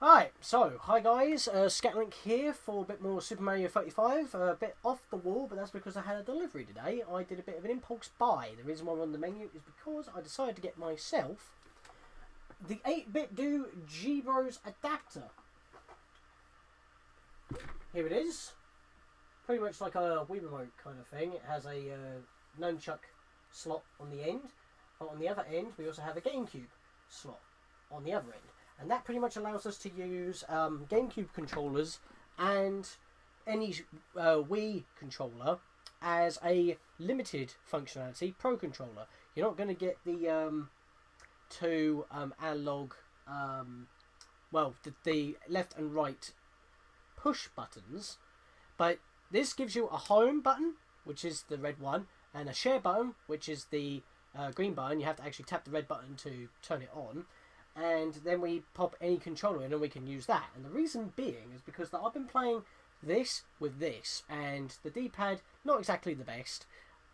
Alright, so, hi guys, Scatlink here for a bit more Super Mario 35, a bit off the wall, but that's because I had a delivery today. I did a bit of an impulse buy. The reason why I'm on the menu is because I decided to get myself the 8-bit do GBros Adaptor. Here it is. Pretty much like a Wii Remote kind of thing. It has a nunchuck slot on the end, but on the other end we also have a GameCube slot on the other end. And that pretty much allows us to use GameCube controllers and any Wii controller as a limited functionality Pro controller. You're not going to get the two analog, the left and right push buttons, but this gives you a home button, which is the red one, and a share button, which is the green button. You have to actually tap the red button to turn it on. And then we pop any controller in and we can use that. And the reason being is because I've been playing this with this, and the D-pad, not exactly the best,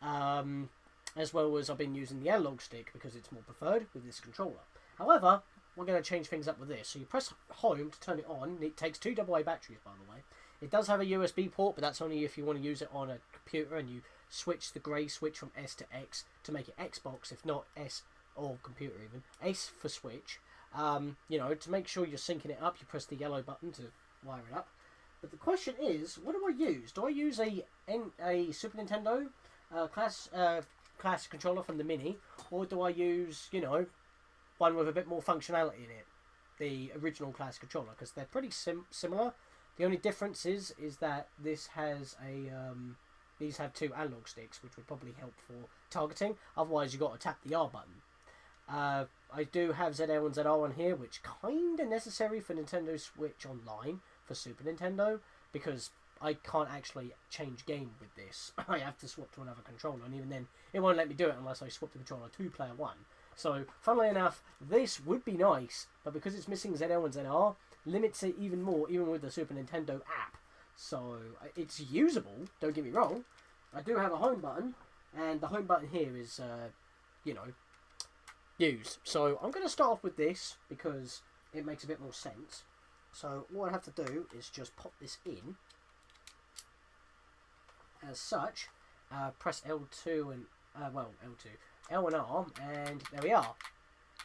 as well as I've been using the analog stick because it's more preferred with this controller. However, we're going to change things up with this. So you press home to turn it on. It takes 2 AA batteries, by the way. It does have a USB port, but that's only if you want to use it on a computer and you switch the grey switch from S to X to make it Xbox, if not S or computer even. S for Switch. You know, to make sure you're syncing it up, you press the yellow button to wire it up. But the question is, what do I use? Do I use a Super Nintendo classic controller from the Mini, or do I use, you know, one with a bit more functionality in it, the original classic controller? Because they're pretty similar. The only difference is that this has a these have 2 analog sticks, which would probably help for targeting. Otherwise, you've got to tap the R button. I do have ZL and ZR on here, which kind of necessary for Nintendo Switch Online for Super Nintendo, because I can't actually change game with this. I have to swap to another controller, and even then, it won't let me do it unless I swap the controller to player 1. So, funnily enough, this would be nice, but because it's missing ZL and ZR, limits it even more, even with the Super Nintendo app. So, it's usable, don't get me wrong. I do have a home button, and the home button here is, you know, used. So I'm going to start off with this because it makes a bit more sense. So what I have to do is just pop this in as such, press L2 and L and R, and there we are.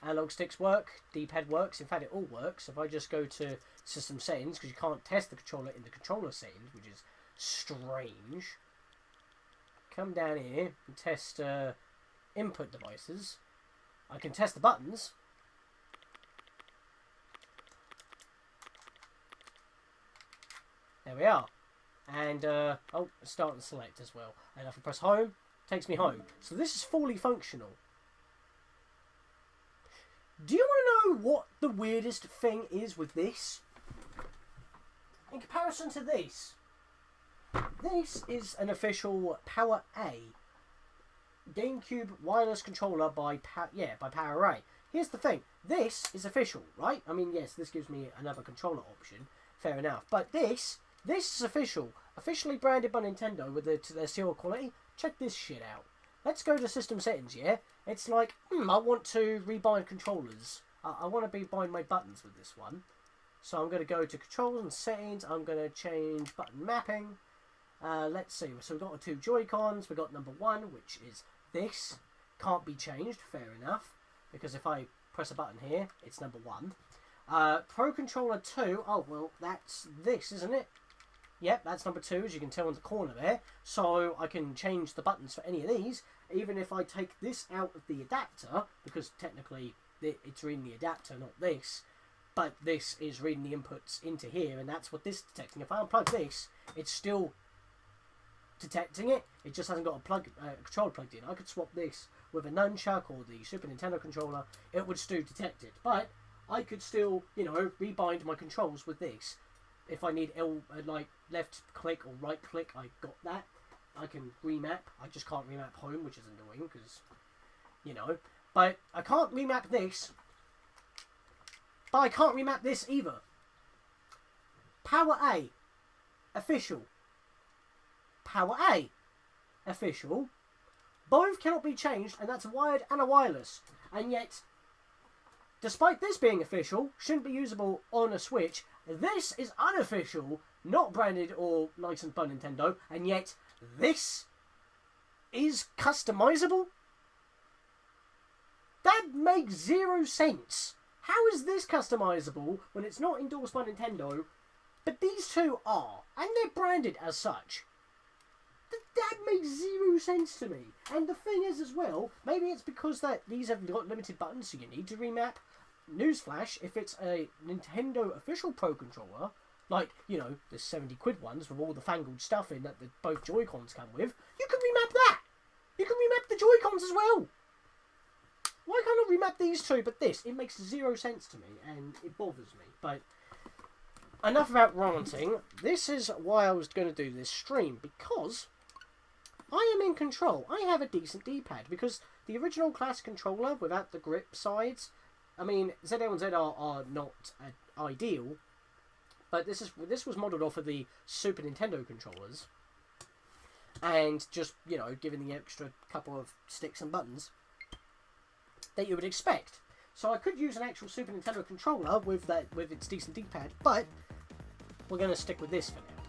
Analog sticks work, D-pad works, in fact it all works. If I just go to system settings, because you can't test the controller in the controller settings, which is strange, come down here and test input devices. I can test the buttons. There we are. And, start and select as well. And if I press home, it takes me home. So this is fully functional. Do you want to know what the weirdest thing is with this? In comparison to this, this is an official Power A GameCube wireless controller by Power Array. Here's the thing. This is official, right? I mean, yes, this gives me another controller option. Fair enough. But this is official. Officially branded by Nintendo with their seal quality. Check this shit out. Let's go to system settings, yeah? It's like, I want to rebind controllers. I want to rebind my buttons with this one. So I'm going to go to controls and settings. I'm going to change button mapping. Let's see. So we've got our 2 Joy-Cons. We've got number 1, which is this. Can't be changed. Fair enough. Because if I press a button here, it's number 1. Pro Controller 2. Oh, well, that's this, isn't it? Yep, that's number 2, as you can tell in the corner there. So I can change the buttons for any of these. Even if I take this out of the adapter, because technically it's reading the adapter, not this. But this is reading the inputs into here, and that's what this is detecting. If I unplug this, it's still detecting it. It just hasn't got a controller plugged in. I could swap this with a nunchuck or the Super Nintendo controller. It would still detect it. But I could still, you know, rebind my controls with this. If I need like left click or right click, I got that. I can remap. I just can't remap home, which is annoying because, you know. But I can't remap this. But I can't remap this either. Power A. Official. Power A. Official. Both cannot be changed, and that's a wired and a wireless. And yet, despite this being official, shouldn't be usable on a Switch. This is unofficial, not branded or licensed by Nintendo, and yet this is customizable? That makes zero sense. How is this customizable when it's not endorsed by Nintendo, but these two are, and they're branded as such? That makes zero sense to me. And the thing is as well, maybe it's because that these have got limited buttons, so you need to remap. Newsflash, if it's a Nintendo official Pro Controller, like, you know, the 70 quid ones with all the fangled stuff in that both Joy-Cons come with, you can remap that! You can remap the Joy-Cons as well! Why can't I remap these two but this? It makes zero sense to me, and it bothers me. But enough about ranting. This is why I was going to do this stream, because I am in control. I have a decent D-pad, because the original Classic Controller, without the grip sides, I mean, ZL and ZR are not ideal, but this was modelled off of the Super Nintendo controllers, and just, you know, given the extra couple of sticks and buttons that you would expect. So I could use an actual Super Nintendo controller with its decent D-pad, but we're going to stick with this for now.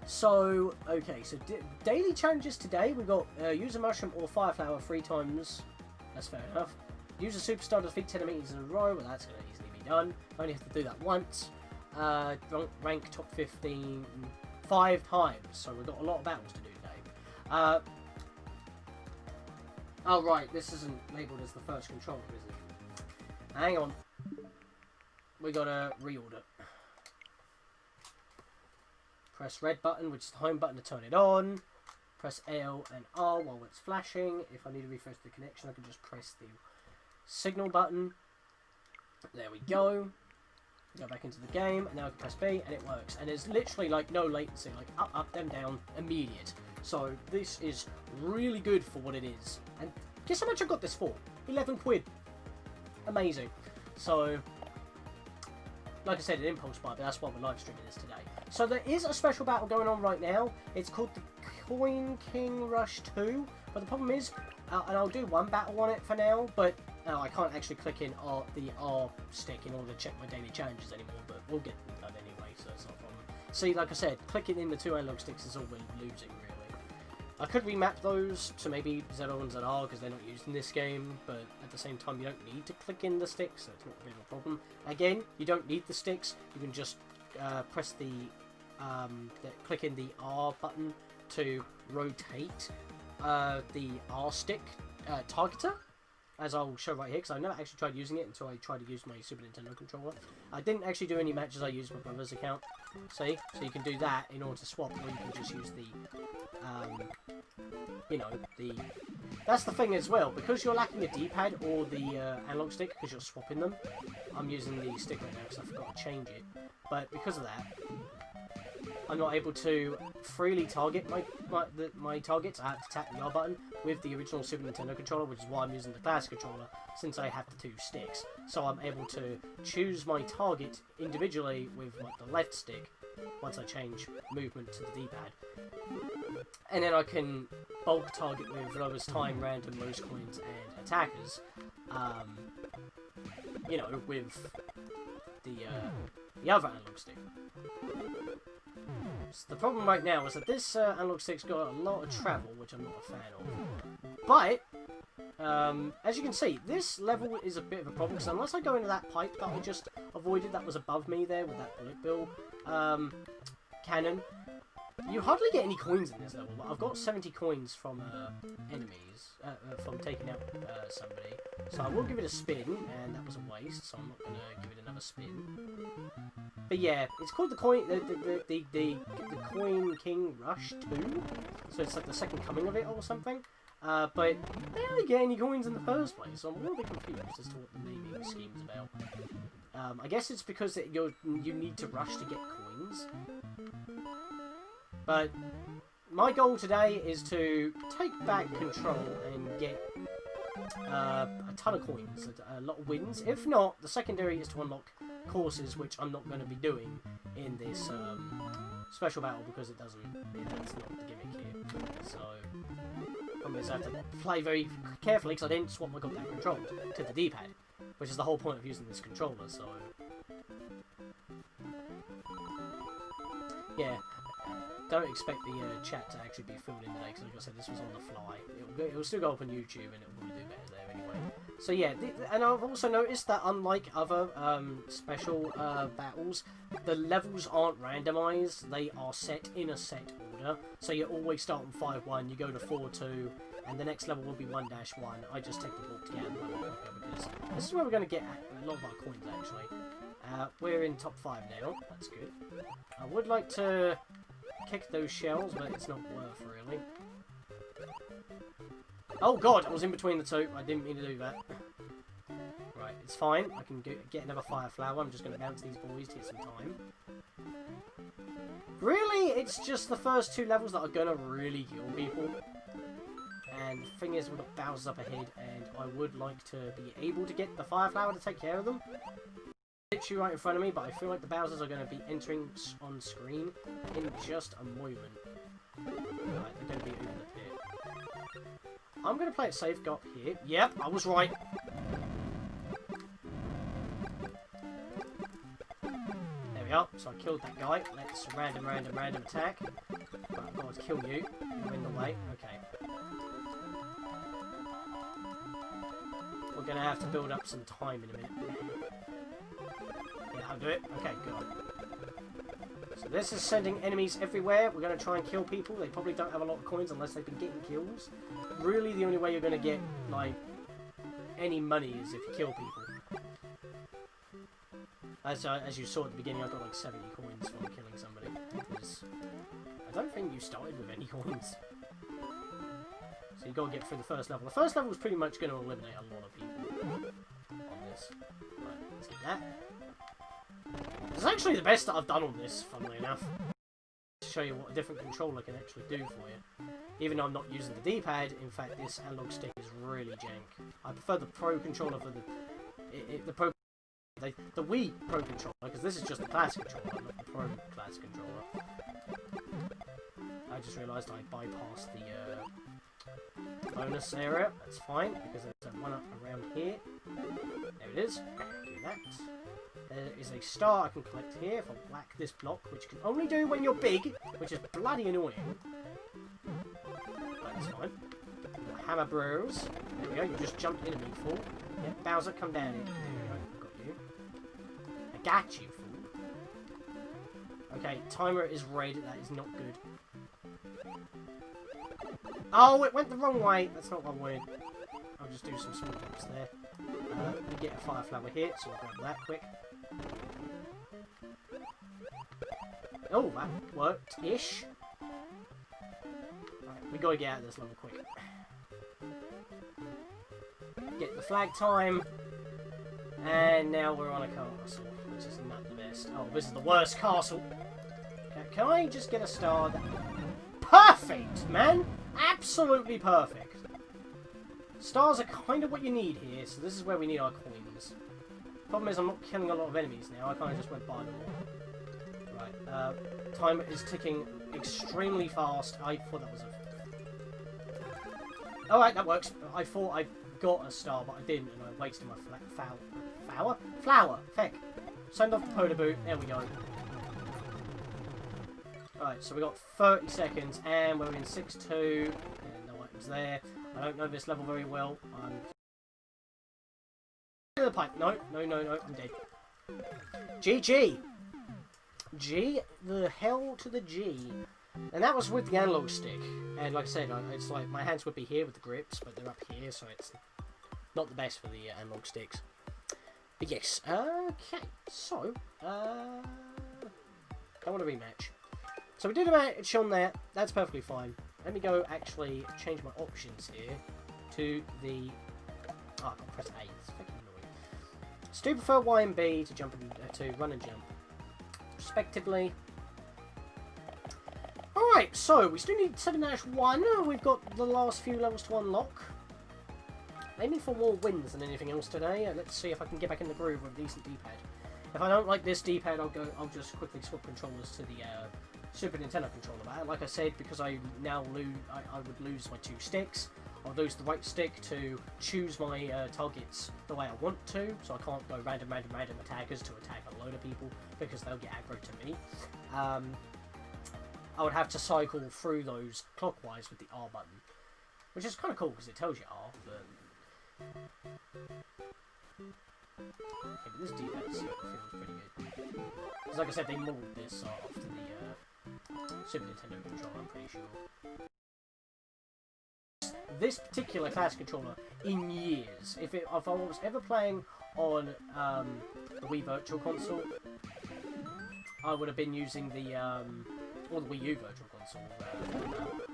So, okay, so daily challenges today. We've got use a mushroom or fire flower 3 times. That's fair enough. Use a superstar to defeat 10 enemies in a row. Well, that's going to easily be done. Only have to do that once. Rank top 15 5 times. So we've got a lot of battles to do today. Oh, right, this isn't labelled as the first controller, is it? Hang on. We gotta reorder. Press red button, which is the home button, to turn it on. Press L and R while it's flashing. If I need to refresh the connection, I can just press the signal button. There we go. Go back into the game, and now I can press B, and it works. And there's literally, like, no latency, like, up, down, immediate. So this is really good for what it is. And guess how much I got this for? 11 quid. Amazing. So, like I said, an impulse buy, but that's why we're live streaming this today. So there is a special battle going on right now. It's called the Coin King Rush 2. But the problem is, and I'll do one battle on it for now, but I can't actually click in the R stick in order to check my daily challenges anymore, but we'll get them done anyway, so it's not a problem. See, like I said, clicking in the 2 analog sticks is all we're losing, really. I could remap those to maybe ZL and ZR because they're not used in this game, but at the same time you don't need to click in the sticks, so it's not really a problem. Again, you don't need the sticks, you can just press click in the R button to rotate the R stick targeter, as I'll show right here, because I've never actually tried using it until I tried to use my Super Nintendo controller. I didn't actually do any matches, I used my brother's account. See? So you can do that in order to swap, or you can just use the, you know, that's the thing as well, because you're lacking a D-pad or the analog stick, because you're swapping them. I'm using the stick right now because I forgot to change it, but because of that, I'm not able to freely target my targets. I have to tap the R button with the original Super Nintendo controller, which is why I'm using the Classic controller, since I have the 2 sticks. So I'm able to choose my target individually with the left stick once I change movement to the D-pad. And then I can bulk target with lowest time, random, most coins, and attackers. You know, with the other analog stick. So the problem right now is that this analog stick's got a lot of travel, which I'm not a fan of. But, as you can see, this level is a bit of a problem, because unless I go into that pipe that I just avoided that was above me there with that bullet bill cannon, you hardly get any coins in this level. But I've got 70 coins from enemies, from taking out somebody. So I will give it a spin, and that was a waste, so I'm not going to give it another spin. But yeah, it's called the Coin King Rush 2, so it's like the second coming of it or something. But they don't get any coins in the first place, so I'm a little bit confused as to what the naming scheme is about. I guess it's because you need to rush to get coins. But my goal today is to take back control and get a ton of coins, a lot of wins. If not, the secondary is to unlock courses, which I'm not going to be doing in this special battle because that's not the gimmick here. So, problem is I have to play very carefully because I didn't swap my goddamn controls to the D-pad. which is the whole point of using this controller, so... Yeah, don't expect the chat to actually be filled in today, because like I said, this was on the fly. It will still go up on YouTube, and it will probably do better there anyway. So yeah, and I've also noticed that unlike other special battles, the levels aren't randomised, they are set in a set order. So you always start on 5-1, you go to 4-2, and the next level will be 1-1. I just take the walk down level quicker, because this is where we're going to get a lot of our coins, actually. We're in top 5 now, that's good. I would like to kick those shells, but it's not worth, really. Oh god, I was in between the two. I didn't mean to do that. Right, it's fine. I can get another fire flower. I'm just going to bounce these boys to get some time. Really? It's just the first 2 levels that are going to really kill people. And the thing is, we've got Bowser up ahead, and I would like to be able to get the fire flower to take care of them. Literally right in front of me, but I feel like the Bowsers are going to be entering on screen in just a moment. Right, they're going to be over the pit. I'm going to play it safe, go up here. Yep, I was right. There we are. So I killed that guy. Let's random attack. Right, I've got to kill you. You're in the way. Okay. We're going to have to build up some time in a minute. Yeah, I'll do it. Okay, good. So this is sending enemies everywhere. We're going to try and kill people. They probably don't have a lot of coins unless they've been getting kills. Really, the only way you're going to get, like, any money is if you kill people. As you saw at the beginning, I got like 70 coins from killing somebody. I don't think you started with any coins. So you got to get through the first level. The first level is pretty much going to eliminate a lot of people on this. Right, let's get that. It's actually the best that I've done on this, funnily enough. To show you what a different controller can actually do for you. Even though I'm not using the D-pad, in fact this analog stick is really jank. I prefer the Pro controller for the Wii Pro controller, because this is just the Classic controller, not the Pro Classic controller. I just realised I bypassed the bonus area. That's fine, because there's one up around here. There it is. Do that. There is a star I can collect here if I whack this block, which you can only do when you're big, which is bloody annoying. Right, that's fine. Hammer Bros. There we go, you just jumped into me, fool. Yeah, Bowser, come down here. There we go, I've got you. I got you, fool. Okay, timer is red, that is not good. Oh, it went the wrong way. That's not what I wanted. I'll just do some small jumps there. We get a fire flower here, so we'll grab that quick. Oh, that worked-ish. Right, we gotta get out of this level quick. Get the flag time. And now we're on a castle, which is not the best. Oh, this is the worst castle. Okay, can I just get a star? Perfect, man! Absolutely perfect. Stars are kind of what you need here, so this is where we need our coins. Problem is I'm not killing a lot of enemies now, I kind of just went by them all. Right, timer is ticking extremely fast. I thought that was a... Alright, that works. I thought I got a star, but I didn't, and I wasted my flower? Feck. Send off the polar boot, there we go. Right, so we got 30 seconds, and we're in 6-2, and no items there. I don't know this level very well. I'm... The pipe. No, I'm dead. GG! G, the hell to the G. And that was with the analog stick. And like I said, it's like my hands would be here with the grips, but they're up here, so it's not the best for the analog sticks. But yes, okay, so, I want a rematch. So we did a match on there, that's perfectly fine. Let me go actually change my options here to the... Oh, I can't press A, it's fucking annoying. So do prefer Y and B to jump and, to run and jump, respectively. Alright, so we still need 7-1. We've got the last few levels to unlock. Aiming for more wins than anything else today. Let's see if I can get back in the groove with a decent D-pad. If I don't like this D-pad, I'll just quickly swap controllers to the Super Nintendo controller. But like I said, because I now I would lose my 2 sticks, I'll use the right stick to choose my targets the way I want to, so I can't go random attackers to attack a load of people because they'll get aggro to me. I would have to cycle through those clockwise with the R button, which is kind of cool because it tells you R, but... Yeah, but this defense feels pretty good. Because like I said, they modeled this after the Super Nintendo controller, I'm pretty sure. This particular classic controller, in years, if I was ever playing on the Wii Virtual Console, I would have been using the, or the Wii U Virtual Console,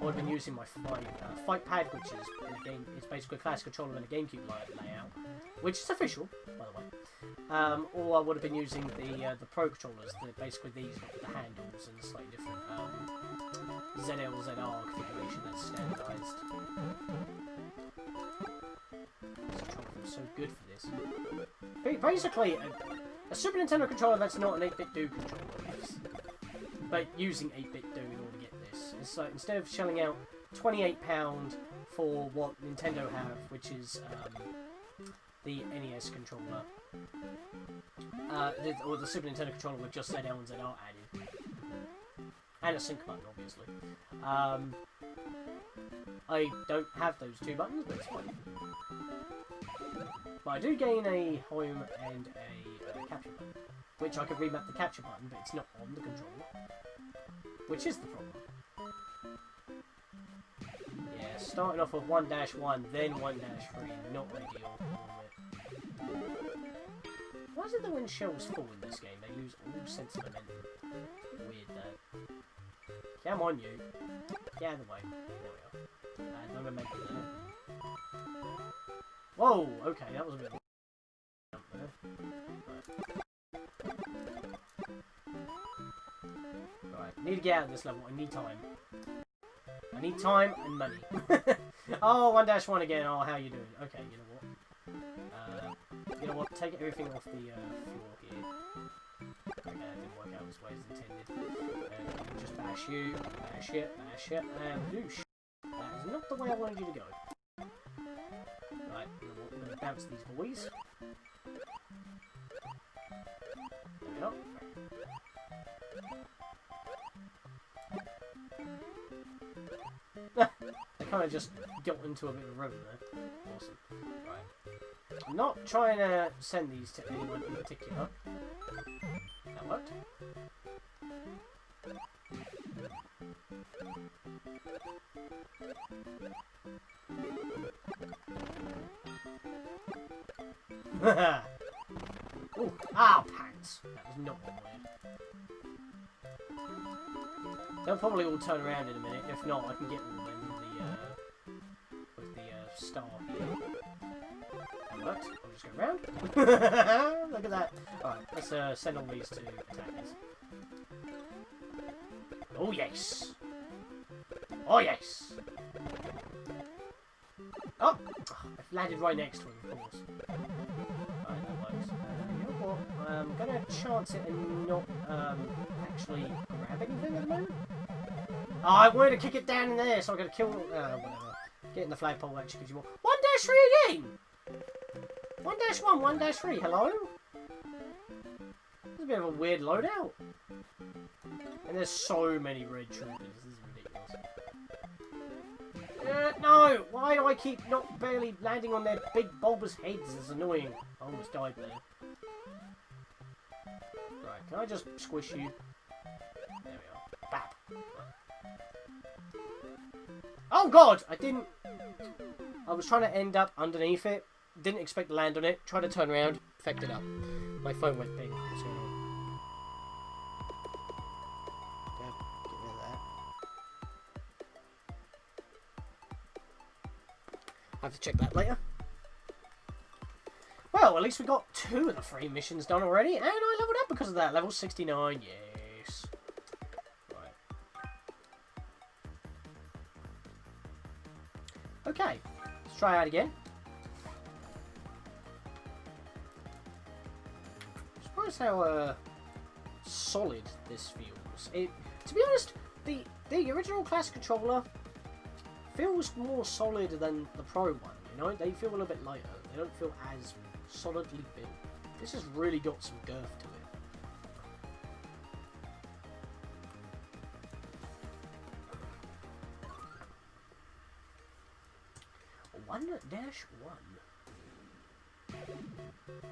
I would have been using my Fight Pad, which is in a game, it's basically a classic controller in a GameCube layout, which is official, by the way. Or I would have been using the Pro controllers, basically these with the handles and slightly different ZL, ZR configuration that's standardized. This controller feels so good for this. Basically, a Super Nintendo controller that's not an 8-bit do controller, but using 8-bit do in order to get this. It's like, instead of shelling out £28 for what Nintendo have, which is the NES controller, or the Super Nintendo controller with just ZL and ZR added, and a sync button, obviously. I don't have those two buttons, but it's fine. But I do gain a home and a capture button, which I could remap the capture button, but it's not on the controller, which is the problem. Yeah, starting off with 1-1, then 1-3, not ideal. Why is it that when shells fall in this game, they lose all sense of momentum? Weird, that. Come on, you. Get out of the way. There we are. No momentum there. Whoa, okay, that was a bit of a jump there. Right, need to get out of this level. I need time. I need time and money. Oh, 1-1 again. Oh, how you doing? Okay, you know what? You know what? Take everything off the floor here. Okay, that didn't work out as way as intended. Just bash you, bash it, and whoosh. That is not the way I wanted you to go. Right, you know what? We're going to bounce these boys. There we go. They kind of just got into a bit of a rhythm there. Awesome. Right. I'm not trying to send these to anyone in particular. That worked. Ooh, ow, pants! That was not what I wanted. They'll probably all turn around in a minute. If not, I can get all of them with the star here. That worked. I'll just go round. Look at that. Alright, let's send all these to attackers. Oh yes! Oh yes! Oh! I've landed right next to him, of course. Alright, that works. You know what? I'm gonna chance it and not actually grab anything at the moment. Oh, I wanted to kick it down in there, so I'm gonna kill. Whatever. Getting the flagpole actually gives you more. 1-3 again! 1-1, 1-3, hello? This is a bit of a weird loadout. And there's so many red troopers, this is ridiculous. No! Why do I keep not barely landing on their big bulbous heads? It's annoying. I almost died there. Right, can I just squish you? There we are. Bap! Oh god! I didn't... I was trying to end up underneath it. Didn't expect to land on it. Tried to turn around. Fecked it up. My phone went ping. What's going on? Okay, get rid of that. I have to check that later. Well, at least we got 2 of the 3 missions done already. And I leveled up because of that. Level 69. Yes. Okay, let's try out again. Surprised how solid this feels. To be honest, the original classic controller feels more solid than the Pro one, you know? They feel a little bit lighter. They don't feel as solidly built. This has really got some girth to it. 1-1.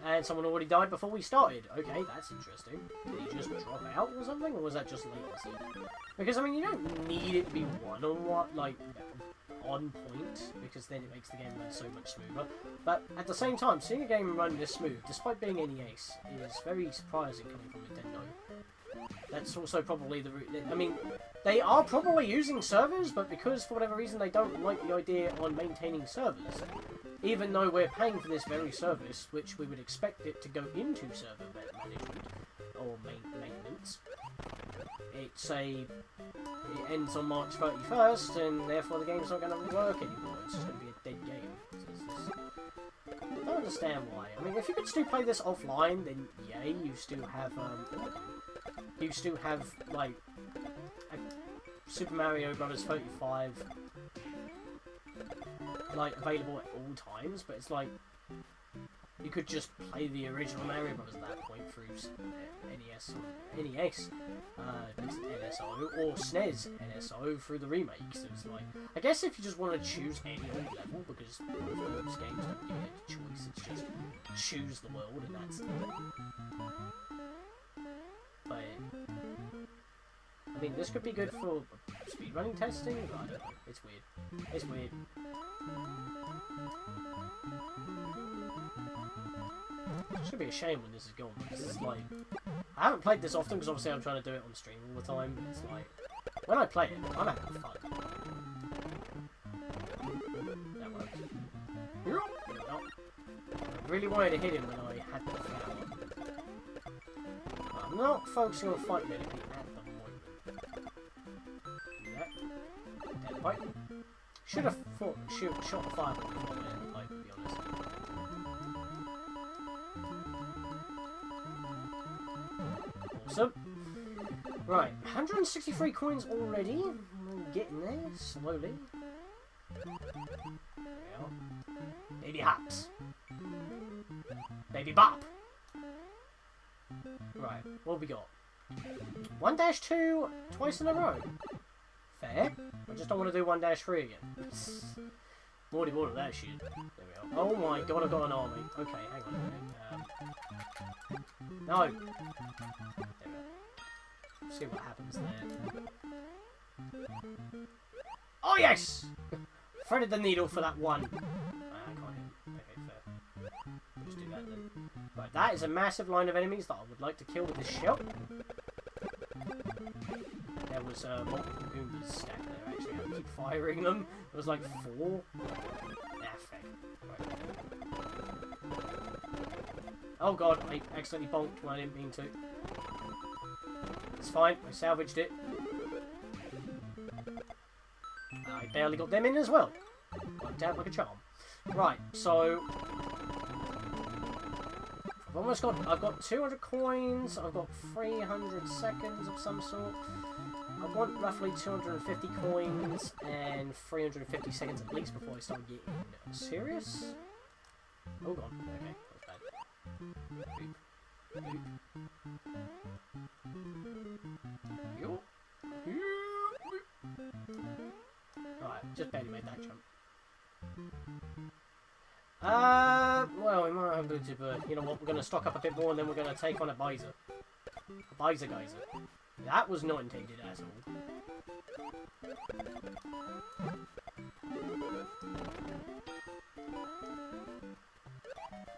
And someone already died before we started. Okay, that's interesting. Did he just drop out or something? Or was that just latency? Because, I mean, you don't need it to be one-on-one, like, on point, because then it makes the game run so much smoother. But at the same time, seeing a game run this smooth, despite being NES, is very surprising coming from Nintendo. That's also probably the... I mean, they are probably using servers, but because, for whatever reason, they don't like the idea on maintaining servers. Even though we're paying for this very service, which we would expect it to go into server management, or maintenance. It ends on March 31st, and therefore the game's not going to work anymore. It's just going to be a dead game. I don't understand why. I mean, if you could still play this offline, then yay, you still have, like, a Super Mario Bros. 35, like, available at all times, but it's like, you could just play the original Mario Bros. At that point through NES, NSO, or SNES NSO through the remakes. So it's like, I guess if you just want to choose any old level, because those games don't give you a choice, it's just choose the world and that's it. But, I mean, this could be good for speedrunning testing, but I don't know, it's weird. It's weird. It's gonna be a shame when this is gone, because it's like, I haven't played this often because obviously I'm trying to do it on stream all the time, but it's like, when I play it, I'm having fun. That works. I really wanted to hit him when I had the flower. I'm not focusing on fight ability at the moment. Do that. Dead pipe. Should have shot the fireball before the end pipe, to be honest. Awesome. Right, 163 coins already. We're getting there, slowly. There we are. Baby hops. Baby bop. Right, what have we got? 1-2 twice in a row. Fair. I just don't want to do 1-3 again. Already bought that shit. There we go. Oh my god, I've got an army. Okay, hang on a minute. No! There we go. See what happens there. Oh yes! Threaded the needle for that one. I can't hit. Okay, fair. We'll just do that then. Right, that is a massive line of enemies that I would like to kill with this shell. There was multiple Goombas stacked there actually. I keep firing them. There was like 4. Ah, feck. Right. Oh god, I accidentally bonked when I didn't mean to. It's fine, I salvaged it. I barely got them in as well. Worked out like a charm. Right, so I've got 200 coins, I've got 300 seconds of some sort. I want roughly 250 coins and 350 seconds at least before I start getting serious. Oh god, okay, that's bad. Boop. Boop. Yo. Alright, just barely made that jump. Well, we might have to, but you know what, we're going to stock up a bit more and then we're going to take on a Baiser. A Baiser Geyser. That was not intended at all.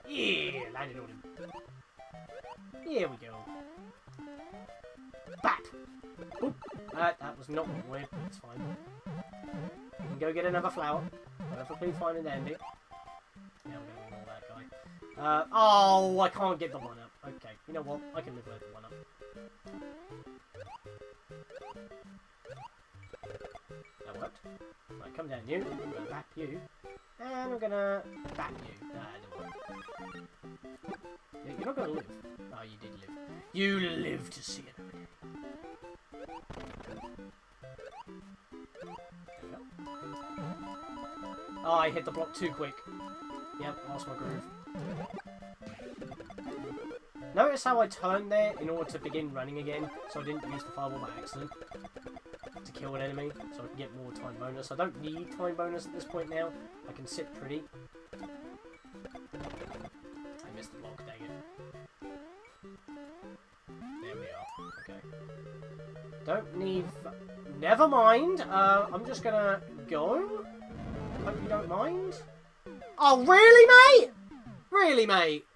Yeah, landed on him. Here we go. Bap! Boop. That was not what I wanted, but it's fine. We can go get another flower. Perfectly fine and dandy. Yeah, I'm gonna ignore that guy. Oh, I can't get the 1-up. Okay, you know what? I can live with the 1-up. That worked. Right, come down you. I'm gonna bap you. And I'm gonna bap you. Nah, that didn't work. Yeah, you're not gonna live. Oh, you did live. You live to see another day. There we go. Oh, I hit the block too quick. Yep, lost my groove. Notice how I turned there in order to begin running again, so I didn't use the fireball by accident to kill an enemy, so I can get more time bonus. I don't need time bonus at this point now. I can sit pretty. I missed the block, dang it. There we are. Okay. Don't need... Never mind. I'm just gonna go. Hope you don't mind. Oh, really, mate? Really, mate?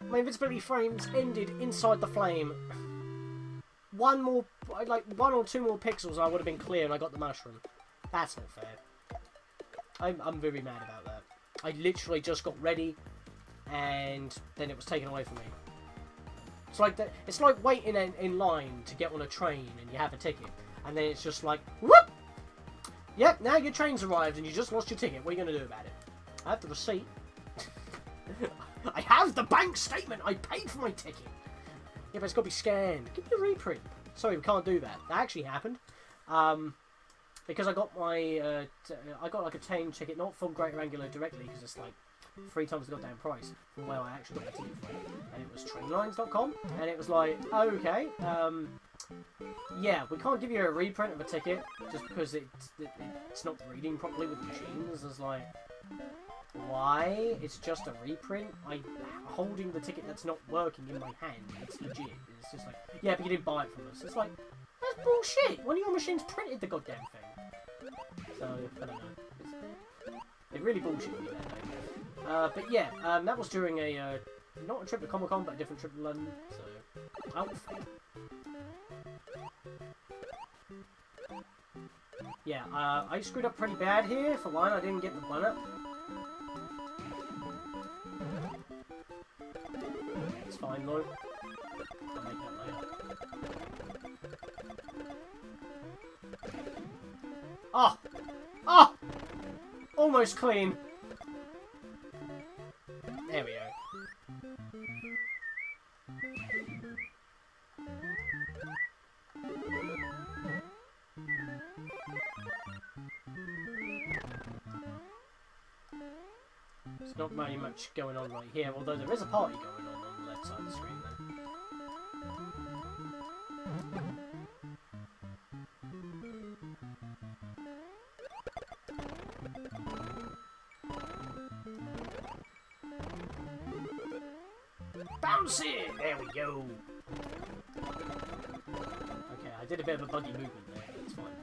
My invincibility frames ended inside the flame. One more, like 1 or 2 more pixels and I would have been clear and I got the mushroom. That's not fair. I'm very mad about that. I literally just got ready and then it was taken away from me. It's like waiting in line to get on a train and you have a ticket. And then it's just like, whoop! Yep, now your train's arrived and you just lost your ticket. What are you going to do about it? I have the receipt. I have the bank statement. I paid for my ticket. Yeah, but it's got to be scanned. Give me a reprint. Sorry, we can't do that. That actually happened. Because I got my... I got like a chain ticket, not from Greater Angular directly, because it's like 3 times the goddamn price from where I actually got the ticket from. And it was trainlines.com. And it was like, okay, yeah, we can't give you a reprint of a ticket just because it's not reading properly with the machines. It's like, why? It's just a reprint? I'm holding the ticket that's not working in my hand. It's legit. It's just like, yeah, but you didn't buy it from us. It's like, that's bullshit. One of your machines printed the goddamn thing. So, I don't know. It really bullshit me that day. But yeah, that was during a, not a trip to Comic-Con, but a different trip to London. So, oh, fuck. Yeah, I screwed up pretty bad here. For one, I didn't get the one up. It's fine though. I'll make that later. Oh! Oh! Almost clean. There we go. There's not very much going on right here, although there is a party going on the left side of the screen then. Bounce it! There we go! Okay, I did a bit of a buggy movement there, but it's fine.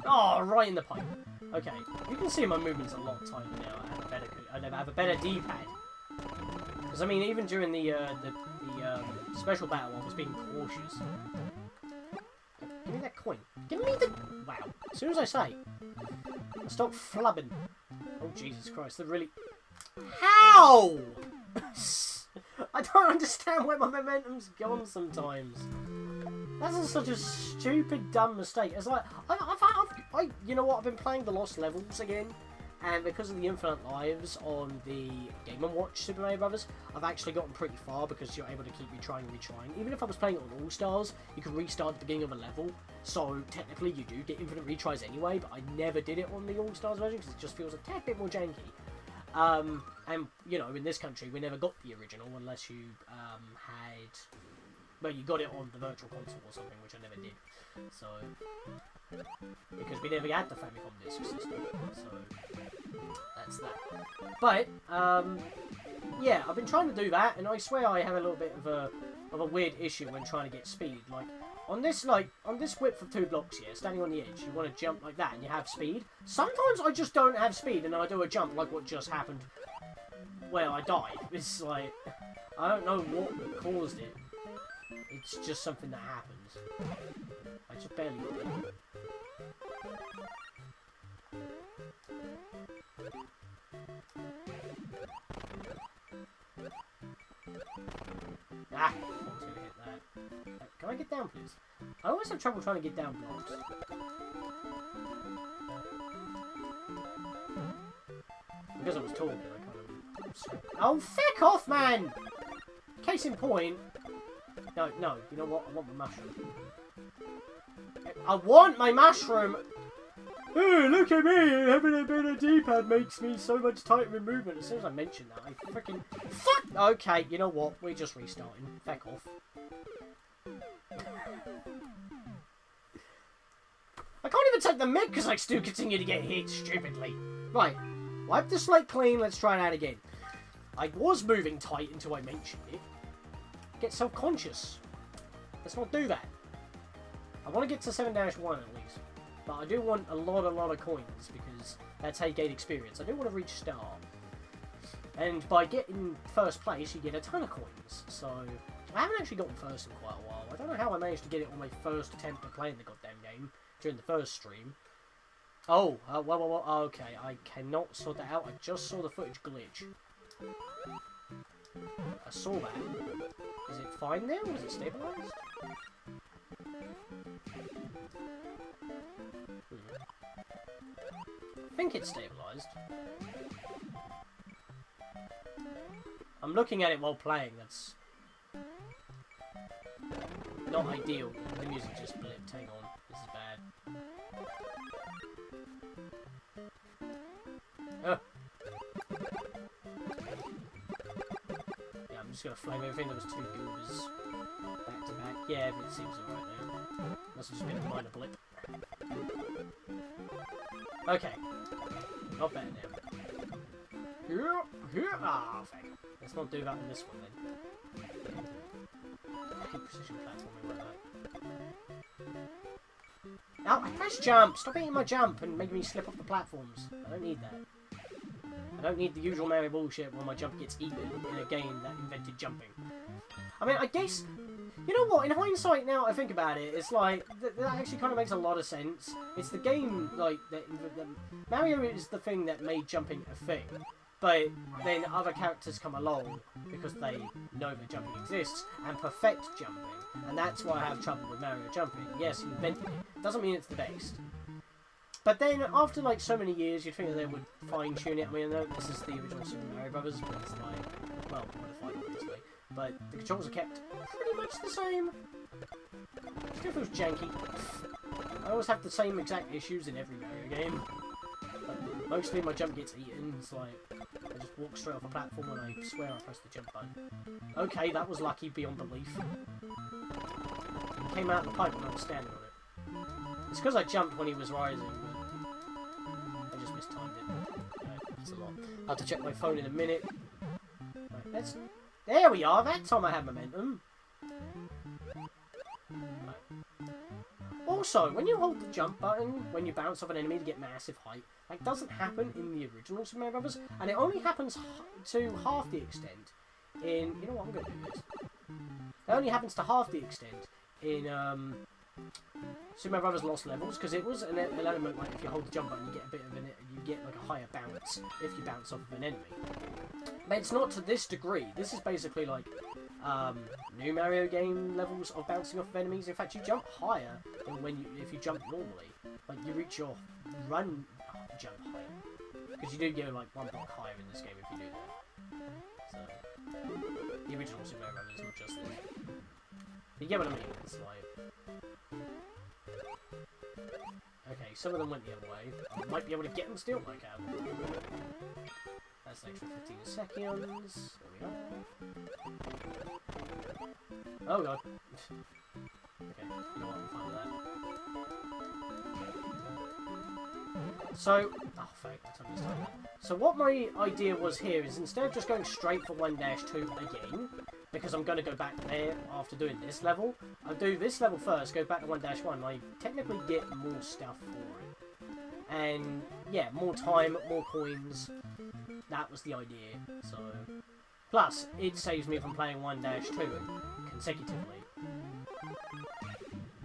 Oh, right in the pipe. Okay, you can see my movement's a lot tighter now. I have a better D-pad. Because I mean, even during the special battle, I was being cautious. Give me that coin. Give me the... Wow. As soon as I say, stop flubbing. Oh Jesus Christ! They're really... How? I don't understand where my momentum's gone sometimes. That's such a stupid, dumb mistake. It's like, you know what, I've been playing the Lost Levels again, and because of the infinite lives on the Game & Watch Super Mario Brothers, I've actually gotten pretty far because you're able to keep retrying. Even if I was playing it on All-Stars, you can restart at the beginning of a level, so technically you do get infinite retries anyway, but I never did it on the All-Stars version because it just feels a tad bit more janky. And, you know, in this country, we never got the original unless you had... Well, you got it on the Virtual Console or something, which I never did. So, because we never had the Famicom disc system, so that's that. But yeah, I've been trying to do that, and I swear I have a little bit of a weird issue when trying to get speed. Like on this width of 2 blocks here, standing on the edge, you want to jump like that, and you have speed. Sometimes I just don't have speed, and I do a jump like what just happened, where I died. It's like I don't know what caused it. It's just something that happens. I just barely got it. Ah! I was gonna hit that. Can I get down, please? I always have trouble trying to get down blocks. Because I was talking, I kind of... Oh, feck off, man! Case in point... No, you know what? I want the mushroom. I want my mushroom! Hey, look at me! Having a better D-pad makes me so much tighter in movement. As soon as I mention that, I freaking... Fuck! Okay, you know what? We're just restarting. Feck off. I can't even take the mic because I still continue to get hit stupidly. Right. Wipe the slate clean. Let's try that again. I was moving tight until I mentioned it. Get self-conscious. Let's not do that. I want to get to 7-1 at least. But I do want a lot of coins because that's how you gain experience. I do want to reach star. And by getting first place, you get a ton of coins. So, I haven't actually gotten first in quite a while. I don't know how I managed to get it on my first attempt at playing the goddamn game during the first stream. Oh, well, okay. I cannot sort that out. I just saw the footage glitch. I saw that. Is it fine now? Is it stabilized? I think it's stabilized. I'm looking at it while playing. That's not ideal. The music just blipped. Hang on. This is bad. Yeah, I'm just gonna flame everything. There was 2 goobers back to back. Yeah, but it seems alright now. Must have just been a minor blip. Okay. Not bad now. Ah, thank you. Let's not do that in this one then. I hate precision platforming like that. Ow, I pressed jump! Stop eating my jump and making me slip off the platforms. I don't need that. I don't need the usual Mario bullshit where my jump gets eaten in a game that invented jumping. I mean, I guess... You know what? In hindsight, now I think about it, it's like that actually kind of makes a lot of sense. It's the game like Mario is the thing that made jumping a thing, but then other characters come along because they know that jumping exists and perfect jumping, and that's why I have trouble with Mario jumping. Yes, he invented it. Doesn't mean it's the best. But then, after like so many years, you'd think that they would fine-tune it. I mean, I know this is the original Super Mario Brothers, but it's like, well, modified obviously. But the controls are kept pretty much the same. It still feels janky. I always have the same exact issues in every Mario game. But mostly my jump gets eaten. It's like, I just walk straight off a platform and I swear I pressed the jump button. Okay, that was lucky beyond belief. It came out of the pipe when I was standing on it. It's because I jumped when he was rising, but I just mistimed it. That's a lot. I'll have to check my phone in a minute. Right, let's... There we are, that time I had momentum. Right. Also, when you hold the jump button, when you bounce off an enemy to get massive height, that doesn't happen in the original Super Mario Brothers, and it only happens to half the extent in... You know what, I'm going to do this. It only happens to half the extent in Super Mario Brothers Lost Levels, because it was an element like if you hold the jump button, you get a bit of an... You get like a higher bounce if you bounce off of an enemy. But it's not to this degree. This is basically like new Mario game levels of bouncing off of enemies. In fact, you jump higher than if you jump normally. Like you reach your run jump height, because you do go like 1 block higher in this game if you do that. So the original Super Mario Brothers, not just this. You get what I mean? It's like. Okay, some of them went the other way. I might be able to get them still, I can. That's an extra 15 seconds. There we go. Oh god. Okay, you know what, I'm fine with that. So, oh fuck, that's how this time. So what my idea was here is instead of just going straight for 1-2 again, because I'm going to go back there after doing this level, I'll do this level first, go back to 1-1, I technically get more stuff for it. And, yeah, more time, more coins, that was the idea, so... Plus, it saves me from playing 1-2 consecutively.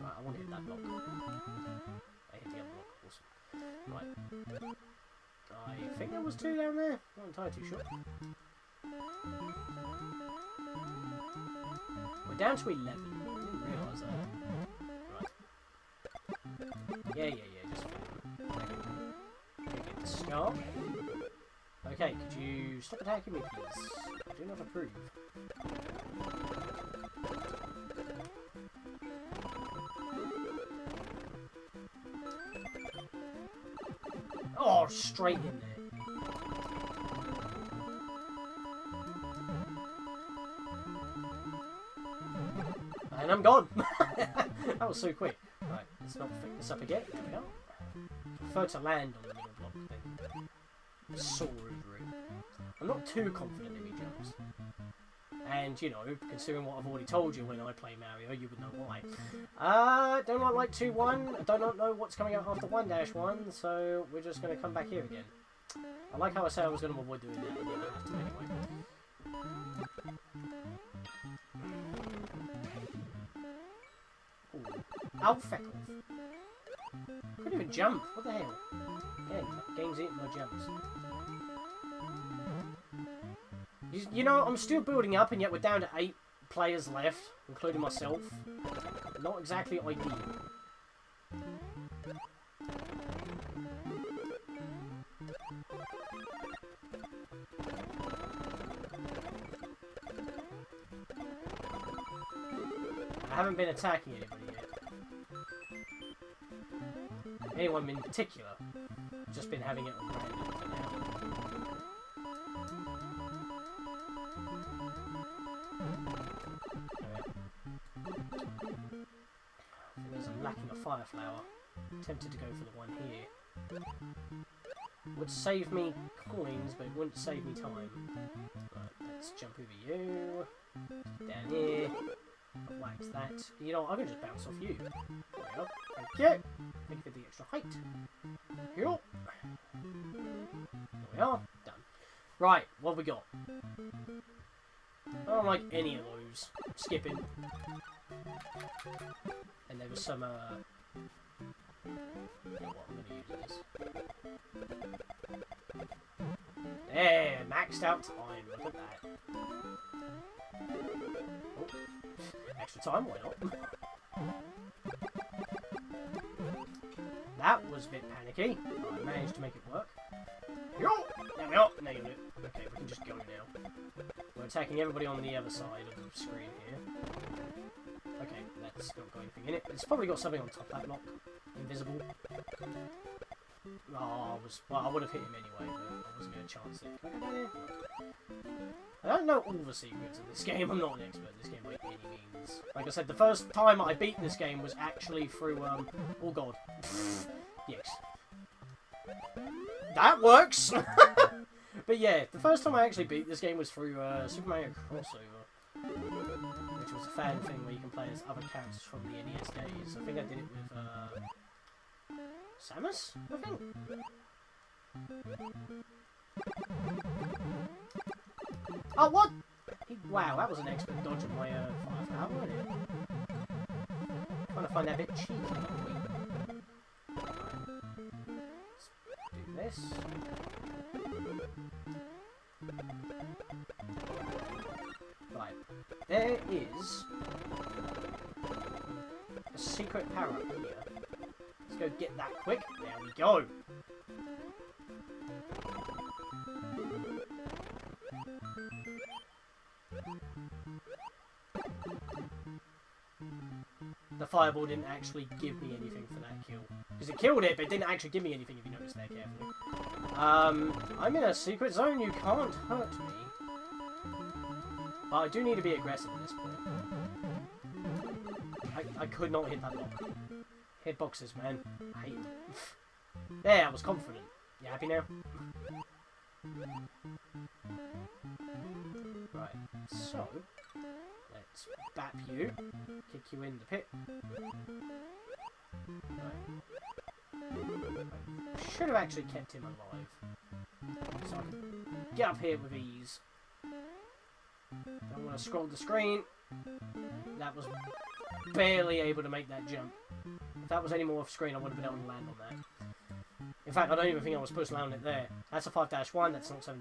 Right, I want to hit that block. I hit the other block, awesome. Right. I think there was 2 down there, not entirely too sure. We're down to 11. I didn't realise that. Right. Yeah, just get the start. Okay, could you stop attacking me, please? I do not approve. straight in there. And I'm gone. That was so quick. Right, let's not pick this up again. There we go. Prefer to land on the middle block thing. Soar over it. I'm not too confident in my jumps. And, you know, considering what I've already told you when I play Mario, you would know why. Don't like 2-1. I don't know what's coming out after 1-1, so we're just going to come back here again. I like how I said I was going to avoid doing that, and yet I have to anyway. Alfekov. Couldn't even jump. What the hell? Again, game's eating my jumps. You know, I'm still building up, and yet we're down to 8 players left, including myself. Not exactly ideal. I haven't been attacking anybody yet. Anyone in particular. I've just been having it on random for now. I'm lacking a fire flower. Tempted to go for the one here. Would save me coins, but it wouldn't save me time. Right, let's jump over you. Down here. Wax that. You know, I can just bounce off you. There we go. Thank you. Thank you for the extra height. Here. There we are. Done. Right, what have we got? I don't like any of those. Skipping. And there was some, you know what, I'm going to use this. There, maxed out time, look at that. Oh, extra time, why not? That was a bit panicky. I managed to make it work. There we are, nailed it. Okay, we can just go now. We're attacking everybody on the other side of the screen here. Okay, that's not got anything in it. It's probably got something on top of that block. Invisible. Oh, well, I would have hit him anyway, but I wasn't going to chance it. Can I go down here? I don't know all the secrets of this game. I'm not an expert in this game by any means. Like I said, the first time I beat this game was actually through, oh god. Yes. That works! But yeah, the first time I actually beat this game was through, Super Mario Crossover. Which was a fan thing where you can play as other characters from the NES days. I think I did it with, Samus, I think? Oh, what? Wow, that was an expert dodge of my, fire flower, wasn't it? Trying to find that a bit cheeky, aren't we? Let's do this. Right, there is a secret power up here. Let's go get that quick. There we go. The fireball didn't actually give me anything for that kill. Because it killed it, but it didn't actually give me anything if you notice there carefully. I'm in a secret zone. You can't hurt me. But I do need to be aggressive at this point. I could not hit that block. Hitboxes, man. I hate them. There, I was confident. You happy now? Right, so let's bap you. Kick you in the pit. Right. I should have actually kept him alive. So I can get up here with ease. Don't want to scroll the screen. That was barely able to make that jump. If that was any more off screen, I would have been able to land on that. In fact, I don't even think I was supposed to land it there. That's a 5-1, that's not 7-1.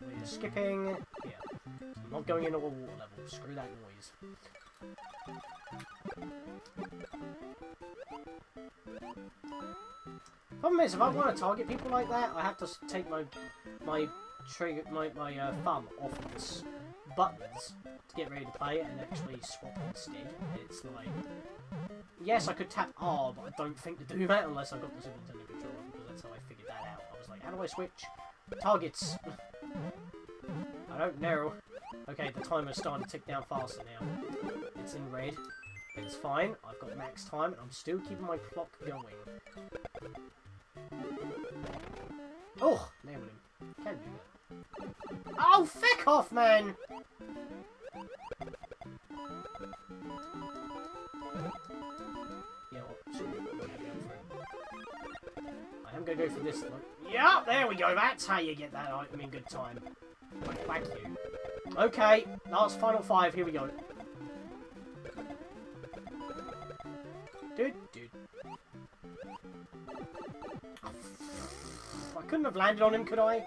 We're skipping here. I'm not going into a water level. Screw that noise. Problem is, if I want to target people like that, I have to take my thumb off of the buttons to get ready to play it and actually swap instead. It's like, yes, I could tap R, but I don't think to do that unless I've got the Super Nintendo controller, because that's how I figured that out. I was like, Like, how do I switch? Targets. I don't know. Okay, the timer's starting to tick down faster now. It's in red. It's fine. I've got max time, and I'm still keeping my clock going. Oh, nailed him. Can do that. Oh, feck off, man! Yeah, I am going to go for this. Yeah, there we go. That's how you get that item in good time. Thank you. Okay, last final 5. Here we go. Dude. I couldn't have landed on him, could I?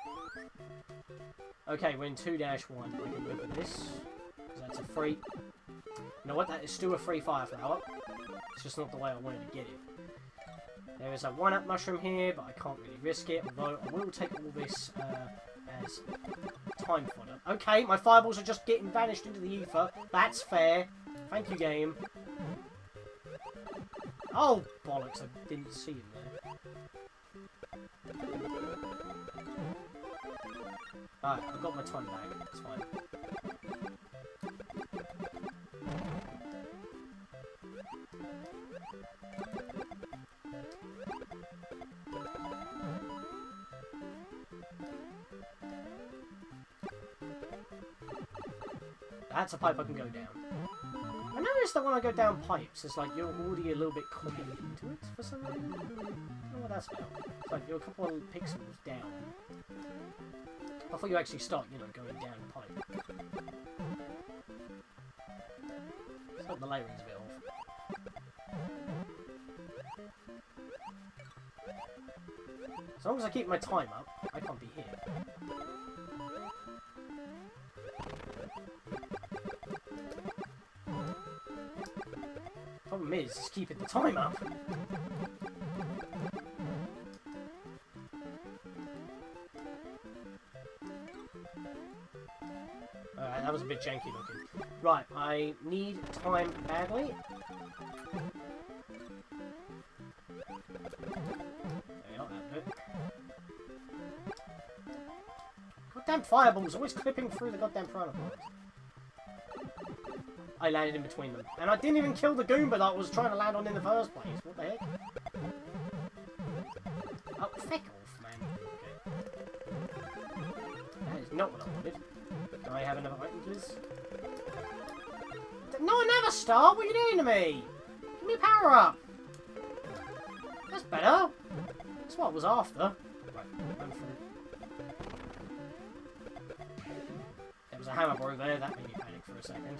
Okay, we're in 2-1. I can live with this. That's a free... You know what? That is still a free fire flower. It's just not the way I wanted to get it. There is a 1-up mushroom here, but I can't really risk it. Although I will take all this as time fodder. Okay, my fireballs are just getting vanished into the ether. That's fair. Thank you, game. Oh, bollocks. I didn't see him there. Alright, I've got my time back. It's fine. That's a pipe I can go down. I noticed that when I go down pipes, it's like you're already a little bit copied into it for some reason. I don't know what that's about. It's like you're a couple of pixels down. Before you actually start, you know, going down the pipe. It's like the layering's a bit off. As long as I keep my time up, I can't be here. Problem is keeping the time up. Alright, that was a bit janky looking. Right, I need time badly. Goddamn fireballs, always clipping through the goddamn piranha plants. I landed in between them. And I didn't even kill the Goomba that I was trying to land on in the first place. What the heck? Oh, feck off, man. Okay. That is not what I wanted. Do I have another item, please? No, another star? What are you doing to me? Give me a power up. That's better. That's what I was after. Right, run through. There was a hammer bro there. That made me panic for a second.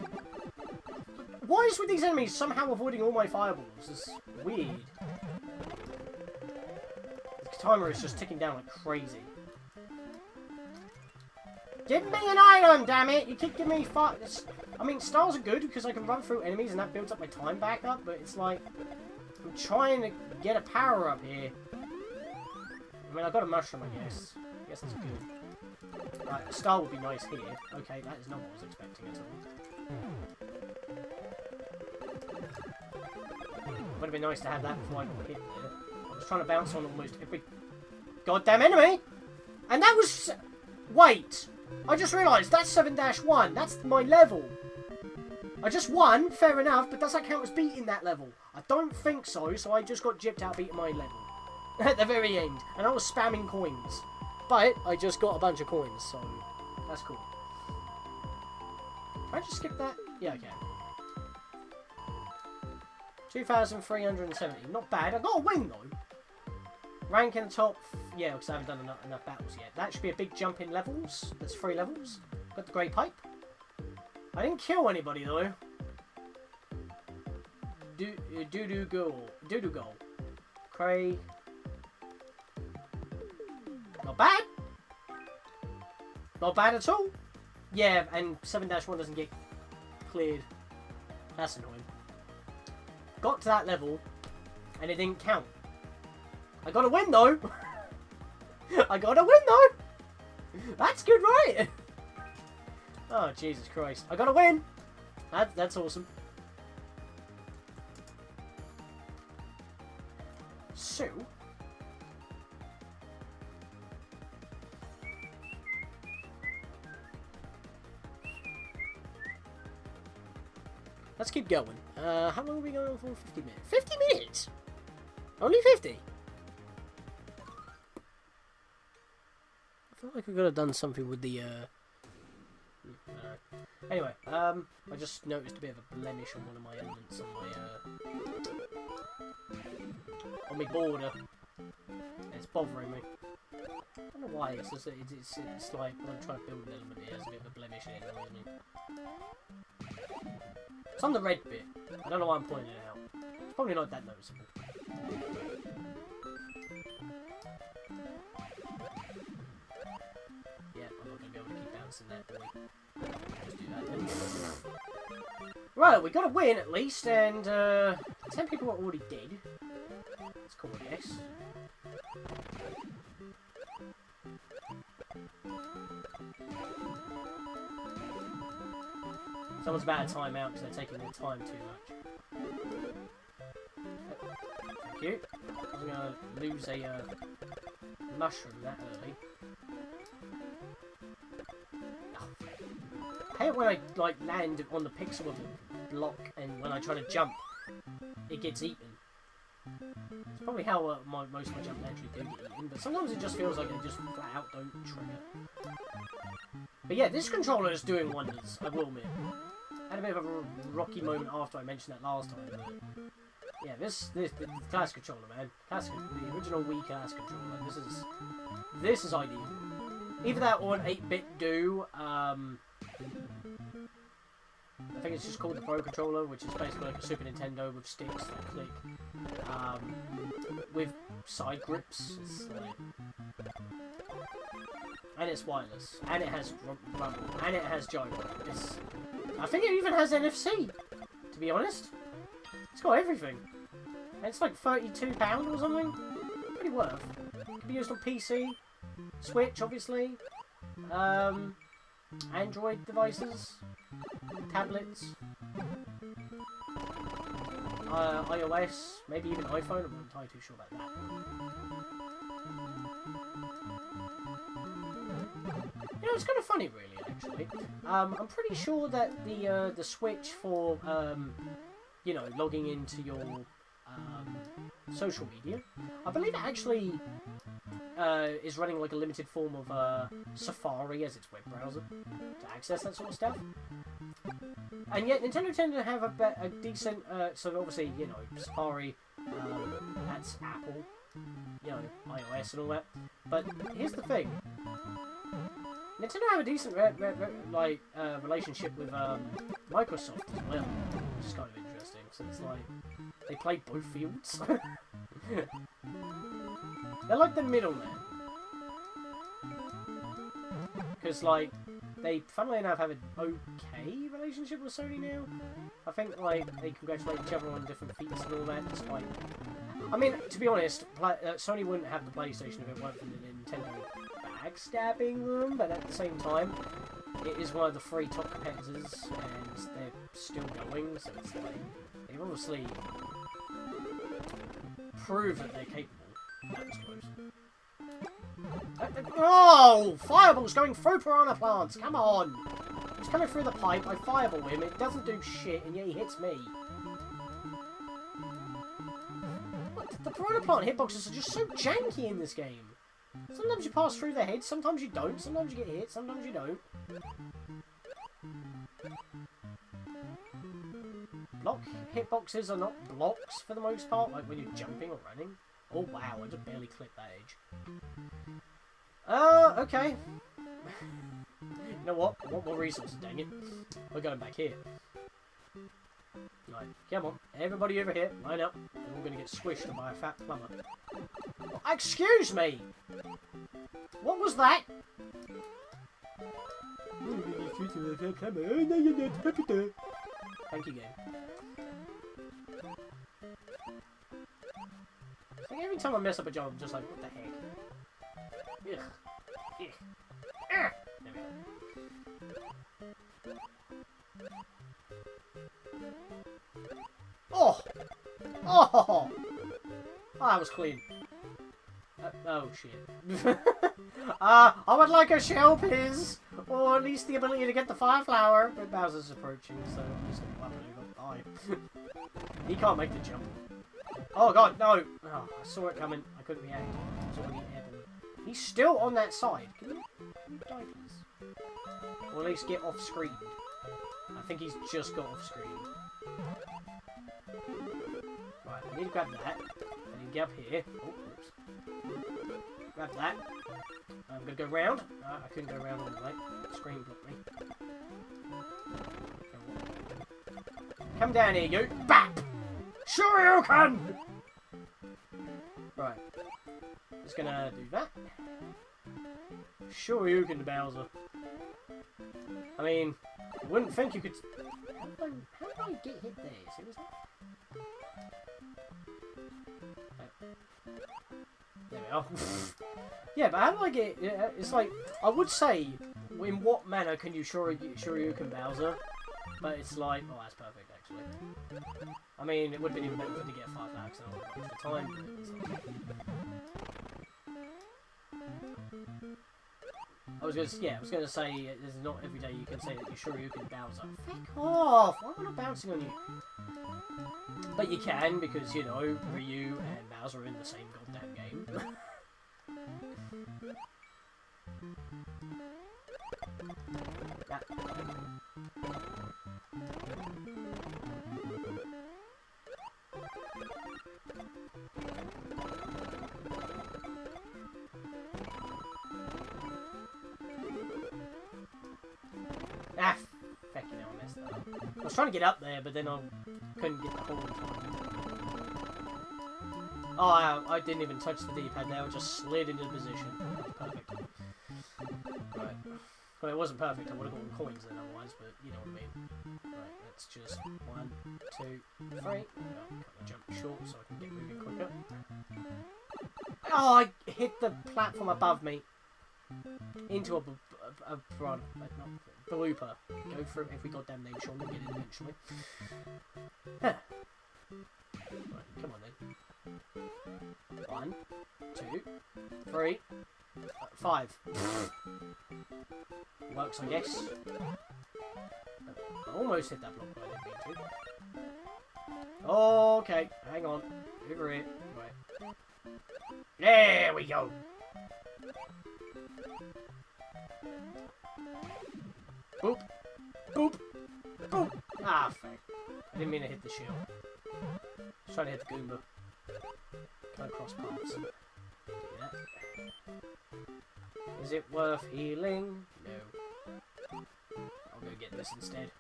Why is with these enemies somehow avoiding all my fireballs? It's weird. The timer is just ticking down like crazy. Give me an item, damn it! You keep giving me fire. I mean, stars are good because I can run through enemies and that builds up my time back up, but it's like I'm trying to get a power up here. I mean, I got a mushroom, I guess. I guess that's good. Right, a star would be nice here. Okay, that is not what I was expecting at all. Would have been nice to have that before I got hit there. I was trying to bounce on almost every goddamn enemy! And that was... Wait! I just realised, that's 7-1. That's my level. I just won, fair enough, but does that count as beating that level? I don't think so, so I just got gypped out beating my level. At the very end. And I was spamming coins. But I just got a bunch of coins, so that's cool. Can I just skip that? Yeah, I can. 2,370. Not bad. I got a win, though. Rank in the top... Yeah, because I haven't done enough battles yet. That should be a big jump in levels. That's 3 levels. Got the grey pipe. I didn't kill anybody, though. Doo-doo goal. Cray. Not bad. Not bad at all. Yeah, and 7-1 doesn't get cleared. That's annoying. Got to that level, and it didn't count. I got a win, though. I got a win, though. That's good, right? Oh, Jesus Christ. I got a win. That's awesome. So, let's keep going. How long are we going on for? 50 minutes. 50 minutes? Only 50? I feel like we could have done something with the, Anyway, I just noticed a bit of a blemish on one of my elements on my border. It's bothering me. I don't know why. It's just, it's like when I'm trying to build an element, it has a bit of a blemish and it annoys me. It's on the red bit. I don't know why I'm pointing it out. It's probably not that noticeable. Yeah, I'm not going to be able to keep bouncing that, boy. Just do that then. Right, we got a win at least, and 10 people are already dead. That's cool, I guess. Someone's about to time out because they're taking their time too much. Thank you. I'm going to lose a mushroom that early. Oh. I hate when I like land on the pixel of the block and when I try to jump, it gets eaten. It's probably how most of my jump actually do get eaten, but sometimes it just feels like they just flat out don't trigger. But yeah, this controller is doing wonders, I will admit. I had a bit of a rocky moment after I mentioned that last time, but yeah, this classic controller, man. Classic, the original Wii Classic Controller. This is ideal. Either that or an 8-bit do. I think it's just called the Pro Controller, which is basically like a Super Nintendo with sticks that click, with side grips. It's like, and it's wireless, and it has rumble, and it has gyro. I think it even has NFC, to be honest. It's got everything. And it's like £32 or something. Pretty worth. It can be used on PC, Switch, obviously, Android devices, tablets, iOS, maybe even iPhone. I'm not entirely too sure about that. You know, it's kind of funny, really, actually. I'm pretty sure that the Switch for, you know, logging into your social media, I believe it actually is running like a limited form of Safari as its web browser to access that sort of stuff. And yet Nintendo tend to have a decent, so obviously, you know, Safari, that's Apple, you know, iOS and all that. But here's the thing. Nintendo have a decent relationship with Microsoft as well, which is kind of interesting. So it's like they play both fields. They're like the middleman, because like they, funnily enough, have an okay relationship with Sony now. I think like they congratulate each other on different feats and all that. Despite, I mean, to be honest, Sony wouldn't have the PlayStation if it weren't for the Nintendo backstabbing them, but at the same time, it is one of the 3 top competitors, and they're still going, so it's like, they've obviously proved that they're capable. That was close. Oh! Fireball's going through piranha plants! Come on! He's coming through the pipe, I fireball him, it doesn't do shit, and yet he hits me. What? The piranha plant hitboxes are just so janky in this game. Sometimes you pass through the head, sometimes you don't, sometimes you get hit, sometimes you don't. Block hitboxes are not blocks for the most part, like when you're jumping or running. Oh wow, I just barely clipped that edge. Okay. You know what? I want more resources, dang it. We're going back here. Right, come on. Everybody over here, line up. We're all going to get squished by a fat plumber. Oh, excuse me! What was that? Thank you, game. Like every time I mess up a job, I'm just like, what the heck? Ugh. Ugh. Ah! There we go. Oh! Oh! Oh, that was clean. Oh, shit. I would like a shell, please! Or at least the ability to get the fire flower. But Bowser's approaching, so I'm just going to go up and over. die. He can't make the jump. Oh god, no! Oh, I saw it coming. I couldn't react. It's already airborne. He's still on that side. Can you die, please? Or at least get off screen. I think he's just got off screen. Right, I need to grab that. I need to get up here. Oh, oops. Grab that. I'm gonna go round. I couldn't go round all the way. The screen blocked me. Come down here, you! BAP! Sure you can! Right. Just gonna do that. Sure you can, Bowser. I mean, I wouldn't think you could... How do I get hit there? Seriously? There we are. Yeah, but how do I get... It's like, I would say, in what manner can you Shoryuken Bowser? But it's like... Oh, that's perfect, actually. I mean, it would have been even better to get 5 laps and all the extra time, but it's like... I was gonna say, it's not every day you can say that you're Shoryuken Bowser. Fuck off! Why am I not bouncing on you? But you can, because, you know, Ryu and Bowser are in the same goddamn game. Ah, feck, you know, I messed that up. I was trying to get up there, but then I couldn't get the whole time. Oh, I didn't even touch the D-pad there, I just slid into the position. Perfect. Right. Well, it wasn't perfect, I would have gotten coins then otherwise, but you know what I mean. Right, let's just 1, 2, 3. Cut the jump short so I can get moving quicker. Oh, I hit the platform above me into a blooper. Go through every goddamn name, sure we'll get it eventually. Huh. Right, come on then. 1, 2, 3, 5. Works, I guess. I almost hit that block, but I didn't mean to. Okay, hang on. Over here. Right. There we go. Boop. Boop. Boop. Ah, fuck. I didn't mean to hit the shield. I was trying to hit the Goomba. Can't cross paths. Yeah. Is it worth healing? No. I'll go get this instead.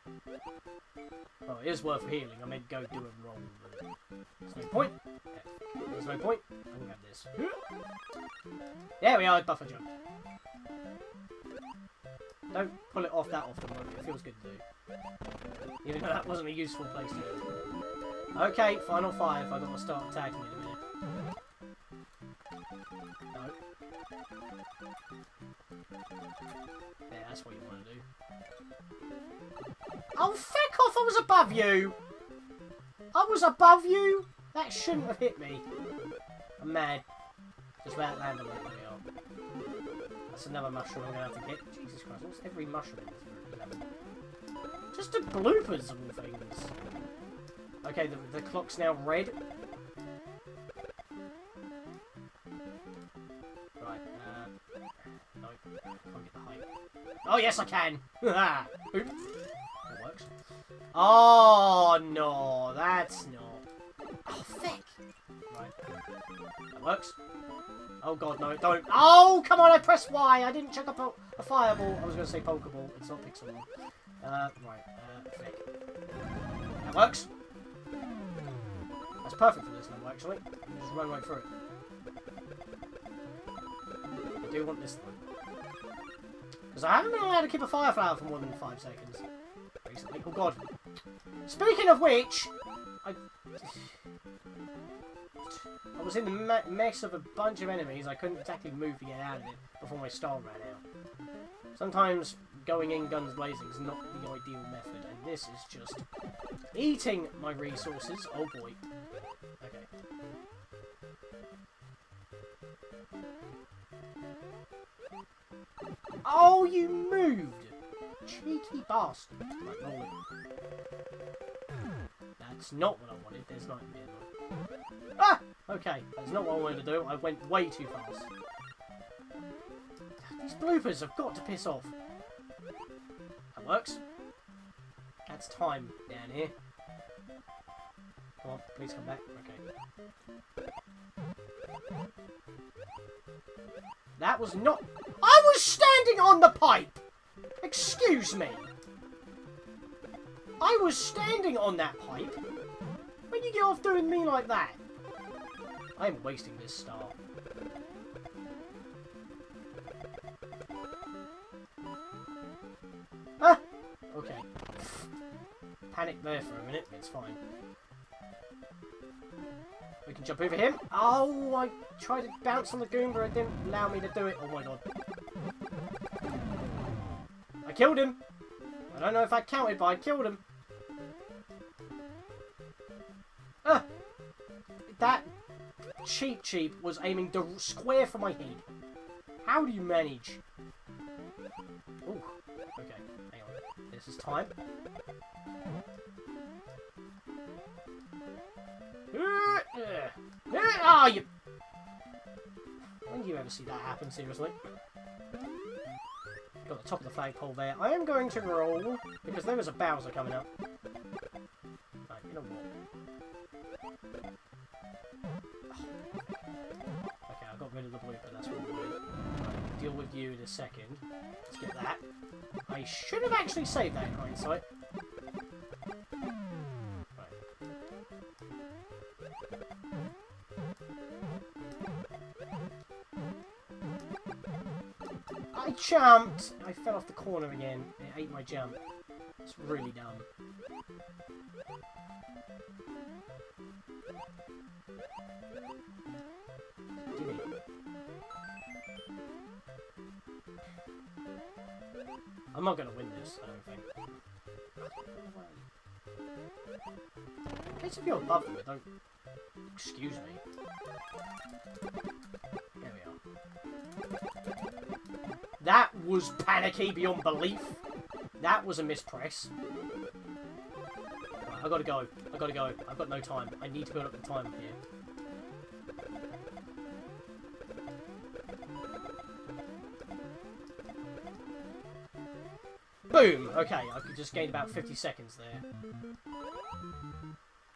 Oh, it is worth healing. I meant go do it wrong. But there's no point. Yeah. There's no point. I can grab this. There we are. Buffer jump. Don't pull it off that often, it feels good to do. Even though that wasn't a useful place to go. Okay, final 5. I've got to start attacking in a minute. No. Yeah, that's what you want to do. Oh, feck off! I was above you! I was above you? That shouldn't have hit me. I'm mad. Just let it land on me. There we are. That's another mushroom I'm going to have to get. Jesus Christ, what's every mushroom in this level? Just the bloopers of all things. Okay, the clock's now red. Right, no, can't get the height. Oh, yes, I can! Oop. That works. Oh, no, that's not. Oh, feck! Right. That works. Oh god, no, don't. Oh, come on, I pressed Y. I didn't check a fireball. I was going to say Pokeball. It's not Pixelmon. Right, feck. That works. That's perfect for this level, actually. Just run right through it. I do want this one. Because I haven't been allowed to keep a fire flower for more than 5 seconds. Recently. Oh god. Speaking of which, I was in the mess of a bunch of enemies. I couldn't exactly move to get out of it before my star ran out. Sometimes going in guns blazing is not the ideal method, and this is just eating my resources. Oh boy. Okay. Oh, you moved! Cheeky bastard. Right, roll it. That's not what I wanted. There's not... Ah! Okay, that's not what I wanted to do. I went way too fast. These bloopers have got to piss off. That works. That's time down here. Come on, please come back. Okay. That was not... I was standing on the pipe! Excuse me. I was standing on that pipe. When you get off doing me like that? I'm wasting this star. Ah! Okay. Panic there for a minute, it's fine. We can jump over him. Oh, I tried to bounce on the Goomba, it didn't allow me to do it. Oh my god. I killed him. I don't know if I counted, but I killed him. Ah! That cheap was aiming square for my head. How do you manage? Ooh, okay, hang on. This is time. Ah, you... When do you ever see that happen, seriously? Got the top of the flagpole there. I am going to roll, because there is a Bowser coming up. Right, you know what? Okay, I got rid of the blooper, that's what I'm doing. Right, deal with you in a second. Let's get that. I should have actually saved that in hindsight. I jumped! I fell off the corner again. It ate my jump. It's really dumb. I'm not gonna win this, I don't think. In case if you're above them, don't... Excuse me. There we are. That was panicky beyond belief. That was a mispress. Right, I gotta go. I gotta go. I've got no time. I need to build up the time here. Boom! Okay, I could just gain about 50 seconds there.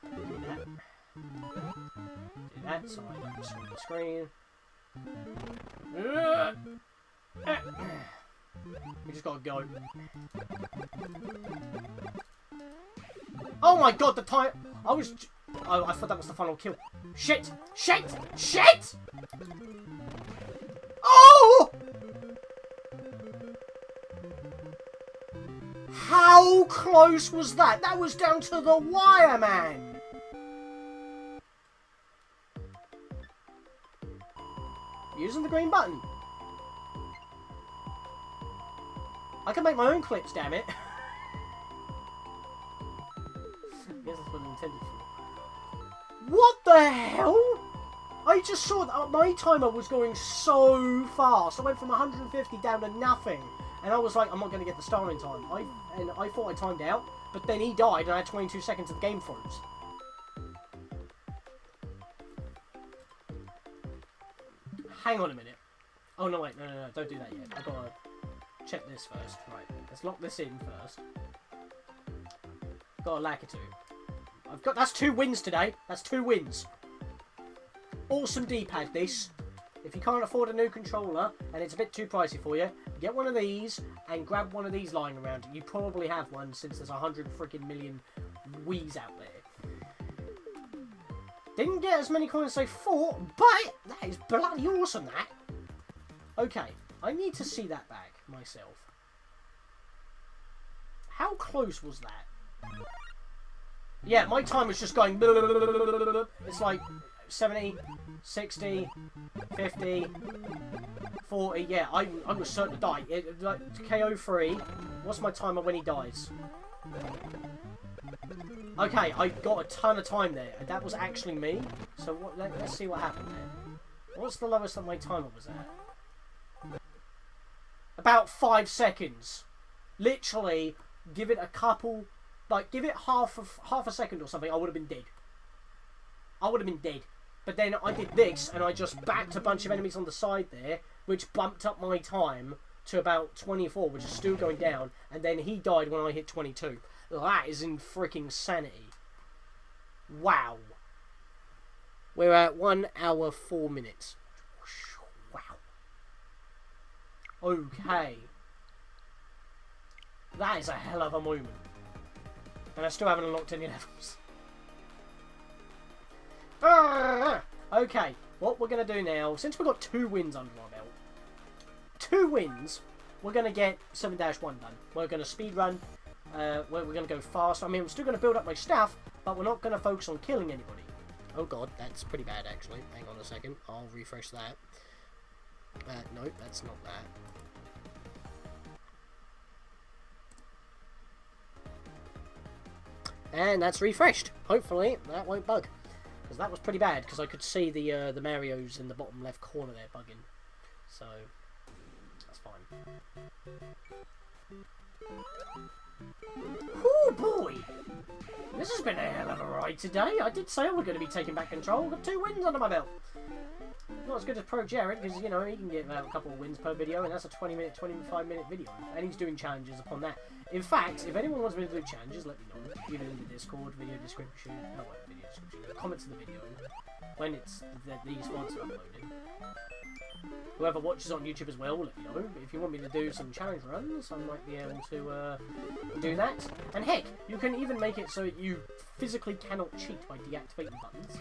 Do that. Do that, so I don't destroy the screen. We just gotta go. Oh my god, the time... Oh, I thought that was the final kill. Shit! Shit! Shit! Oh! How close was that? That was down to the wire, man! Using the green button. I can make my own clips, damn it. Guess that's what I intended for. What the hell? I just saw that my timer was going so fast. I went from 150 down to nothing. And I was like, I'm not going to get the star in time. I thought I timed out, but then he died and I had 22 seconds of the game froze. Hang on a minute. Oh, no, wait. No, don't do that yet. I've got to check this first. Right, let's lock this in first. Got a Lakitu. That's 2 wins today. That's 2 wins. Awesome D-pad, this. If you can't afford a new controller, and it's a bit too pricey for you, get one of these, and grab one of these lying around. You probably have one, since there's 100 freaking million Wiis out there. Didn't get as many coins as I thought, but that is bloody awesome, that. Okay, I need to see that back myself. How close was that? Yeah, my time was just going... It's like 70, 60, 50, 40. Yeah, I was certain to die. Like KO 3. What's my timer when he dies? Okay, I got a ton of time there. That was actually me. So let's see what happened there. What's the lowest that my timer was at? About 5 seconds. Literally, give it a couple Like, give it half a second or something, I would have been dead. I would have been dead. But then I did this, and I just backed a bunch of enemies on the side there, which bumped up my time to about 24, which is still going down, and then he died when I hit 22. That is in freaking sanity. Wow. We're at 1 hour 4 minutes. Wow. Okay. That is a hell of a moment. And I still haven't unlocked any levels. Okay, what we're going to do now, since we've got 2 wins under our belt, 2 wins, we're going to get 7-1 done. We're going to speed run, we're going to go fast. I mean, we're still going to build up my stuff, but we're not going to focus on killing anybody. Oh god, that's pretty bad actually. Hang on a second, I'll refresh that. Nope, that's not that. And that's refreshed. Hopefully that won't bug. Because that was pretty bad, because I could see the Marios in the bottom left corner there bugging. So, that's fine. Oh boy! This has been a hell of a ride today. I did say I was going to be taking back control. I've got 2 wins under my belt. Not as good as Pro Jared, because, you know, he can get about a couple of wins per video, and that's a 20-minute, 25-minute video. And he's doing challenges upon that. In fact, if anyone wants me to do challenges, let me know. Either in the Discord, video description, comments in the video, when these ones are uploaded. Whoever watches on YouTube as well, let me know. If you want me to do some challenge runs, I might be able to do that. And heck, you can even make it so you physically cannot cheat by deactivating buttons.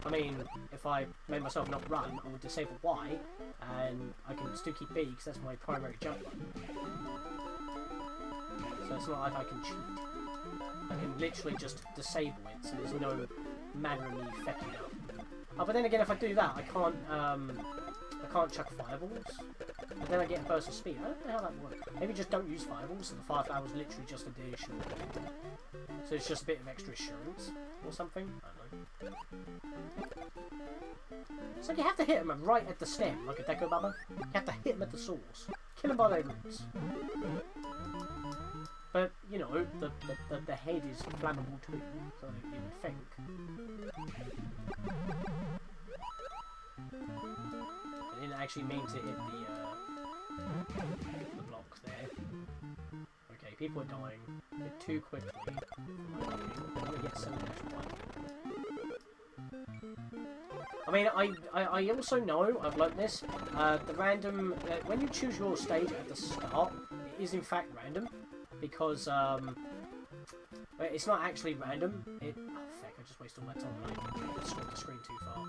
I mean, if I made myself not run, I would disable Y, and I can still keep B, because that's my primary jump button. So it's not like I can cheat. I can literally just disable it, so there's no manner of me fecking up. Oh, but then again, if I do that, I can't chuck fireballs. But then I get a burst of speed. I don't know how that works. Maybe just don't use fireballs, so the fireflower is literally just additional. So it's just a bit of extra assurance or something. I don't know. So you have to hit them right at the stem, like a Deco Bubba. You have to hit them at the source. Kill them by their roots. But, you know, the head is flammable too, so you would think. I didn't actually mean to hit the block there. Okay, people are dying a bit too quickly. I'm gonna get 7-1. I mean, I also know, I've learnt this, the random, when you choose your stage at the start, it is in fact random. Because, it's not actually random. Oh, fuck, I just wasted all that time and I scrolled the screen too far.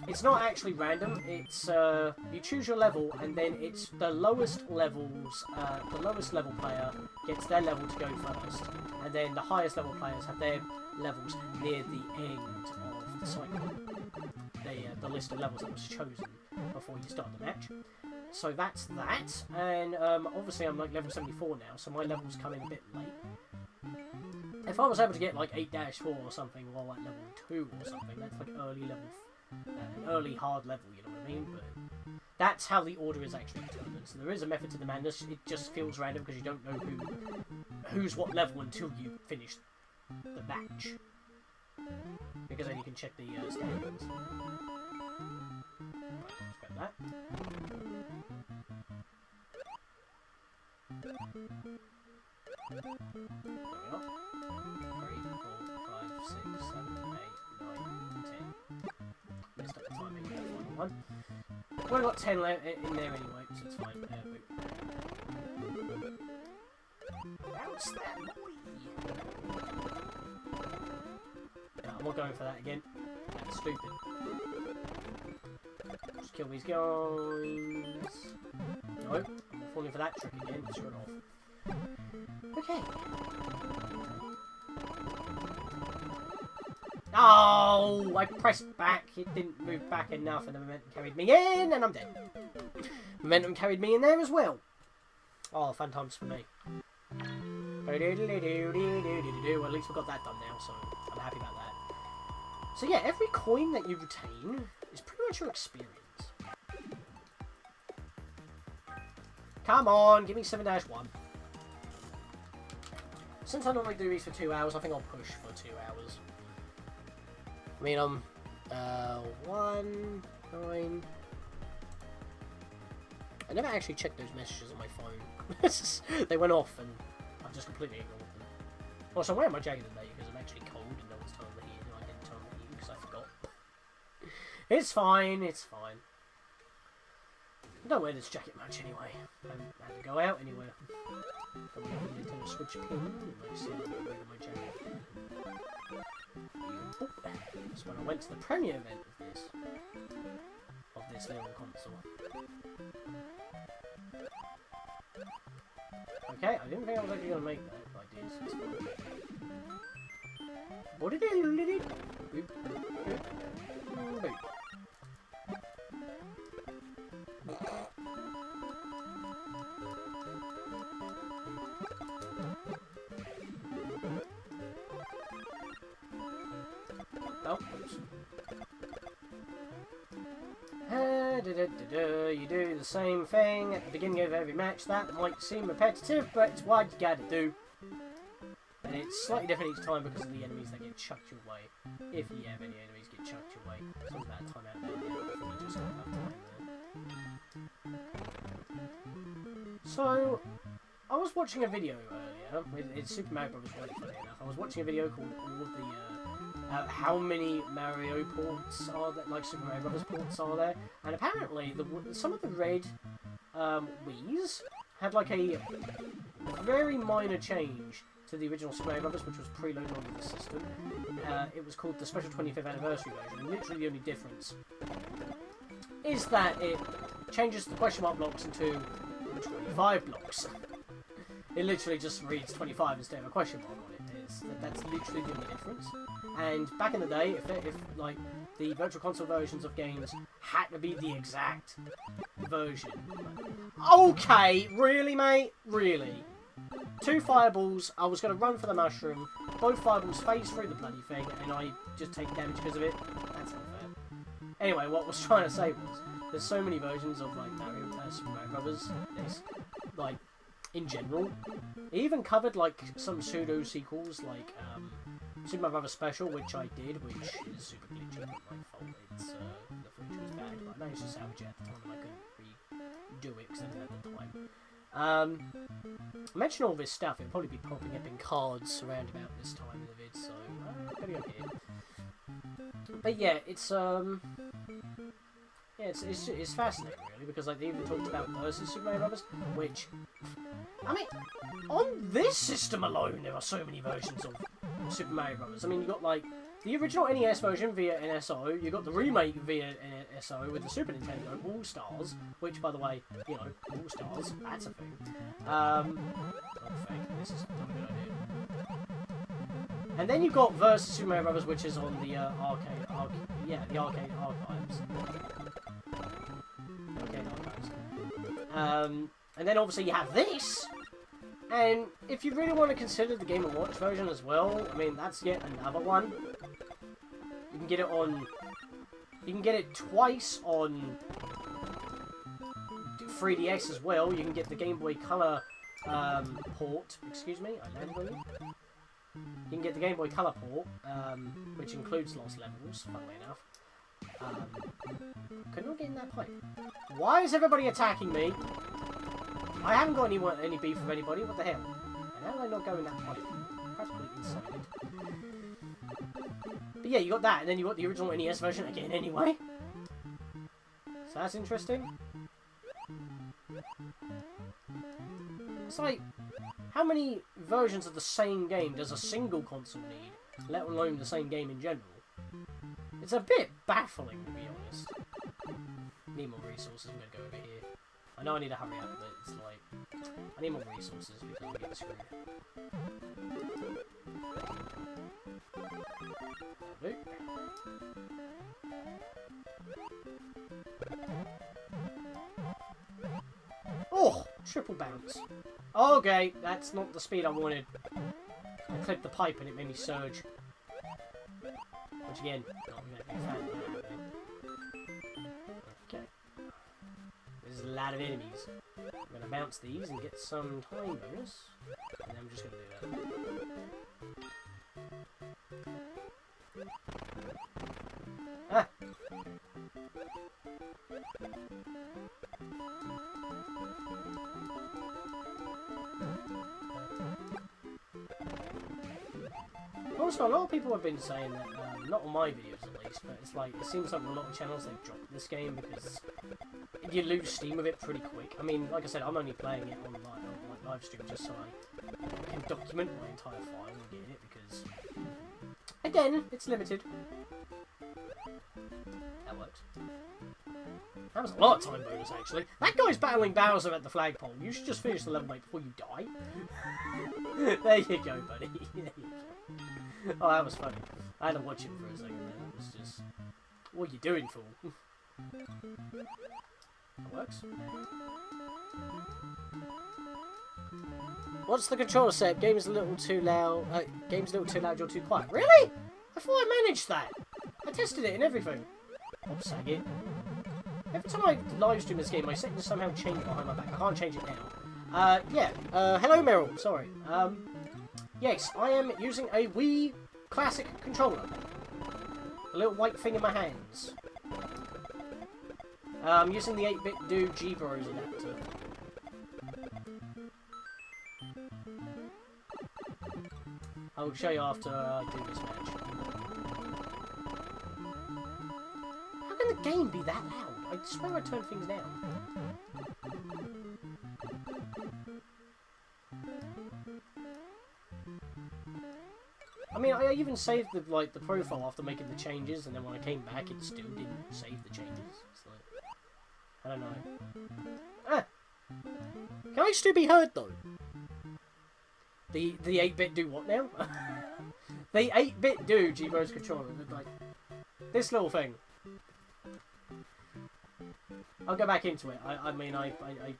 It's not actually random. It's, you choose your level, and then it's the lowest levels, the lowest level player gets their level to go first. And then the highest level players have their levels near the end of the cycle. The list of levels that was chosen before you start the match. So that's that, and obviously I'm like level 74 now, so my level's coming a bit late. If I was able to get like 8-4 or something, or like level 2 or something, that's like early level, an early hard level, you know what I mean? But that's how the order is actually determined. So there is a method to the madness. It just feels random because you don't know who's what level until you finish the match. Because then you can check the standings. Right, let's grab that. There we are. 3, 4, 5, 6, 7, 8, 9, 10. Messed up the timing of that final one. We've only got 10 in there anyway, so it's fine. Bounce that boy! Yeah, I'm not going for that again. That's stupid. Just kill these guys. Nope. I'm falling for that trick again. Screw it off. Okay. Oh! I pressed back. It didn't move back enough, and the momentum carried me in, and I'm dead. Momentum carried me in there as well. Oh, fun times for me. Well, at least we got that done now, so I'm happy about that. So yeah, every coin that you retain is pretty much your experience. Come on, give me 7-1. Since I normally do these for 2 hours, I think I'll push for 2 hours. I mean, 1, 9... I never actually checked those messages on my phone. They went off, and I've just completely ignored them. Also, I'm wearing my jacket today because I'm actually cold and no one's told me and I didn't tell me because I forgot. It's fine, it's fine. I don't wear this jacket much anyway. I haven't had to go out anywhere. Got my Nintendo Switch pin. Let's see how I wear my jacket. That's when I went to the premiere event of this little console. Okay, I didn't think I was actually going to make that, but I did, so it's fine. What did it do? Boop, boop, boop. Oh, oops. You do the same thing at the beginning of every match. That might seem repetitive, but it's what you gotta do. And it's slightly different each time because of the enemies that get chucked your way. If you have any enemies get chucked your way. It's not that time out there, you just don't have time there. So, I was watching a video earlier. It's Super Mario Bros. Really funny enough. I was watching a video called all of the how many Mario ports are there, like Super Mario Bros. Ports are there, and apparently some of the red Wiis had like a very minor change to the original Super Mario Bros., which was preloaded onto the system. It was called the Special 25th Anniversary version, and literally the only difference is that it changes the question mark blocks into 25 blocks. It literally just reads 25 instead of a question mark on it. That's literally the only difference. And back in the day, if like the Virtual Console versions of games had to be the exact version. Okay, really, mate? Really? 2 fireballs, I was going to run for the mushroom, both fireballs phase through the bloody thing, and I just take damage because of it. That's not fair. Anyway, what I was trying to say was, there's so many versions of like Super Mario Brothers, like, in general. It even covered like some pseudo sequels, like Super Mario Brothers Special, which I did, which is super glitchy, not my fault. It's the footage was bad, but I managed to salvage it at the time, and I couldn't redo it because I didn't have the time. I mention all this stuff. It'll probably be popping up in cards around about this time in the vid, so gotta go here. But yeah, it's yeah, it's fascinating, really, because like they even talked about versus Super Mario Brothers, which, I mean, on this system alone, there are so many versions of Super Mario Brothers. I mean, you got like the original NES version via NSO, you got the remake via NSO with the Super Nintendo All Stars, which, by the way, you know, All Stars, that's a thing. Oh, this is not a good idea. And then you got versus Super Mario Brothers, which is on the arcade archives. And then obviously you have this, and if you really want to consider the Game & Watch version as well, I mean, that's yet another one. You can get it on, you can get it twice on 3DS as well. You can get the Game Boy Color port, excuse me, I landed on you. You can get the Game Boy Color port, which includes Lost Levels, funnily enough. Could not get in that pipe. Why is everybody attacking me? I haven't got any beef with anybody, what the hell? And how did I not go in that pipe? Practically inside. But yeah, you got that, and then you got the original NES version again anyway. So that's interesting. It's like, how many versions of the same game does a single console need, let alone the same game in general? It's a bit baffling, to be honest. Need more resources, I'm going to go over here. I know I need to hurry up, but it's like, I need more resources because I'm getting screwed. Oh! Triple bounce. Okay, that's not the speed I wanted. I clipped the pipe and it made me surge. Which again, not going to be a fan of that. Okay. There's a lot of enemies. I'm going to gonna bounce these and get some time bonus. And then I'm just gonna do that. Ah! Also, a lot of people have been saying that, not on my videos at least, but it's like, it seems like a lot of channels, they've dropped this game because you lose steam of it pretty quick. I mean, like I said, I'm only playing it on live stream just so I can document my entire file and get it, because, again, it's limited. That works. That was a lot of time bonus, actually. That guy's battling Bowser at the flagpole. You should just finish the level, mate, before you die. There you go, buddy. There you go. Oh, that was funny. I had to watch it for a second there. It was just... What are you doing, fool? That works. What's the controller set? Game's a little too loud. Game's a little too loud, you're too quiet. Really? I thought I managed that. I tested it and everything. Oops, sag it. Every time I live stream this game, my settings somehow change behind my back. I can't change it now. Yeah. Hello, Meryl. Sorry. Yes, I am using a Wii Classic Controller. A little white thing in my hands. I'm using the 8-bit do GBros Adaptor. I'll show you after I do this match. How can the game be that loud? I swear I turned things down. I mean, I even saved the profile after making the changes, and then when I came back, it still didn't save the changes. It's like, I don't know. Ah! Can I still be heard though? The 8-bit do what now? The 8-bit do GBros controller. Like this little thing. I'll go back into it. I mean, I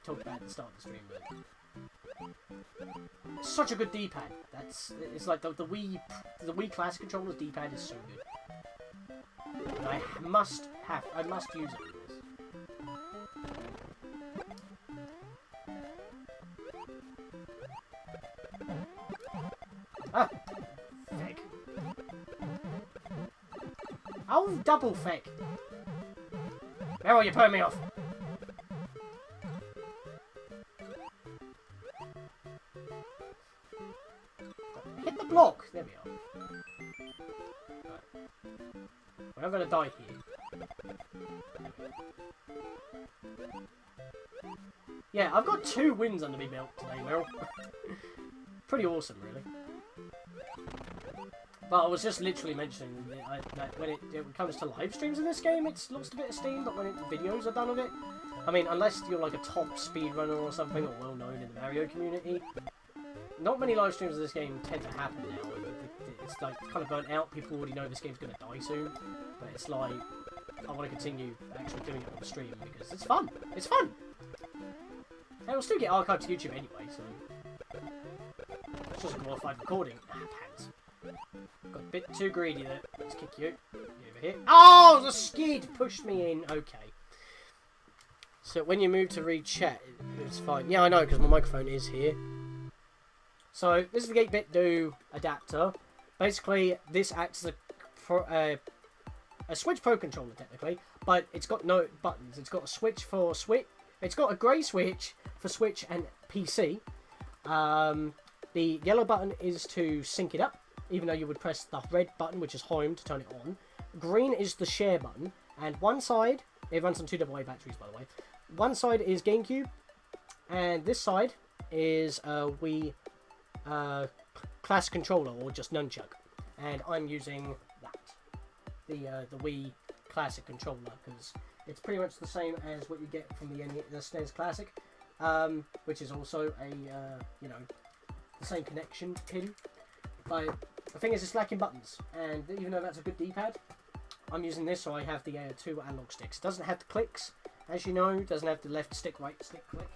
talked about it at the start of the stream, but it's such a good D-pad. It's like the Wii Classic Controllers D-pad is so good. And I must use it for this. Ah, feck. Oh, double feck. Meryl, you're putting me off. Hit the block. There we are. Right. We're not going to die here. Yeah, I've got 2 wins under me belt today, Meryl. Pretty awesome, really. But I was just literally mentioning that when it comes to live streams in this game, it's lost a bit of steam, but when videos are done of it, I mean, unless you're like a top speedrunner or something, or well known in the Mario community, not many live streams of this game tend to happen now. It's like kind of burnt out, people already know this game's going to die soon, but it's like, I want to continue actually doing it on the stream, because it's fun! It's fun! And it'll still get archived to YouTube anyway, so... It's just a glorified recording. Ah, pants. Got a bit too greedy there. Let's kick you. You over here. Oh, the skid pushed me in. Okay. So when you move to read chat, it's fine. Yeah, I know, because my microphone is here. So this is the 8-bit do adapter. Basically, this acts as a Switch Pro controller, technically, but it's got no buttons. It's got a switch for Switch. It's got a grey switch for Switch and PC. The yellow button is to sync it up, even though you would press the red button, which is home, to turn it on. Green is the share button, and one side, it runs on 2 AA batteries, by the way. One side is GameCube, and this side is Wii Classic Controller, or just Nunchuck. And I'm using that, the Wii Classic Controller, because it's pretty much the same as what you get from the SNES Classic, which is also a, you know, the same connection pin. But the thing is, it's lacking buttons, and even though that's a good D-pad, I'm using this so I have the 2 analog sticks. It doesn't have the clicks, as you know. It doesn't have the left stick, right stick click.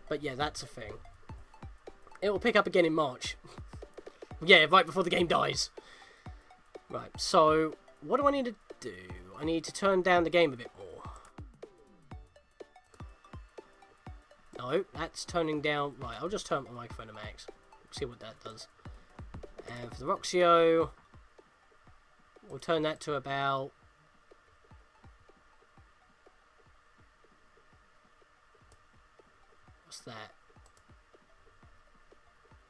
But yeah, that's a thing. It will pick up again in March. Yeah, right before the game dies. Right, so what do I need to do? I need to turn down the game a bit more. No, that's turning down. Right, I'll just turn my microphone to max. See what that does. And for the Roxio, we'll turn that to about... What's that?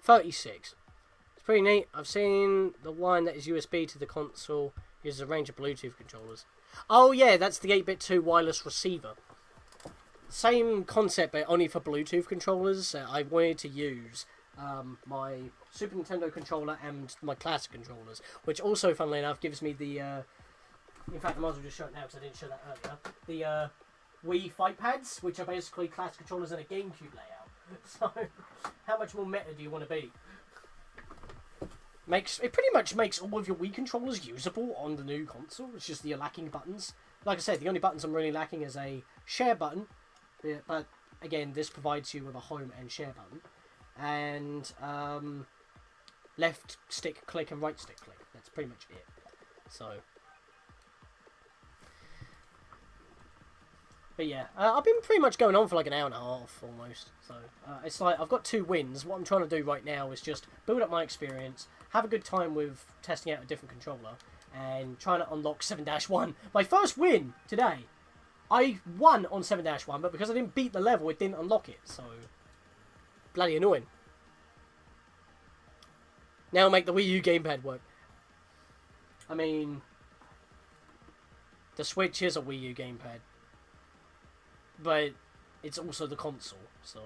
36. It's pretty neat. I've seen the one that is USB to the console uses a range of Bluetooth controllers. Oh yeah, that's the 8-bit2 wireless receiver. Same concept, but only for Bluetooth controllers. I wanted to use my Super Nintendo controller and my classic controllers, which also, funnily enough, gives me the... in fact, I might as well just show it now because I didn't show that earlier. The Wii fight pads, which are basically classic controllers in a GameCube layout. So, how much more meta do you want to be? It pretty much makes all of your Wii controllers usable on the new console. It's just you're lacking buttons. Like I said, the only buttons I'm really lacking is a share button. But again, this provides you with a home and share button. And left stick click and right stick click. That's pretty much it. So... But yeah, I've been pretty much going on for like an hour and a half almost. So it's like I've got 2 wins. What I'm trying to do right now is just build up my experience, have a good time with testing out a different controller, and trying to unlock 7-1. My first win today. I won on 7-1, but because I didn't beat the level, it didn't unlock it. So bloody annoying. Now make the Wii U gamepad work. I mean, the Switch is a Wii U gamepad. But it's also the console, so...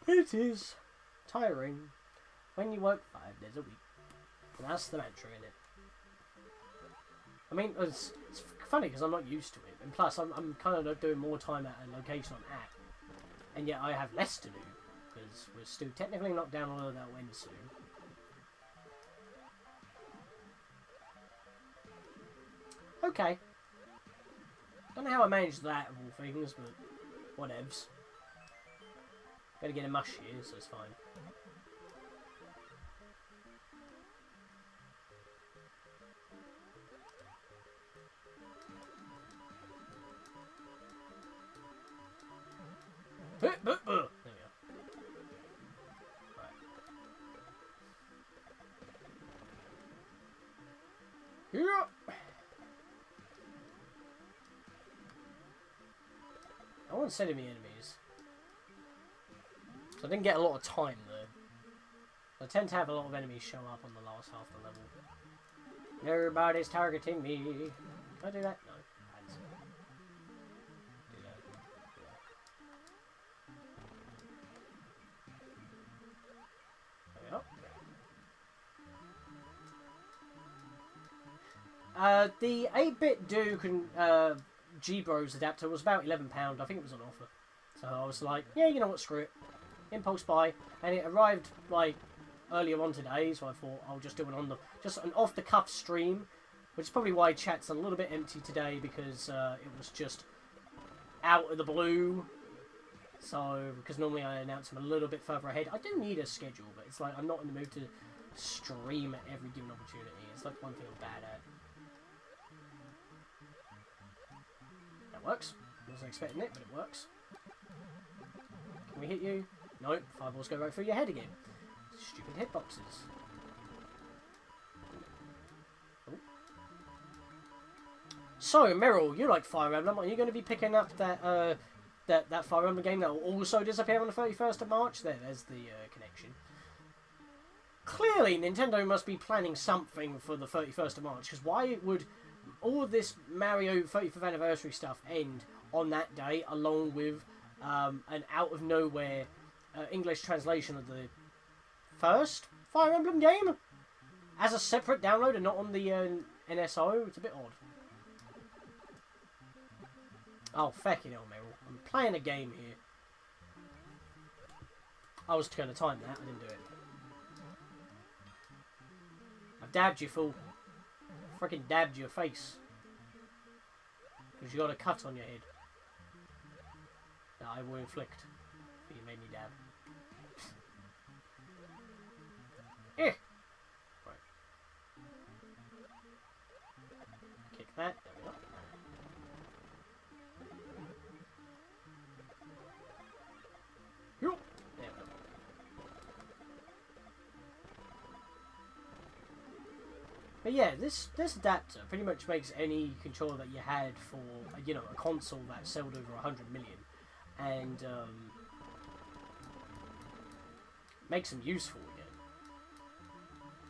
It is tiring when you work 5 days a week. And that's the mantra in it. I mean, it's funny because I'm not used to it. And plus, I'm kind of doing more time at a location I'm at. And yet I have less to do. Because we're still technically not down all of that when soon. Okay. Don't know how I managed that of all things, but whatevs. Gotta get a mush here, so it's fine. There we go. Right. Yeah. I won't send any enemies. So I didn't get a lot of time though. I tend to have a lot of enemies show up on the last half of the level. Everybody's targeting me. Can I do that? No. Hands. Do that. There we go. The 8-bit GBros Adaptor was about £11. I think it was on offer. So I was like, yeah, you know what, screw it. Impulse buy. And it arrived like earlier on today, so I thought I'll just do it on just an off-the-cuff stream, which is probably why chat's a little bit empty today, because it was just out of the blue. So, because normally I announce them a little bit further ahead. I do need a schedule, but it's like I'm not in the mood to stream at every given opportunity. It's like one thing I'm bad at. That works. Wasn't expecting it, but it works. Can we hit you? Nope. Fireballs go right through your head again. Stupid hitboxes. Oh. So, Meryl, you like Fire Emblem. Are you going to be picking up that that Fire Emblem game that will also disappear on the 31st of March? There's the connection. Clearly, Nintendo must be planning something for the 31st of March, because why would all of this Mario 35th anniversary stuff end on that day, along with an out-of-nowhere English translation of the first Fire Emblem game as a separate download and not on the NSO? It's a bit odd. Oh, fucking hell, Meryl. I'm playing a game here. I was going to time that. I didn't do it. I've dabbed you, fool. Freaking dabbed your face. Because you got a cut on your head. That I will inflict. But you made me dab. Eh. Right. There we go. There we go. But yeah, this adapter pretty much makes any controller that you had for, you know, a console that sold over 100 million, and makes them useful again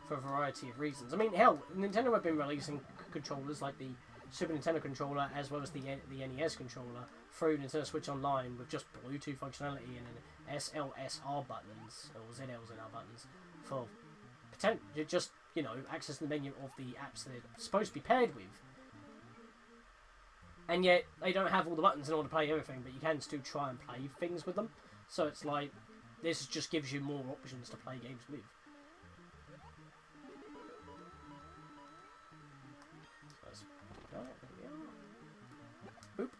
for a variety of reasons. I mean, hell, Nintendo have been releasing controllers like the Super Nintendo controller as well as the NES controller through Nintendo Switch Online with just Bluetooth functionality and an SLSR buttons or ZLZR buttons for just, you know, access the menu of the apps they're supposed to be paired with. And yet they don't have all the buttons in order to play everything, but you can still try and play things with them. So it's like, this just gives you more options to play games with. Oop.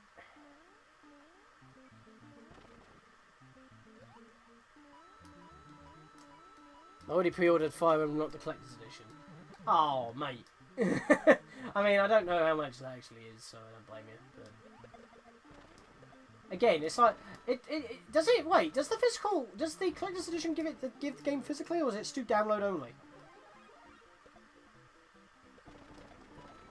I already pre-ordered Fire Emblem, not the collector's edition. Oh, mate. I mean, I don't know how much that actually is, so I don't blame you. But again, it's like does the collector's edition give the game physically, or is it still download only?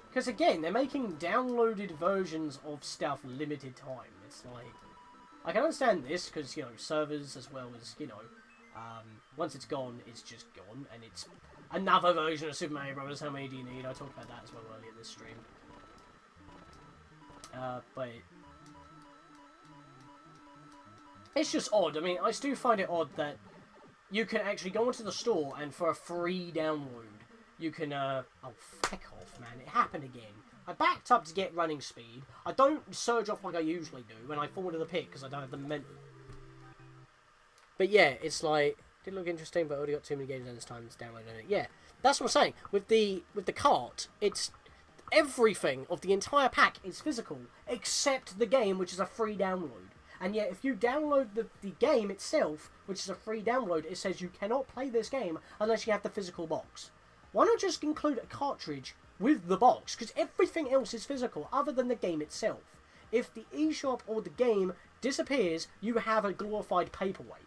Because again, they're making downloaded versions of stuff limited time. It's like, I can understand this because, you know, servers as well as, you know, once it's gone, it's just gone, and it's another version of Super Mario Bros. How many do you need? I talked about that as well earlier this stream. But it's just odd. I mean, I still find it odd that you can actually go into the store and for a free download, you can, oh, feck off, man. It happened again. I backed up to get running speed. I don't surge off like I usually do when I fall into the pit because I don't have the momentum. But yeah, it's like, did look interesting, but I already got too many games on this time. It's downloading it. Yeah, that's what I'm saying. With the cart, it's everything of the entire pack is physical except the game, which is a free download. And yet, if you download the game itself, which is a free download, it says you cannot play this game unless you have the physical box. Why not just include a cartridge with the box? Because everything else is physical, other than the game itself. If the eShop or the game disappears, you have a glorified paperweight.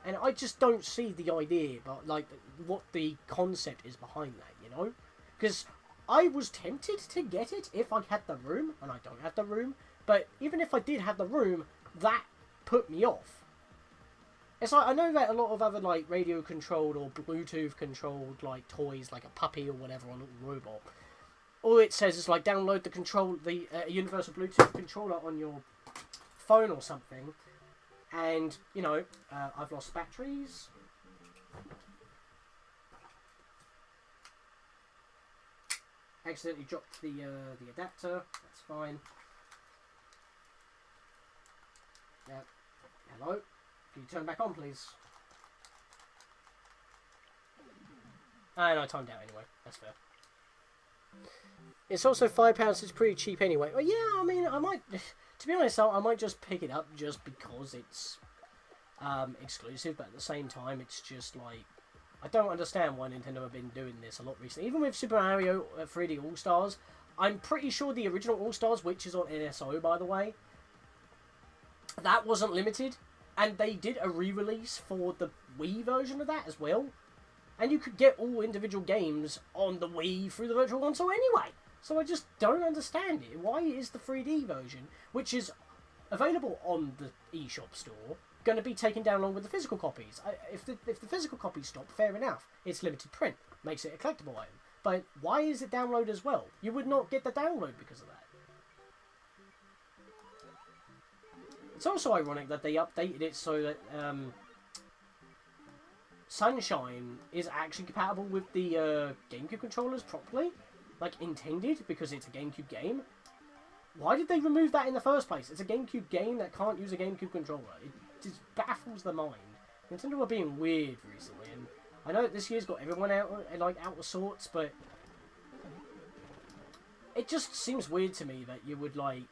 And I just don't see the idea, but like what the concept is behind that, you know? Because I was tempted to get it if I had the room, and I don't have the room. But even if I did have the room, that put me off. It's like, I know that a lot of other like radio controlled or Bluetooth controlled like toys, like a puppy or whatever, or a little robot. All it says is like download the universal Bluetooth controller on your phone or something. And, you know, I've lost batteries. Accidentally dropped the adapter. That's fine. Yep. Hello? Can you turn back on, please? And I timed out anyway. That's fair. It's also £5. It's pretty cheap anyway. Well, yeah, I mean, I might... To be honest, I might just pick it up just because it's exclusive, but at the same time, it's just like, I don't understand why Nintendo have been doing this a lot recently. Even with Super Mario 3D All-Stars, I'm pretty sure the original All-Stars, which is on NSO, by the way, that wasn't limited, and they did a re-release for the Wii version of that as well, and you could get all individual games on the Wii through the Virtual Console anyway. So I just don't understand it. Why is the 3D version, which is available on the eShop store, going to be taken down along with the physical copies? If the physical copies stop, fair enough. It's limited print. Makes it a collectible item. But why is it download as well? You would not get the download because of that. It's also ironic that they updated it so that Sunshine is actually compatible with the GameCube controllers properly. Like, intended, because it's a GameCube game. Why did they remove that in the first place? It's a GameCube game that can't use a GameCube controller. It just baffles the mind. Nintendo are being weird recently, and I know that this year's got everyone out of sorts, but it just seems weird to me that you would, like,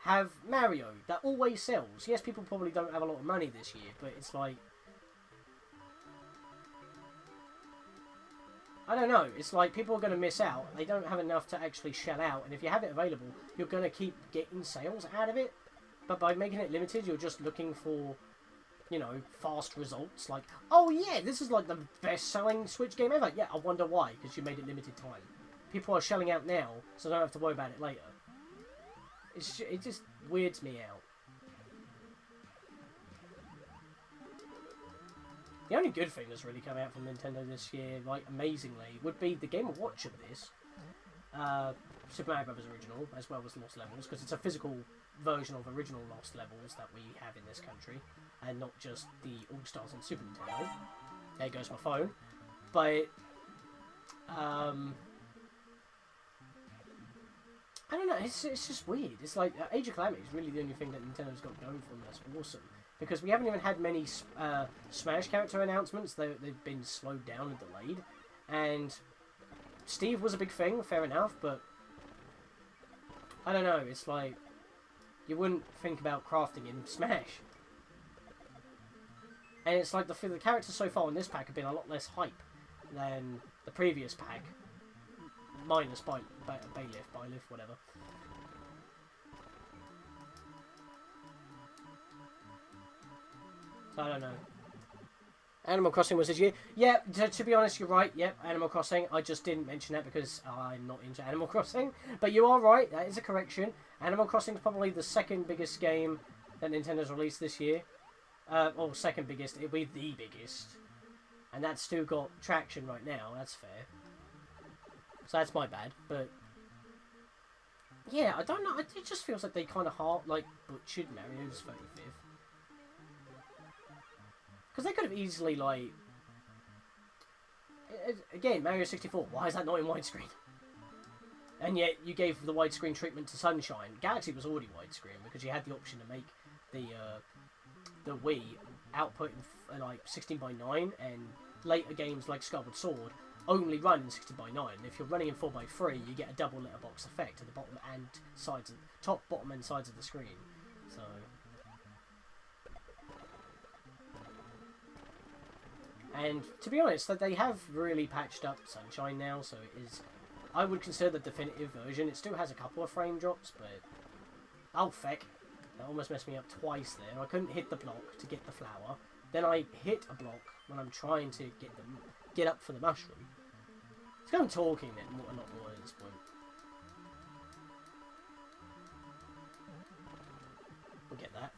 have Mario, that always sells. Yes, people probably don't have a lot of money this year, but it's like... I don't know. It's like people are going to miss out. They don't have enough to actually shell out. And if you have it available, you're going to keep getting sales out of it. But by making it limited, you're just looking for, you know, fast results. Like, oh yeah, this is like the best-selling Switch game ever. Yeah, I wonder why, because you made it limited time. People are shelling out now, so I don't have to worry about it later. It just weirds me out. The only good thing that's really come out from Nintendo this year, like, amazingly, would be the Game & Watch of this. Super Mario Bros. Original, as well as Lost Levels, because it's a physical version of original Lost Levels that we have in this country, and not just the All-Stars on Super Nintendo. There goes my phone. But, I don't know, it's just weird. It's like, Age of Calamity is really the only thing that Nintendo's got going for them that's awesome. Because we haven't even had many Smash character announcements. They've been slowed down and delayed. And Steve was a big thing, fair enough, but I don't know, it's like, you wouldn't think about crafting in Smash. And it's like the characters so far in this pack have been a lot less hype than the previous pack. Minus Bailiff, whatever. So I don't know. Animal Crossing was this year. Yeah, to be honest, you're right. Yep, Animal Crossing. I just didn't mention that because I'm not into Animal Crossing. But you are right. That is a correction. Animal Crossing is probably the second biggest game that Nintendo's released this year. Or second biggest. It'll be the biggest. And that's still got traction right now. That's fair. So that's my bad. But yeah, I don't know. It just feels like they kind of butchered Mario's 35th. Because they could have easily, like... Again, Mario 64, why is that not in widescreen? And yet, you gave the widescreen treatment to Sunshine. Galaxy was already widescreen, because you had the option to make the Wii output in, like, 16:9, and later games like Skyward Sword only run in 16:9. If you're running in 4:3, you get a double letterbox effect at the bottom and sides, top, bottom, and sides of the screen. So... And to be honest, they have really patched up Sunshine now, so it is... I would consider the definitive version. It still has a couple of frame drops, but... Oh, feck. That almost messed me up twice there. I couldn't hit the block to get the flower. Then I hit a block when I'm trying to get up for the mushroom. It's because I'm talking then, a lot more at this point. We'll get that.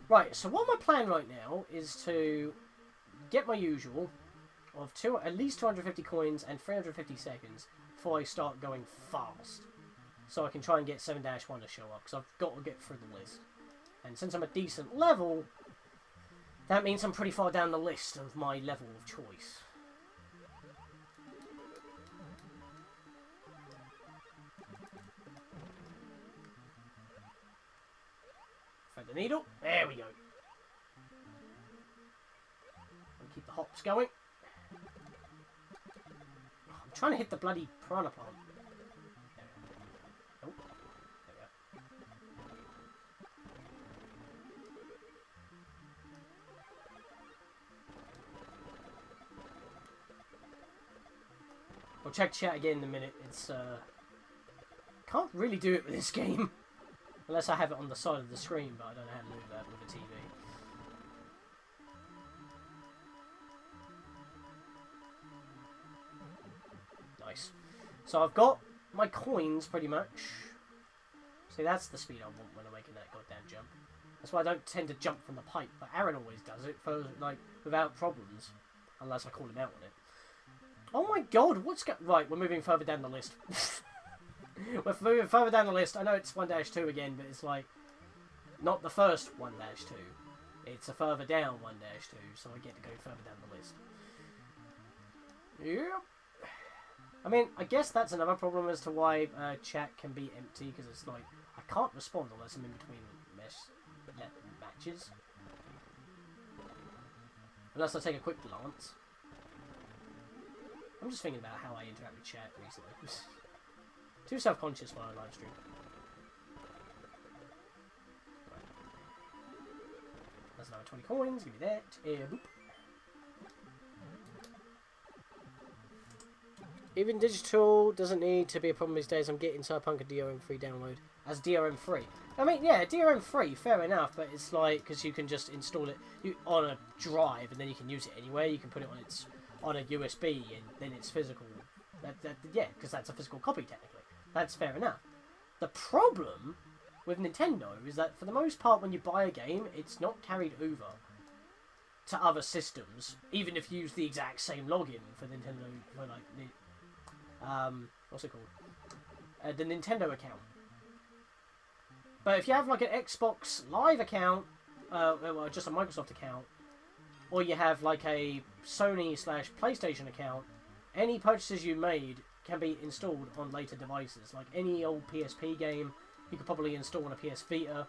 Right, so what my plan right now is to... get my usual of at least 250 coins and 350 seconds before I start going fast. So I can try and get 7-1 to show up, because I've got to get through the list. And since I'm a decent level, that means I'm pretty far down the list of my level of choice. Thread the needle. There we go. Keep the hops going. I'm trying to hit the bloody piranha plant. There we go. Oh, there we go. I'll check chat again in a minute. It's can't really do it with this game unless I have it on the side of the screen, but I don't know how to move that with a TV. Nice. So I've got my coins pretty much. See, that's the speed I want when I'm making that goddamn jump. That's why I don't tend to jump from the pipe, but Aaron always does it for without problems, unless I call him out on it. Oh my god, right, we're moving further down the list. We're moving further down the list. I know it's 1-2 again, but it's like not the first 1-2. It's a further down 1-2, so I get to go further down the list. Yep. I mean, I guess that's another problem as to why chat can be empty, because it's like, I can't respond unless I'm in between matches. Unless I take a quick glance. I'm just thinking about how I interact with chat recently. Too self-conscious while I live stream. Right. That's another 20 coins, give me that. Boop. Even digital doesn't need to be a problem these days. I'm getting Cyberpunk and DRM3 download as DRM3. I mean, yeah, DRM3, fair enough, but it's like, because you can just install it on a drive and then you can use it anywhere. You can put it on a USB and then it's physical. Yeah, because that's a physical copy technically. That's fair enough. The problem with Nintendo is that for the most part when you buy a game, it's not carried over to other systems, even if you use the exact same login for Nintendo, for like the, what's it called? The Nintendo account. But if you have like an Xbox Live account, well, just a Microsoft account, or you have like a Sony/PlayStation account, any purchases you made can be installed on later devices. Like any old PSP game, you could probably install on a PS Vita.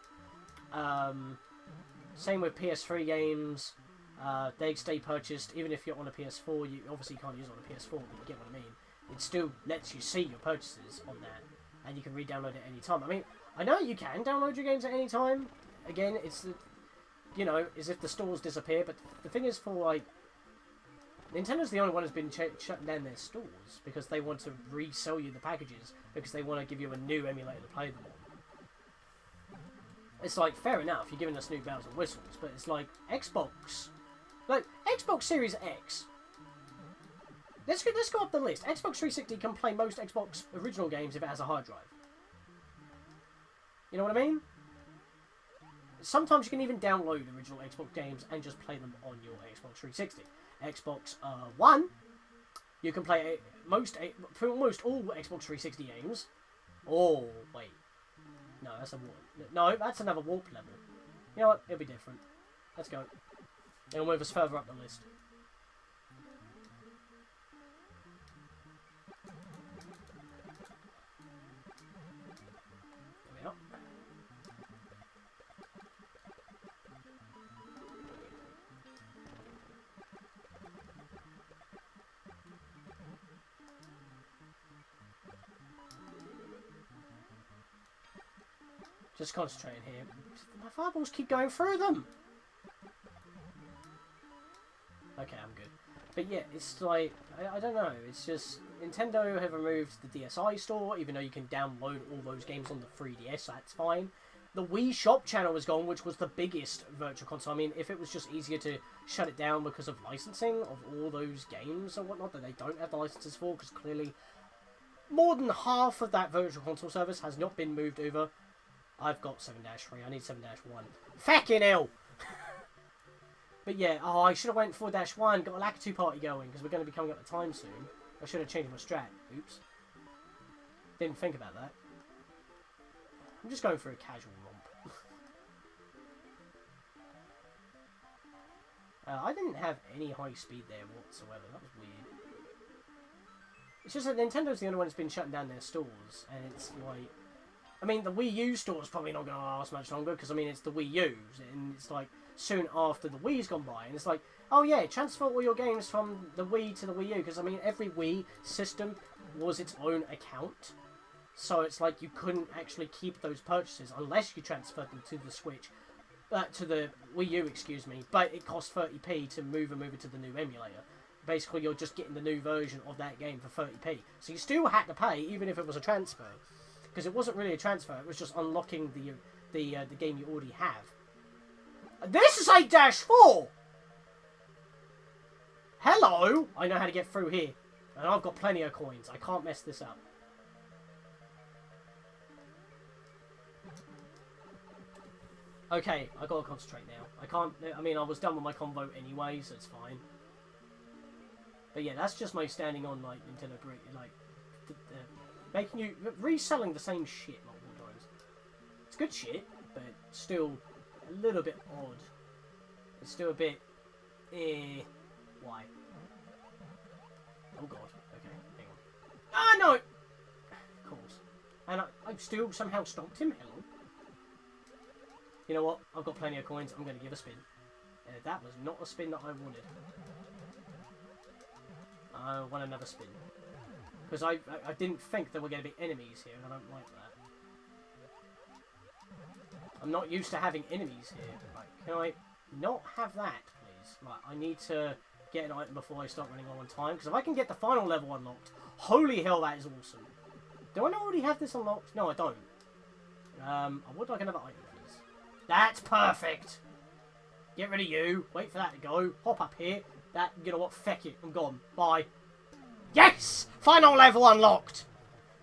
Same with PS3 games. They stay purchased, even if you're on a PS4. You obviously can't use it on a PS4, but you get what I mean. It still lets you see your purchases on that, and you can re-download it any time. I mean, I know you can download your games at any time. Again, it's the, you know, as if the stores disappear. But the thing is, for like, Nintendo's the only one who's been shutting down their stores because they want to resell you the packages because they want to give you a new emulator to play them on. It's like, fair enough, you're giving us new bells and whistles, but it's like Xbox, like Xbox Series X. Let's go up the list. Xbox 360 can play most Xbox original games if it has a hard drive. You know what I mean? Sometimes you can even download original Xbox games and just play them on your Xbox 360. Xbox One, you can play almost all Xbox 360 games. Oh, wait. No, that's a warp. No, that's another warp level. You know what? It'll be different. Let's go. It'll move us further up the list. There we are. Just concentrating here. My fireballs keep going through them. Okay, I'm good. But yeah, it's like, I don't know. It's just, Nintendo have removed the DSi store, even though you can download all those games on the 3DS, so that's fine. The Wii Shop channel is gone, which was the biggest virtual console. I mean, if it was just easier to shut it down because of licensing of all those games or whatnot that they don't have the licenses for, because clearly more than half of that virtual console service has not been moved over. I've got 7-3. I need 7-1. Fucking hell! But yeah, oh, I should have went 4-1. Got a Lakitu party going because we're going to be coming up to time soon. I should have changed my strat. Oops. Didn't think about that. I'm just going for a casual romp. I didn't have any high speed there whatsoever. That was weird. It's just that Nintendo's the only one that's been shutting down their stores, and it's like, I mean, the Wii U store is probably not going to last much longer because, I mean, it's the Wii U, and it's like soon after the Wii's gone by, and it's like, oh yeah, transfer all your games from the Wii to the Wii U, because, I mean, every Wii system was its own account, so it's like you couldn't actually keep those purchases unless you transferred them to the Switch, to the Wii U, excuse me, but it cost 30p to move it to the new emulator. Basically, you're just getting the new version of that game for 30p, so you still had to pay, even if it was a transfer. Because it wasn't really a transfer, it was just unlocking the game you already have. This is 8-4! Hello! I know how to get through here. And I've got plenty of coins. I can't mess this up. Okay, I gotta concentrate now. I mean, I was done with my convo anyway, so it's fine. But yeah, that's just my standing on, like, Nintendo Brick, like, making you, reselling the same shit multiple times. It's good shit, but still a little bit odd. It's still a bit, why? Oh god, okay, hang on. Ah, no! Of course. And I still somehow stopped him, hello. You know what, I've got plenty of coins, I'm going to give a spin. That was not a spin that I wanted. I want another spin. Because I didn't think there were going to be enemies here, and I don't like that. I'm not used to having enemies here. Like, can I not have that, please? Like, I need to get an item before I start running low on time. Because if I can get the final level unlocked, holy hell, that is awesome. Do I not already have this unlocked? No, I don't. I would like another item, please. That's perfect. Get rid of you. Wait for that to go. Hop up here. That, you know what? Feck it. I'm gone. Bye. Yes! Final level unlocked.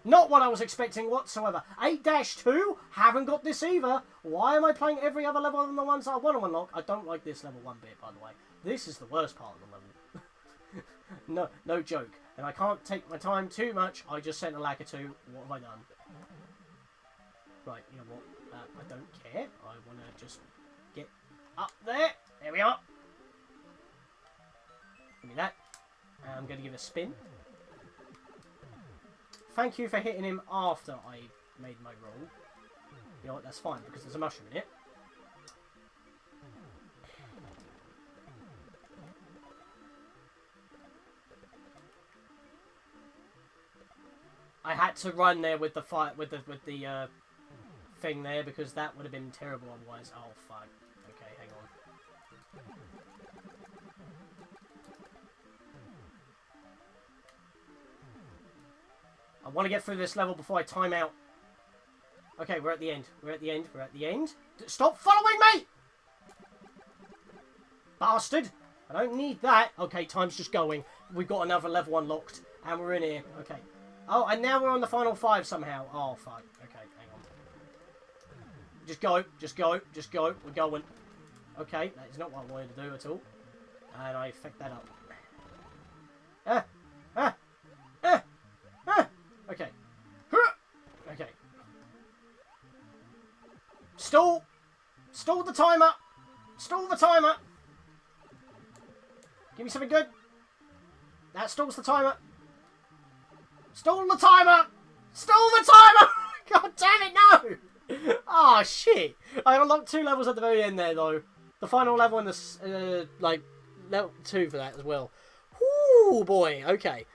Not what I was expecting whatsoever. 8-2? Haven't got this either. Why am I playing every other level than the ones that I want to unlock? I don't like this level one bit, by the way. This is the worst part of the level. No joke. And I can't take my time too much. I just sent a Lakitu. What have I done? Right, you know what? I don't care. I want to just get up there. There we are. Give me that. I'm going to give a spin. Thank you for hitting him after I made my roll. You know what? That's fine because there's a mushroom in it. I had to run there with the fight with the thing there because that would have been terrible otherwise. Oh fuck. Okay, hang on. I want to get through this level before I time out. Okay, we're at the end. We're at the end. We're at the end. Stop following me! Bastard! I don't need that. Okay, time's just going. We've got another level unlocked. And we're in here. Okay. Oh, and now we're on the final 5 somehow. Oh, fuck. Okay, hang on. Just go. Just go. Just go. We're going. Okay, that is not what I wanted to do at all. And I fucked that up. Okay. Okay. Stall! Stall the timer! Stall the timer! Give me something good. That stalls the timer. Stall the timer! Stall the timer! God damn it, no! Oh, shit. I unlocked 2 levels at the very end there, though. The final level and the, level 2 for that as well. Ooh, boy. Okay.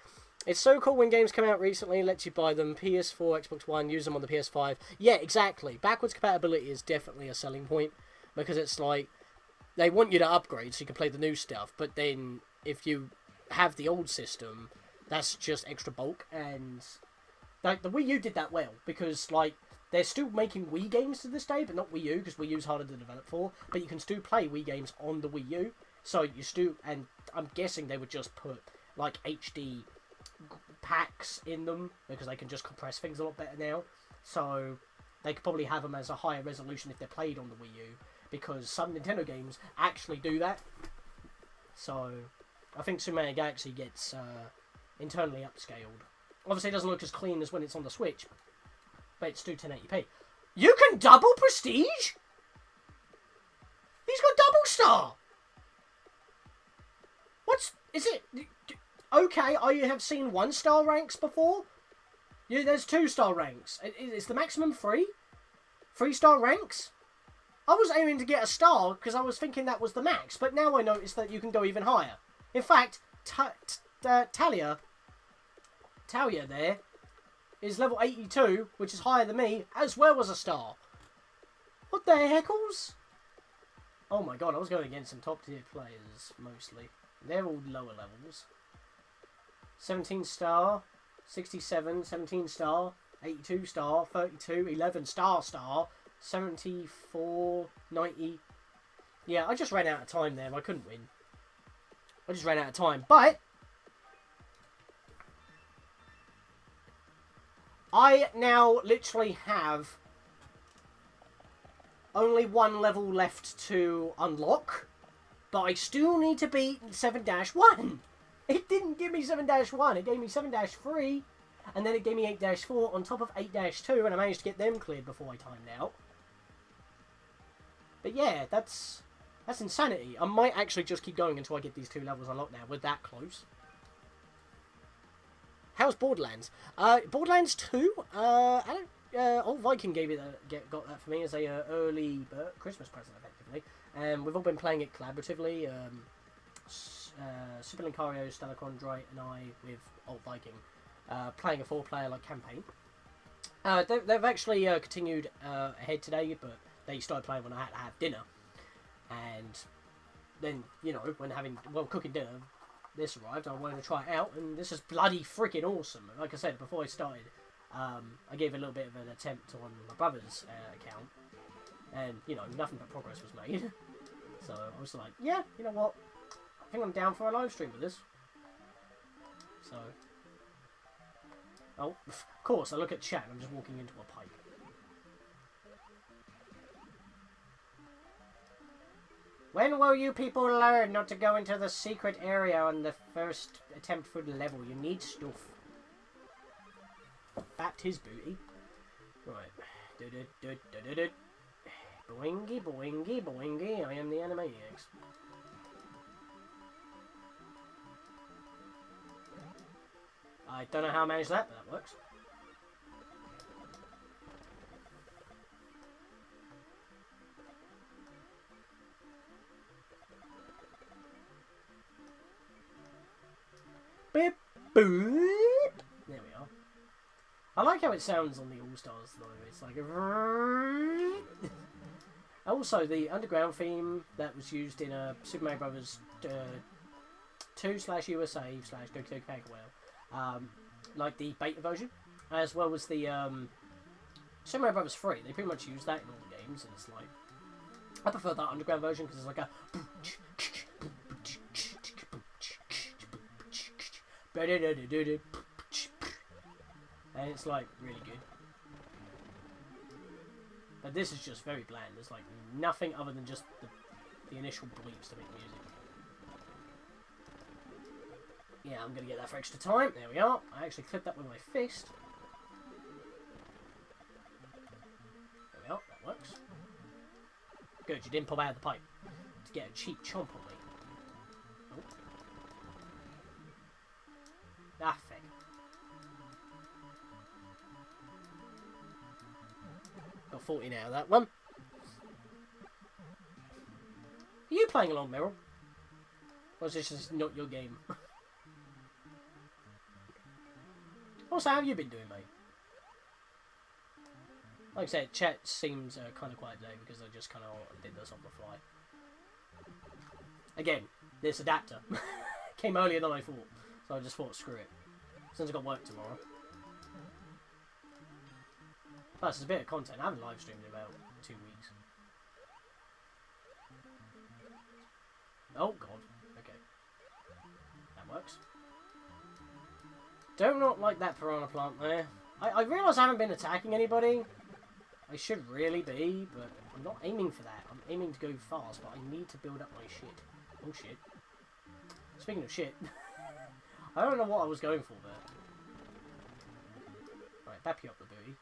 It's so cool when games come out recently, it lets you buy them. PS4, Xbox One, use them on the PS5. Yeah, exactly. Backwards compatibility is definitely a selling point. Because it's like, they want you to upgrade so you can play the new stuff. But then, if you have the old system, that's just extra bulk. And, like, the Wii U did that well. Because, like, they're still making Wii games to this day, but not Wii U, because Wii U's harder to develop for. But you can still play Wii games on the Wii U. So, you still, and I'm guessing they would just put, like, HD packs in them because they can just compress things a lot better now, so they could probably have them as a higher resolution if they're played on the Wii U, because some Nintendo games actually do that. So I think Super Mario Galaxy gets internally upscaled. Obviously it doesn't look as clean as when it's on the Switch, but it's still 1080p. You can double prestige? He's got double star! Is it? Okay, I have seen 1-star ranks before. Yeah, there's 2-star ranks. Is the maximum 3? 3-star ranks? I was aiming to get a star because I was thinking that was the max, but now I notice that you can go even higher. In fact, Talia there is level 82, which is higher than me, as well as a star. What the heckles? Oh my god, I was going against some top tier players, mostly. They're all lower levels. 17 star, 67, 17 star, 82 star, 32, 11 star, 74, 90. Yeah, I just ran out of time there. I couldn't win. I just ran out of time. But I now literally have only 1 level left to unlock. But I still need to beat 7-1. It didn't give me 7-1, it gave me 7-3, and then it gave me 8-4 on top of 8-2, and I managed to get them cleared before I timed out. But yeah, that's insanity. I might actually just keep going until I get these 2 levels unlocked now. We're that close. How's Borderlands? Borderlands 2? Old Viking got that for me as a early Christmas present, effectively. We've all been playing it collaboratively. Super Linkario, Stella Condrite, and I with Old Viking playing a 4-player campaign. They've actually continued ahead today, but they started playing when I had to have dinner, and then when cooking dinner, this arrived, I wanted to try it out, and this is bloody freaking awesome. Like I said, before I started, I gave a little bit of an attempt on my brother's account, and, you know, nothing but progress was made. So I was like, yeah, you know what, I think I'm down for a live stream with this. So, oh, of course, I look at chat and I'm just walking into a pipe. When will you people learn not to go into the secret area on the first attempt for the level? You need stuff. Bapped his booty. Right. Boingy, boingy, boingy. I am the Animaniacs. I don't know how I managed that, but that works. Beep, boop. There we are. I like how it sounds on the All-Stars though. It's like a... Also, the underground theme that was used in Super Mario Bros. 2/USA/Doki Doki Panic Whale, like the beta version, as well as the Super Mario Bros. 3. They pretty much use that in all the games, and it's like... I prefer that underground version because it's like a... And it's like really good. But this is just very bland. There's like nothing other than just the initial bleeps to make music. Yeah, I'm gonna get that for extra time. There we are. I actually clipped that with my fist. There we are. That works. Good, you didn't pop out of the pipe to get a cheap chomp on me. Oh. Ah, feck. Got 40 now, that one. Are you playing along, Meryl? Or is this just not your game? Also, how have you been doing, mate? Like I said, chat seems kind of quiet today because I just kind of did this on the fly. Again, this adapter came earlier than I thought, so I just thought, screw it. Since I got work tomorrow. Plus, it's a bit of content. I haven't live streamed in about 2 weeks. Oh, God. Okay. That works. Do not like that piranha plant there. I realise I haven't been attacking anybody. I should really be, but I'm not aiming for that. I'm aiming to go fast, but I need to build up my shit. Oh, shit. Speaking of shit, I don't know what I was going for there. Right, bap you up the booty.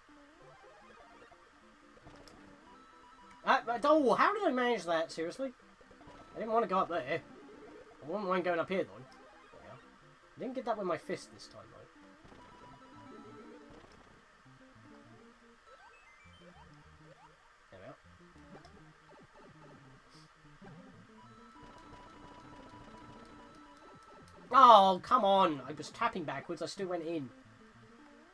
Oh, how did I manage that? Seriously? I didn't want to go up there. I wouldn't mind going up here, though. There we are. I didn't get that with my fist this time, though. There we are. Oh, come on. I was tapping backwards. I still went in.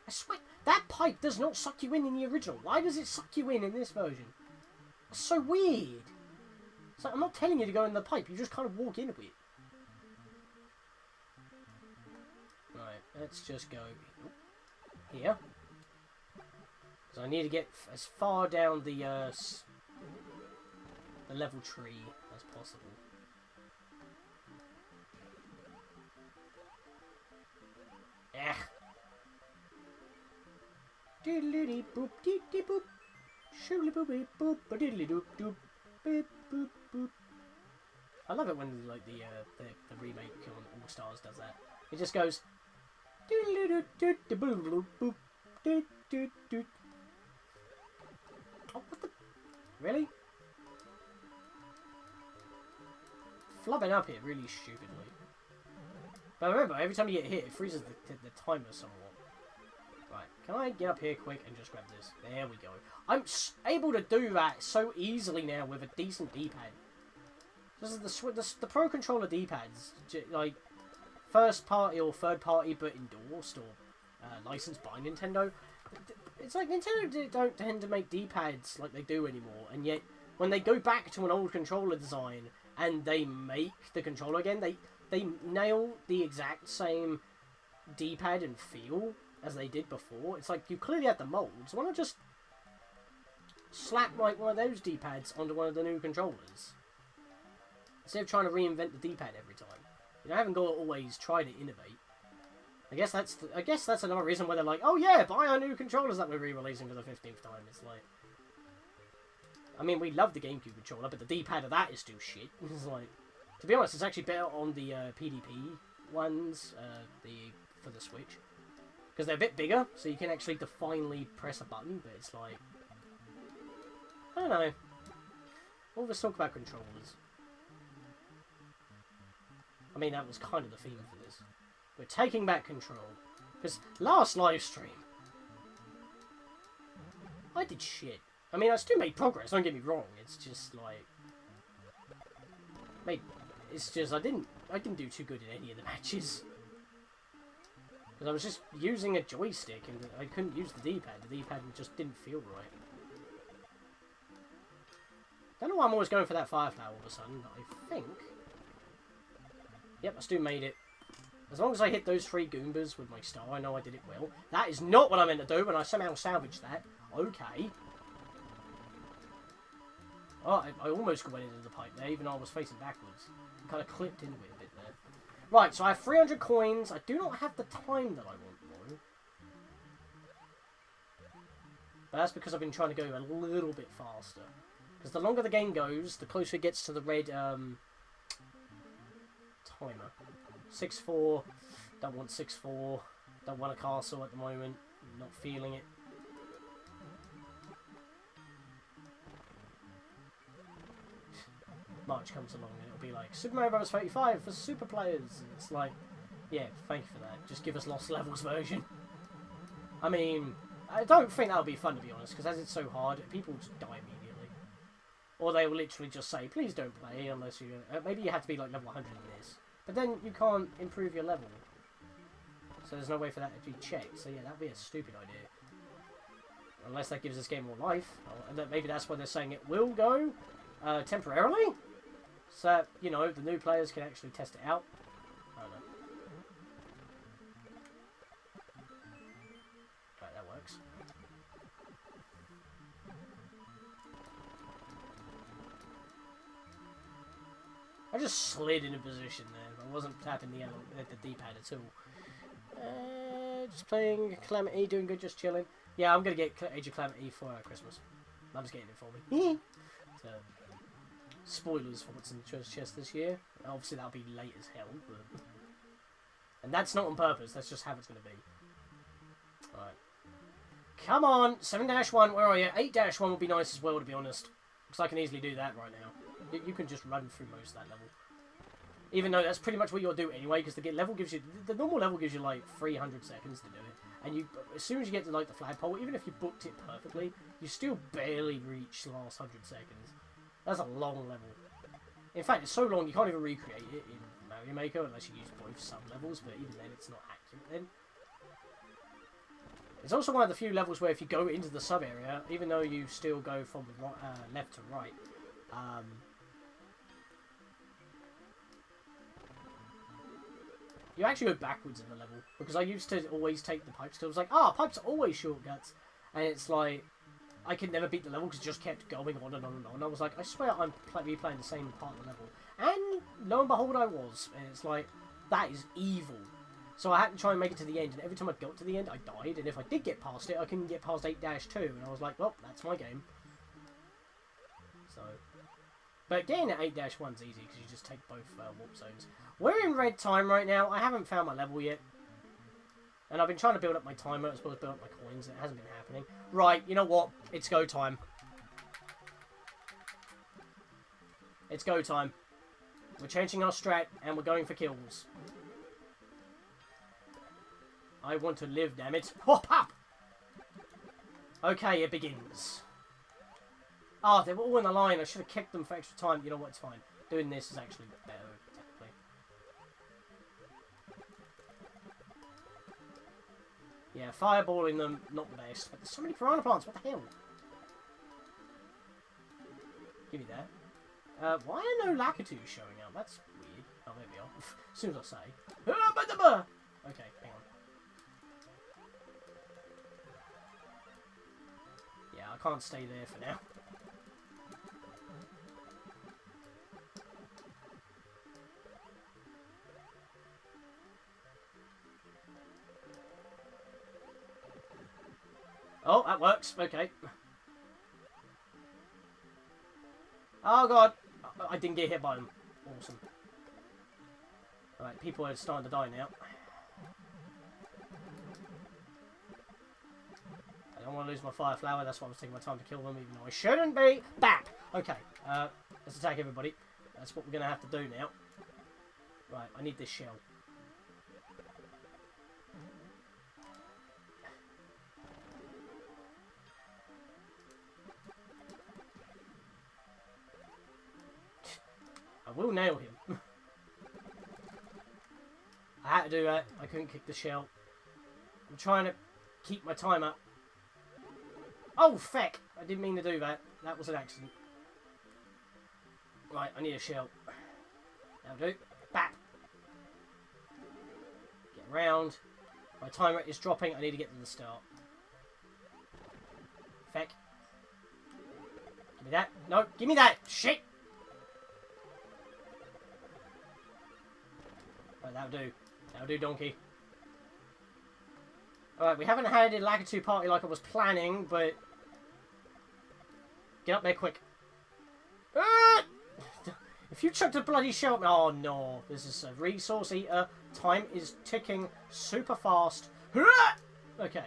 I swear, that pipe does not suck you in the original. Why does it suck you in this version? It's so weird. It's like, I'm not telling you to go in the pipe. You just kind of walk into it. Right, let's just go here. Because I need to get as far down the level tree as possible. Diddly boop dee boop. Shoodly boopy boop ba diddly doop doop beep boop boop. I love it when like the remake on All Stars does that. It just goes diddly doop doop doop boop boop doop doop doop. Oh, what the? Really? Flubbing up here really stupidly. But remember, every time you get hit, it freezes the timer somewhat. Right, can I get up here quick and just grab this? There we go. I'm able to do that so easily now with a decent D-pad. This is the Pro Controller D-pads, like first party or third party, but endorsed or licensed by Nintendo. It's like Nintendo don't tend to make D-pads like they do anymore, and yet when they go back to an old controller design and they make the controller again, they nail the exact same D-pad and feel as they did before. It's like, you clearly had the molds. Why not just slap like one of those D-pads onto one of the new controllers? Instead of trying to reinvent the D-pad every time. You know, I haven't got to always try to innovate. I guess that's another reason why they're like, oh yeah, buy our new controllers that we're re-releasing for the 15th time. It's like, I mean, we love the GameCube controller, but the D-pad of that is still shit. It's like, to be honest, it's actually better on the PDP ones, for the Switch, because they're a bit bigger, so you can actually finally press a button. But it's like, I don't know. All this talk about controllers. I mean, that was kind of the theme for this. We're taking back control. Because last live stream, I did shit. I mean, I still made progress, don't get me wrong. It's just like, it's just, I didn't do too good in any of the matches. Because I was just using a joystick and I couldn't use the D-pad. The D-pad just didn't feel right. Don't know why I'm always going for that Fireflower all of a sudden. I think, yep, I still made it. As long as I hit those 3 Goombas with my star, I know I did it well. That is not what I meant to do, and I somehow salvaged that. Okay. Oh, I almost went into the pipe there, even though I was facing backwards. I kind of clipped into it a bit there. Right, so I have 300 coins. I do not have the time that I want, though. But that's because I've been trying to go a little bit faster. Because the longer the game goes, the closer it gets to the red timer. 6-4, don't want 6-4, don't want a castle at the moment, not feeling it. March comes along and it'll be like, Super Mario Bros. 35 for super players. And it's like, yeah, thank you for that. Just give us Lost Levels version. I mean, I don't think that'll be fun, to be honest, because as it's so hard, people just die immediately. Or they will literally just say, please don't play unless you... maybe you have to be like level 100 in this. But then you can't improve your level. So there's no way for that to be checked. So yeah, that'd be a stupid idea. Unless that gives this game more life. And maybe that's why they're saying it will go temporarily. So that, you know, the new players can actually test it out. I don't know. Right, that works. I just slid in a position there. I wasn't tapping the D-pad at all. Just playing Calamity, doing good, just chilling. Yeah, I'm going to get Age of Calamity for Christmas. Mum's getting it for me. So, spoilers for what's in the treasure chest this year. Obviously, that'll be late as hell. But... and that's not on purpose. That's just how it's going to be. Alright. Come on! 7-1, where are you? 8-1 would be nice as well, to be honest. Because I can easily do that right now. You can just run through most of that level. Even though that's pretty much what you'll do anyway, because the level gives you... the normal level gives you like 300 seconds to do it. And you, as soon as you get to like the flagpole, even if you booked it perfectly, you still barely reach the last 100 seconds. That's a long level. In fact, it's so long you can't even recreate it in Mario Maker unless you use both sub-levels, but even then it's not accurate then. It's also one of the few levels where if you go into the sub-area, even though you still go from left to right, you actually go backwards in the level. Because I used to always take the pipes, because I was like, pipes are always shortcuts. And it's like, I could never beat the level because it just kept going on and on and on. I was like, I swear I'm replaying the same part of the level. And lo and behold, I was. And it's like, that is evil. So I had to try and make it to the end, and every time I got to the end, I died. And if I did get past it, I couldn't get past 8-2. And I was like, well, that's my game. So, but getting at 8-1's easy because you just take both warp zones. We're in red time right now. I haven't found my level yet. And I've been trying to build up my timer as well as build up my coins, and it hasn't been happening. Right, you know what? It's go time. It's go time. We're changing our strat, and we're going for kills. I want to live, damn it. Hop up! Okay, it begins. They were all in a line. I should have kicked them for extra time. You know what? It's fine. Doing this is actually better, technically. Yeah, fireballing them, not the best. But there's so many piranha plants. What the hell? Give me that. Why are no Lakitus showing up? That's weird. Oh, there we are. As soon as I say. Okay, hang on. Yeah, I can't stay there for now. Oh, that works. Okay. Oh, God. I didn't get hit by them. Awesome. Alright, people are starting to die now. I don't want to lose my fire flower. That's why I was taking my time to kill them, even though I shouldn't be. Bap! Okay. Let's attack everybody. That's what we're going to have to do now. Right, I need this shell. I will nail him. I had to do that. I couldn't kick the shell. I'm trying to keep my time up. Oh, feck! I didn't mean to do that. That was an accident. Right, I need a shell. That'll do. Bap! Get around. My timer is dropping. I need to get to the start. Feck. Give me that. No, give me that! Shit! Right, that'll do. That'll do, donkey. Alright, we haven't had a Lakitu party like I was planning, but... Get up there quick. If you chucked a bloody shell at me... Oh, no. This is a resource eater. Time is ticking super fast. Okay.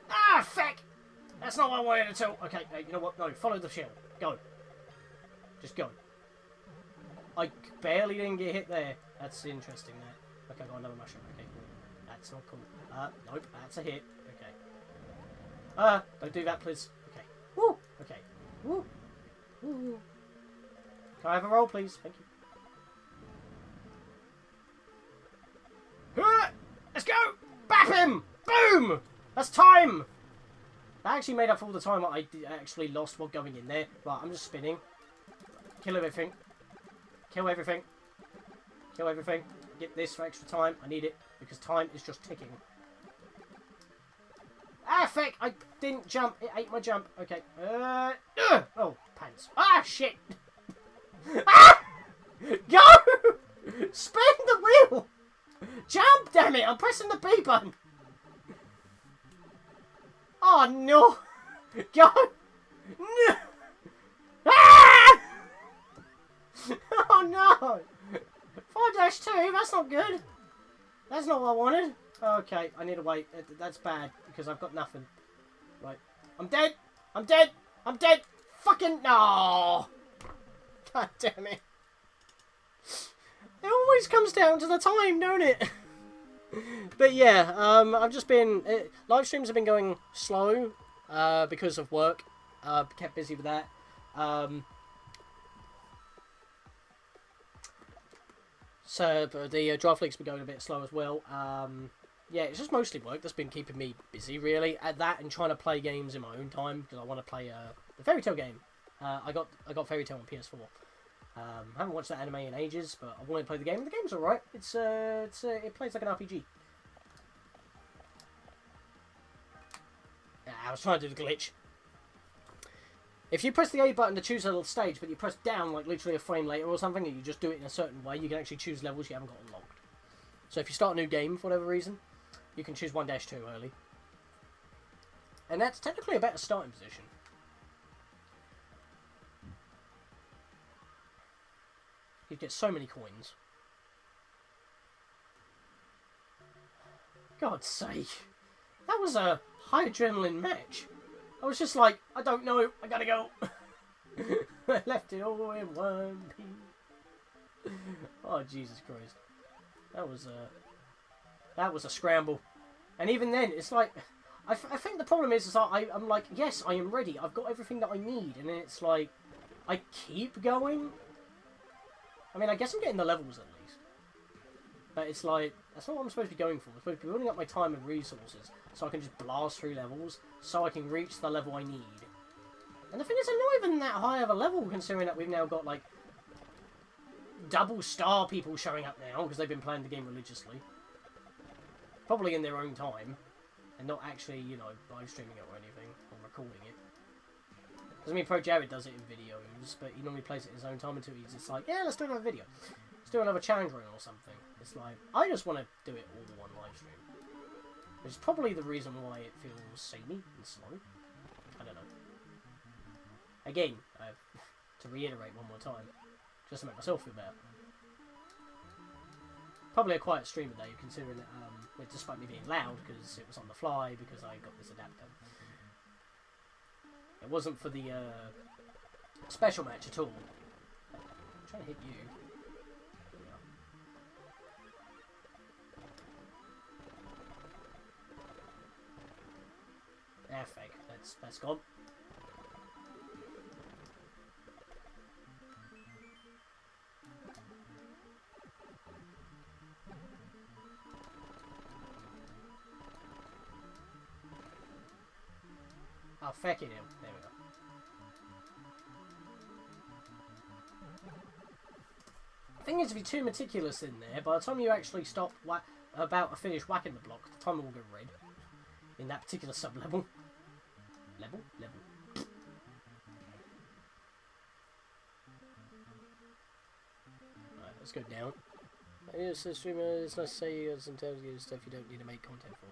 Ah, feck! That's not what I wanted at all. Okay, you know what? No, follow the shell. Go. Just go. I barely didn't get hit there. That's interesting there. Okay, I got another mushroom. Okay, that's not cool. Nope, that's a hit. Okay. Don't do that, please. Okay. Woo! Okay. Woo! Woo! Can I have a roll, please? Thank you. Let's go! Bap him! Boom! That's time! That actually made up for all the time I actually lost while going in there. Right, I'm just spinning. Kill everything. Kill everything. Kill everything. Get this for extra time. I need it because time is just ticking. Ah, feck! I didn't jump. It ate my jump. Okay. Oh, pants. Ah, shit! Ah! Go! Spin the wheel! Jump, damn it! I'm pressing the B button. Oh, no! Go! No! Ah! Oh, no! 4-2, that's not good. That's not what I wanted. Okay, I need to wait. That's bad, because I've got nothing. Right. I'm dead! I'm dead! I'm dead! Fucking... No! God damn it. It always comes down to the time, don't it? But yeah, I've just been... live streams have been going slow, because of work. Kept busy with that. So the draft league's been going a bit slow as well. Yeah, it's just mostly work that's been keeping me busy, really. At that and trying to play games in my own time, because I want to play the Fairy Tail game. I got Fairy Tail on PS4. Haven't watched that anime in ages, but I want to play the game. The game's alright. It plays like an RPG. I was trying to do the glitch. If you press the A button to choose a little stage, but you press down like literally a frame later or something, and you just do it in a certain way, you can actually choose levels you haven't got unlocked. So if you start a new game for whatever reason, you can choose 1-2 early. And that's technically a better starting position. You get so many coins. God's sake. That was a high adrenaline match. I was just like, I don't know, I gotta go. I left it all in one piece. Oh, Jesus Christ. That was a scramble. And even then, it's like, I think the problem is that I'm like, yes, I am ready. I've got everything that I need. And then it's like, I keep going. I mean, I guess I'm getting the levels at least. But it's like, that's not what I'm supposed to be going for. I'm supposed to be building up my time and resources so I can just blast through levels so I can reach the level I need. And the thing is, I'm not even that high of a level considering that we've now got, like, double star people showing up now because they've been playing the game religiously. Probably in their own time. And not actually, you know, live streaming it or anything. Or recording it. Because I mean, Pro Jared does it in videos, but he normally plays it in his own time until he's just like, yeah, let's do another video. Let's do another challenge run or something. It's like, I just want to do it all in one live stream. Which is probably the reason why it feels samey and slow. I don't know. Again, to reiterate one more time, just to make myself feel better. Probably a quiet stream today, considering it, despite me being loud, because it was on the fly, because I got this adapter. It wasn't for the special match at all. I'm trying to hit you. Ah, fake. That's gone. Oh, feck it in. There we go. The thing is, if you're too meticulous in there, by the time you actually stop about to finish whacking the block, the timer will go red. In that particular sub-level. Level? Alright, let's go down. It's a streamer, it's nice to say sometimes you use stuff you don't need to make content for.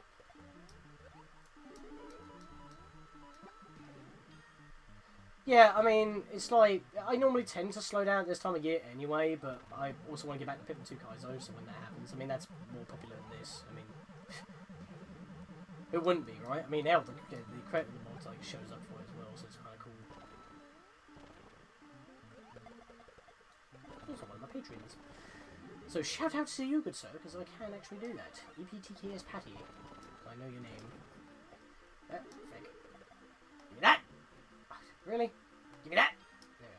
Yeah, I mean, it's like, I normally tend to slow down at this time of year anyway, but I also want to get back to Pip 2 Kaizo, so when that happens, I mean, that's more popular than this. I mean, it wouldn't be, right? I mean, now the credit of the mod like, shows up for it as well, so it's kind of cool. Also one of my patrons. So shout out to you, good sir, because I can actually do that. EPTKS Patty. I know your name. Fake. Give me that! Really? Give me that! There we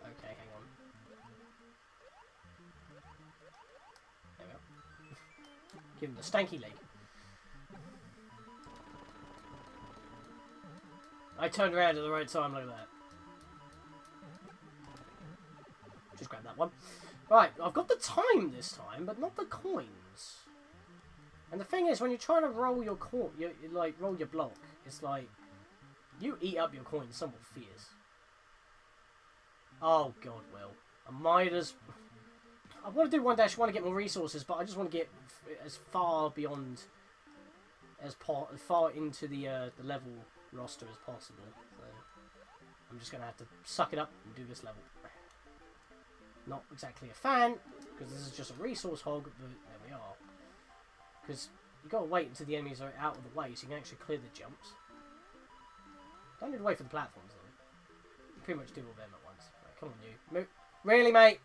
go. Okay, hang on. There we go. Give him the stanky leg. I turned around at the right time, look at that. Just grab that one. Right, I've got the time this time, but not the coins. And the thing is, when you're trying to roll your roll your block, it's like, you eat up your coins somewhat fierce. Oh god, Will. I might as... I want to do 1-, I want to get more resources, but I just want to get as far beyond, as far into the level roster as possible. So I'm just going to have to suck it up and do this level. Not exactly a fan, because this is just a resource hog, but there we are. Because you got to wait until the enemies are out of the way so you can actually clear the jumps. Don't need to wait for the platforms though. You pretty much do all them at once. Right, come on you. Move. Really, mate?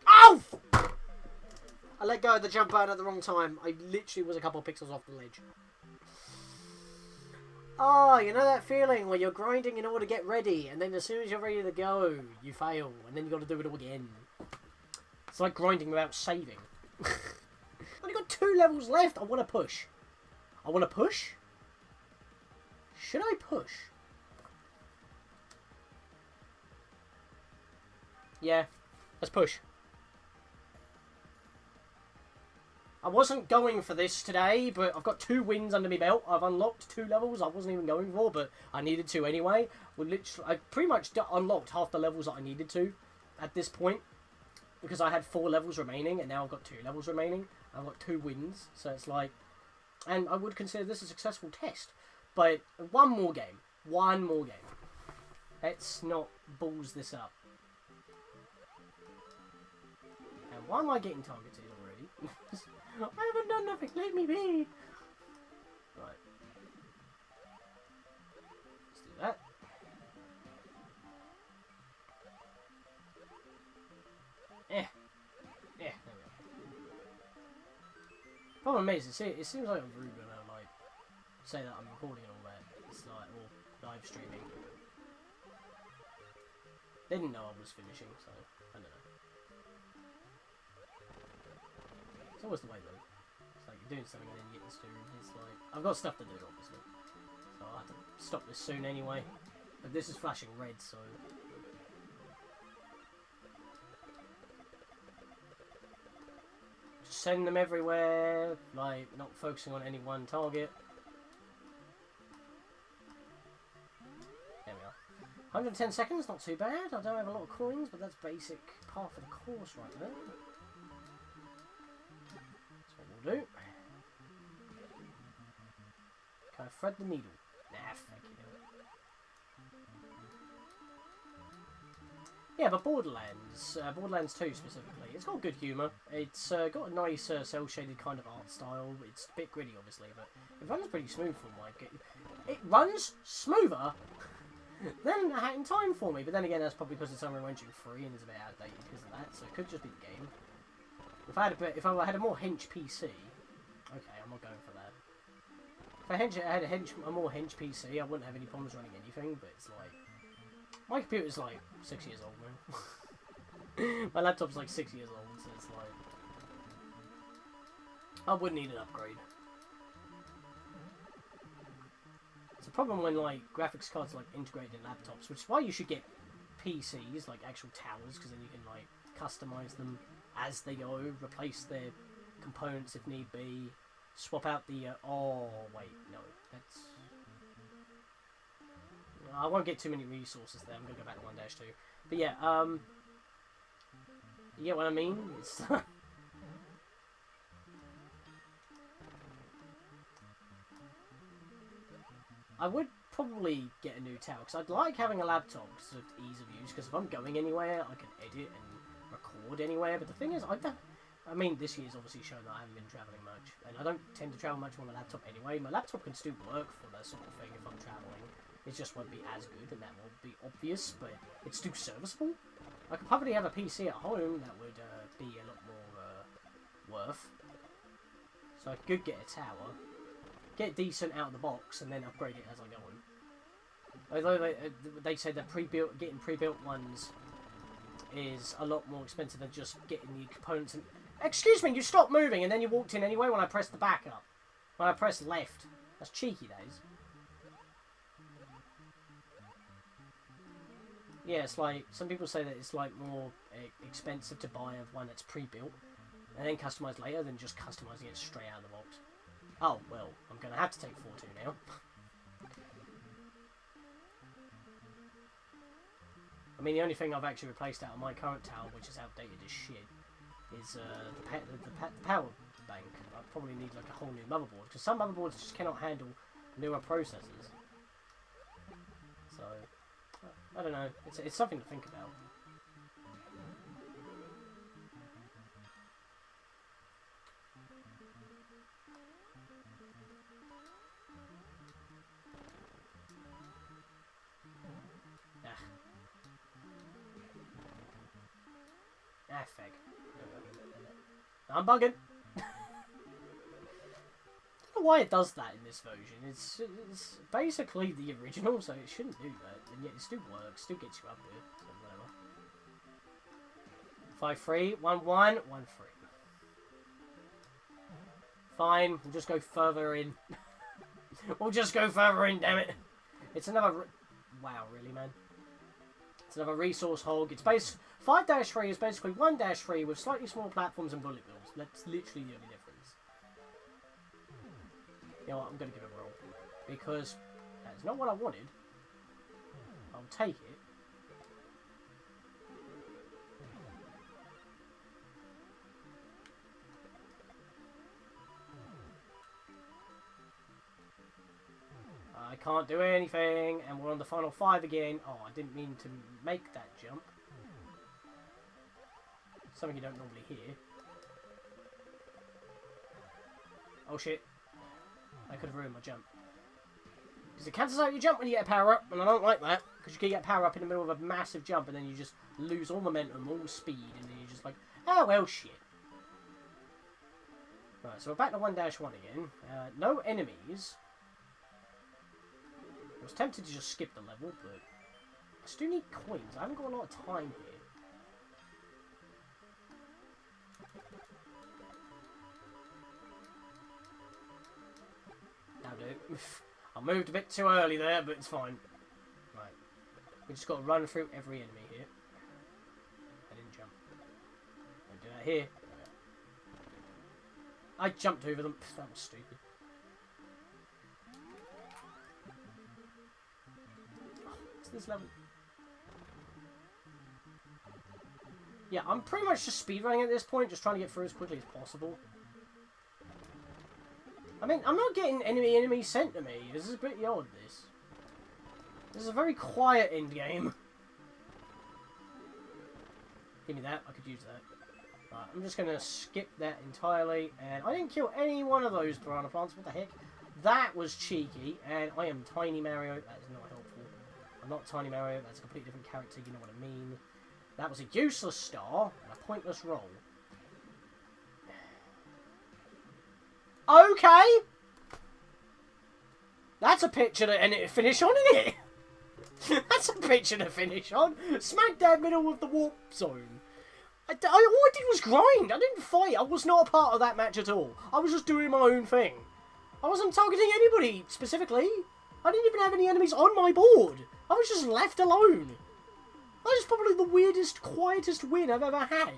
Oh! I let go of the jump button at the wrong time. I literally was a couple of pixels off the ledge. Oh, you know that feeling where you're grinding in order to get ready, and then as soon as you're ready to go, you fail, and then you got to do it all again. It's like grinding without saving. Only got 2 levels left. I want to push. I want to push? Should I push? Yeah, let's push. I wasn't going for this today, but I've got 2 wins under my belt. I've unlocked 2 levels I wasn't even going for, but I needed to anyway. I pretty much unlocked half the levels that I needed to at this point, because I had 4 levels remaining, and now I've got 2 levels remaining. I've got 2 wins, so it's like... And I would consider this a successful test. But one more game. One more game. Let's not balls this up. And why am I getting targeted already? I haven't done nothing. Let me be. Right. Let's do that. Yeah, there we go. Problem is, it seems like I'm rude when I like say that I'm recording and all that. It's like, or live streaming. They didn't know I was finishing, so I don't know. It's always the way though. It's like you're doing something and then you get disturbed. It's like, I've got stuff to do obviously. So I'll have to stop this soon anyway. But this is flashing red, so send them everywhere, like not focusing on any one target. There we are. 110 seconds, not too bad. I don't have a lot of coins, but that's basic part of the course right there. That's what we'll do. Can I thread the needle? Nah, thank you. Yeah, but Borderlands, Borderlands 2 specifically, it's got good humour. It's got a nice cel-shaded kind of art style. It's a bit gritty, obviously, but it runs pretty smooth for my game. It runs smoother than Hat in Time for me, but then again, that's probably because it's Unreal Engine 3 and it's a bit outdated because of that, so it could just be the game. If I had a more hench PC, okay, I'm not going for that. If I had a more hench PC, I wouldn't have any problems running anything, but it's like... My computer's like 6 years old now. My laptop's like 6 years old, so it's like... I would need an upgrade. It's a problem when like graphics cards are like integrated in laptops, which is why you should get PCs, like actual towers, because then you can like customize them as they go, replace their components if need be, swap out the... oh, wait, no, that's... I won't get too many resources there. I'm going to go back to 1-2. But yeah, you get what I mean? It's I would probably get a new tower, because I'd like having a laptop because of ease of use, because if I'm going anywhere, I can edit and record anywhere. But the thing is, I mean, this year's obviously shown that I haven't been travelling much, and I don't tend to travel much on my laptop anyway. My laptop can still work for that sort of thing if I'm travelling. It just won't be as good, and that will be obvious, but it's still serviceable. I could probably have a PC at home that would be a lot more worth. So I could get a tower, get decent out of the box, and then upgrade it as I go on. Although they say that getting pre-built ones is a lot more expensive than just getting the components. And excuse me, you stopped moving, and then you walked in anyway when I pressed the back up. When I pressed left. That's cheeky, that is. Yeah, it's like, some people say that it's like more expensive to buy one that's pre-built and then customised later than just customising it straight out of the box. Oh, well, I'm going to have to take 4-2 now. I mean, the only thing I've actually replaced out of my current tower, which is outdated as shit, is the power bank. I probably need like a whole new motherboard, because some motherboards just cannot handle newer processors. So... I don't know. It's something to think about. Feg. I'm bugging. I don't know why it does that in this version. It's basically the original, so it shouldn't do that. And yet it still works, still gets you up there. So whatever. 5-3, 1-1, 1-3. Fine, we'll just go further in. We'll just go further in, damn it. It's another... Wow, really, man? It's another resource hog. It's 5-3 is basically 1-3 with slightly smaller platforms and bullet bills. That's literally the only difference. You know what, I'm going to give it a roll. Because that's not what I wanted. I'll take it. I can't do anything, and we're on the final 5 again. Oh, I didn't mean to make that jump. Something you don't normally hear. Oh shit. I could have ruined my jump. Because it cancels out your jump when you get a power up, and I don't like that. Because you can get a power up in the middle of a massive jump, and then you just lose all momentum, all speed, and then you're just like, oh well, shit. Right, so we're back to 1-1 again. No enemies. I was tempted to just skip the level, but I still need coins. I haven't got a lot of time here. I moved a bit too early there, but it's fine. Right. We just got to run through every enemy here. I didn't jump. Don't do that here. I jumped over them. That was stupid. What's this level? Yeah, I'm pretty much just speedrunning at this point, just trying to get through as quickly as possible. I mean, I'm not getting enemies sent to me. This is a bit odd, this. This is a very quiet end game. Give me that, I could use that. Right, I'm just going to skip that entirely, and I didn't kill any one of those piranha plants, what the heck? That was cheeky, and I am Tiny Mario, that is not helpful. I'm not Tiny Mario, that's a completely different character, you know what I mean. That was a useless star, and a pointless roll. Okay! That's a picture to finish on, isn't it? That's a picture to finish on. Smack dab middle of the warp zone. All I did was grind. I didn't fight. I was not a part of that match at all. I was just doing my own thing. I wasn't targeting anybody specifically. I didn't even have any enemies on my board. I was just left alone. That was probably the weirdest, quietest win I've ever had.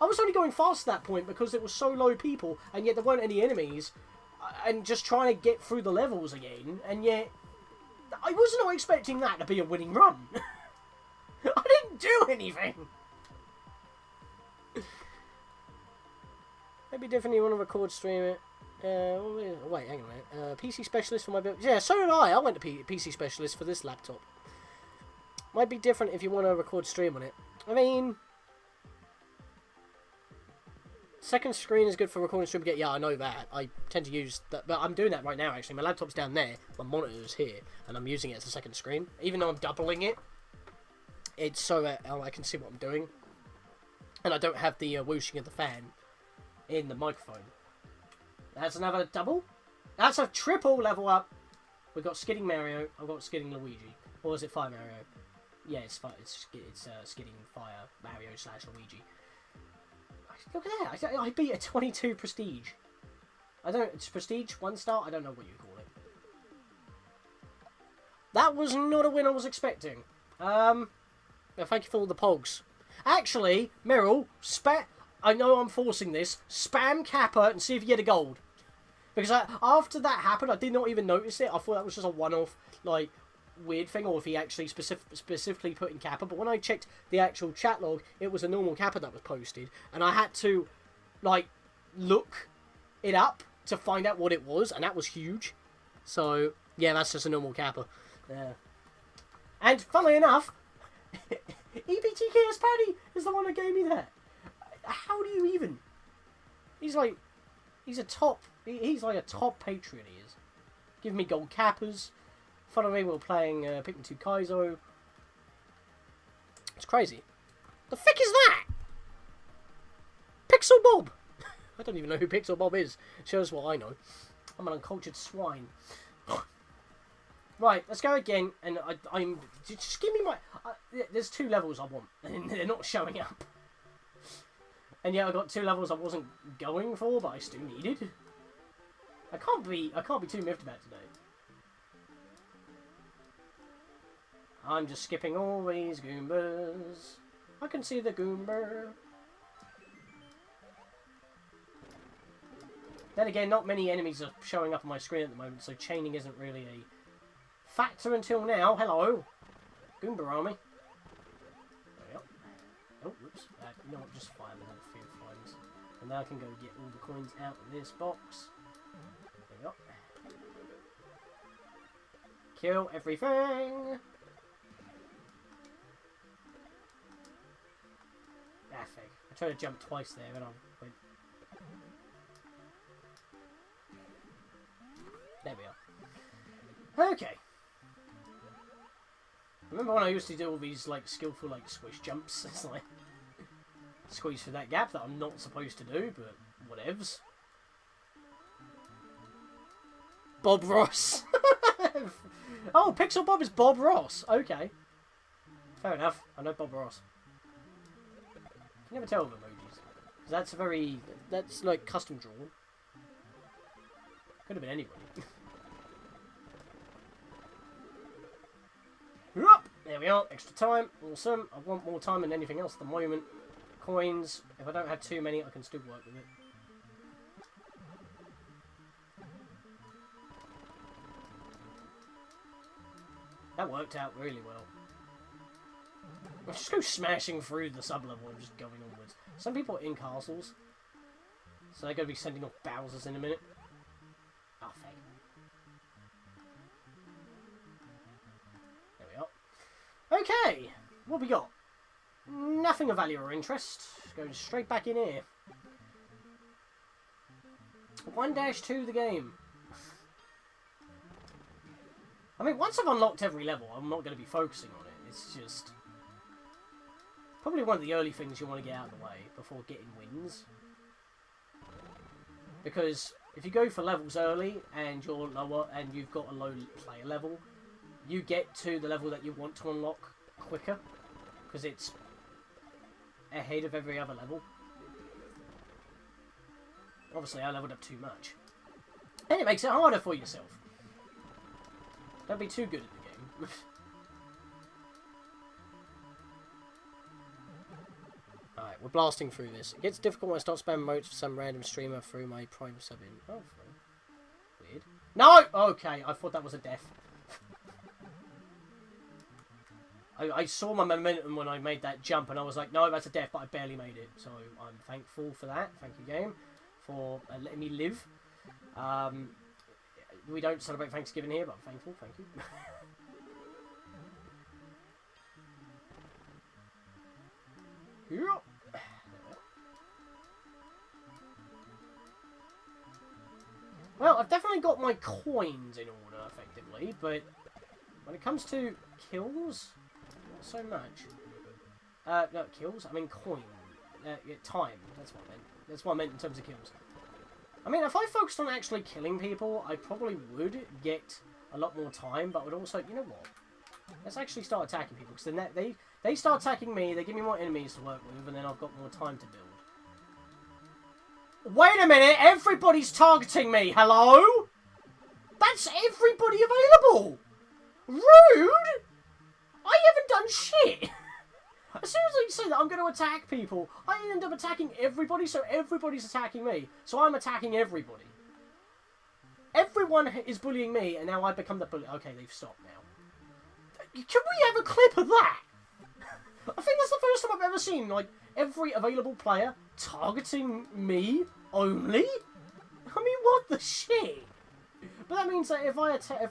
I was only going fast at that point because it was so low people, and yet there weren't any enemies, and just trying to get through the levels again, and yet I was not expecting that to be a winning run. I didn't do anything. Maybe different, you want to record, stream it. Wait, hang on a minute. PC specialist for my build. Yeah, so did I. I went to PC specialist for this laptop. Might be different if you want to record, stream on it. I mean, second screen is good for recording, stream. Yeah, I know that. I tend to use that, but I'm doing that right now. Actually, my laptop's down there, my monitor's here, and I'm using it as a second screen. Even though I'm doubling it, it's so that I can see what I'm doing, and I don't have the whooshing of the fan in the microphone. That's another double. That's a triple level up. We've got Skidding Mario. I've got Skidding Luigi. Or is it Fire Mario? Yeah, it's Skidding Fire Mario / Luigi. Look at that! I beat a 22 prestige. It's prestige 1 star. I don't know what you call it. That was not a win I was expecting. Thank you for all the pogs. Actually, Meryl, I know I'm forcing this. Spam Kappa and see if you get a gold. Because after that happened, I did not even notice it. I thought that was just a one-off, like, weird thing, or if he actually specifically put in Kappa. But when I checked the actual chat log, it was a normal Kappa that was posted, and I had to, like, look it up to find out what it was, and that was huge. So yeah, that's just a normal Kappa. Yeah. And funnily enough, EBTKS Paddy is the one that gave me that. How do you even? He's like a top patron. He is. Give me gold Kappas. Funnily, we were playing Pikmin 2 Kaizo. It's crazy. The frick is that? Pixel Bob! I don't even know who Pixel Bob is. Shows what I know. I'm an uncultured swine. Right, let's go again. And I'm just give me my. There's 2 levels I want, and they're not showing up. And yeah, I got 2 levels I wasn't going for, but I still needed. I can't be too miffed about today. I'm just skipping all these Goombas. I can see the Goomba. Then again, not many enemies are showing up on my screen at the moment, so chaining isn't really a factor until now. Hello, Goomba army. There we go. Oh, whoops. You know what, just fire them all few times. And now I can go get all the coins out of this box. There we go. Kill everything! Ah, fake. I tried to jump twice there and I went. There we are. Okay. Remember when I used to do all these like skillful like squish jumps? It's like squeeze through that gap that I'm not supposed to do, but whatevs. Bob Ross. Oh, Pixel Bob is Bob Ross. Okay. Fair enough. I know Bob Ross. You can never tell with emojis. That's like custom drawn. Could have been anybody. There we are. Extra time. Awesome. I want more time than anything else at the moment. Coins. If I don't have too many, I can still work with it. That worked out really well. I'll just go smashing through the sub-level and just going onwards. Some people are in castles, so they're going to be sending off Bowsers in a minute. Oh, fake. There we are. Okay, what we got? Nothing of value or interest. Going straight back in here. 1-2 the game. I mean, once I've unlocked every level, I'm not going to be focusing on it. It's just probably one of the early things you want to get out of the way before getting wins. Because if you go for levels early and you're lower and you've got a low player level, you get to the level that you want to unlock quicker because it's ahead of every other level. Obviously, I leveled up too much. And it makes it harder for yourself. Don't be too good at the game. Alright, we're blasting through this. It gets difficult when I start spamming modes for some random streamer through my Prime sub-in. Oh, weird. No! Okay, I thought that was a death. I saw my momentum when I made that jump and I was like, no, that's a death, but I barely made it. So I'm thankful for that. Thank you, game, for letting me live. We don't celebrate Thanksgiving here, but I'm thankful. Thank you. Well, I've definitely got my coins in order, effectively, but when it comes to kills, not so much. No, kills? I mean coin. Yeah, time. That's what I meant. That's what I meant in terms of kills. I mean, if I focused on actually killing people, I probably would get a lot more time, but would also, you know what? Let's actually start attacking people, because then they start attacking me, they give me more enemies to work with, and then I've got more time to build. Wait a minute, everybody's targeting me, hello? That's everybody available! Rude! I haven't done shit! As soon as I say that I'm going to attack people, I end up attacking everybody, so everybody's attacking me. So I'm attacking everybody. Everyone is bullying me, and now I become the bully. Okay, they've stopped now. Can we have a clip of that? I think that's the first time I've ever seen, like, every available player targeting me only? I mean, what the shit? But that means that if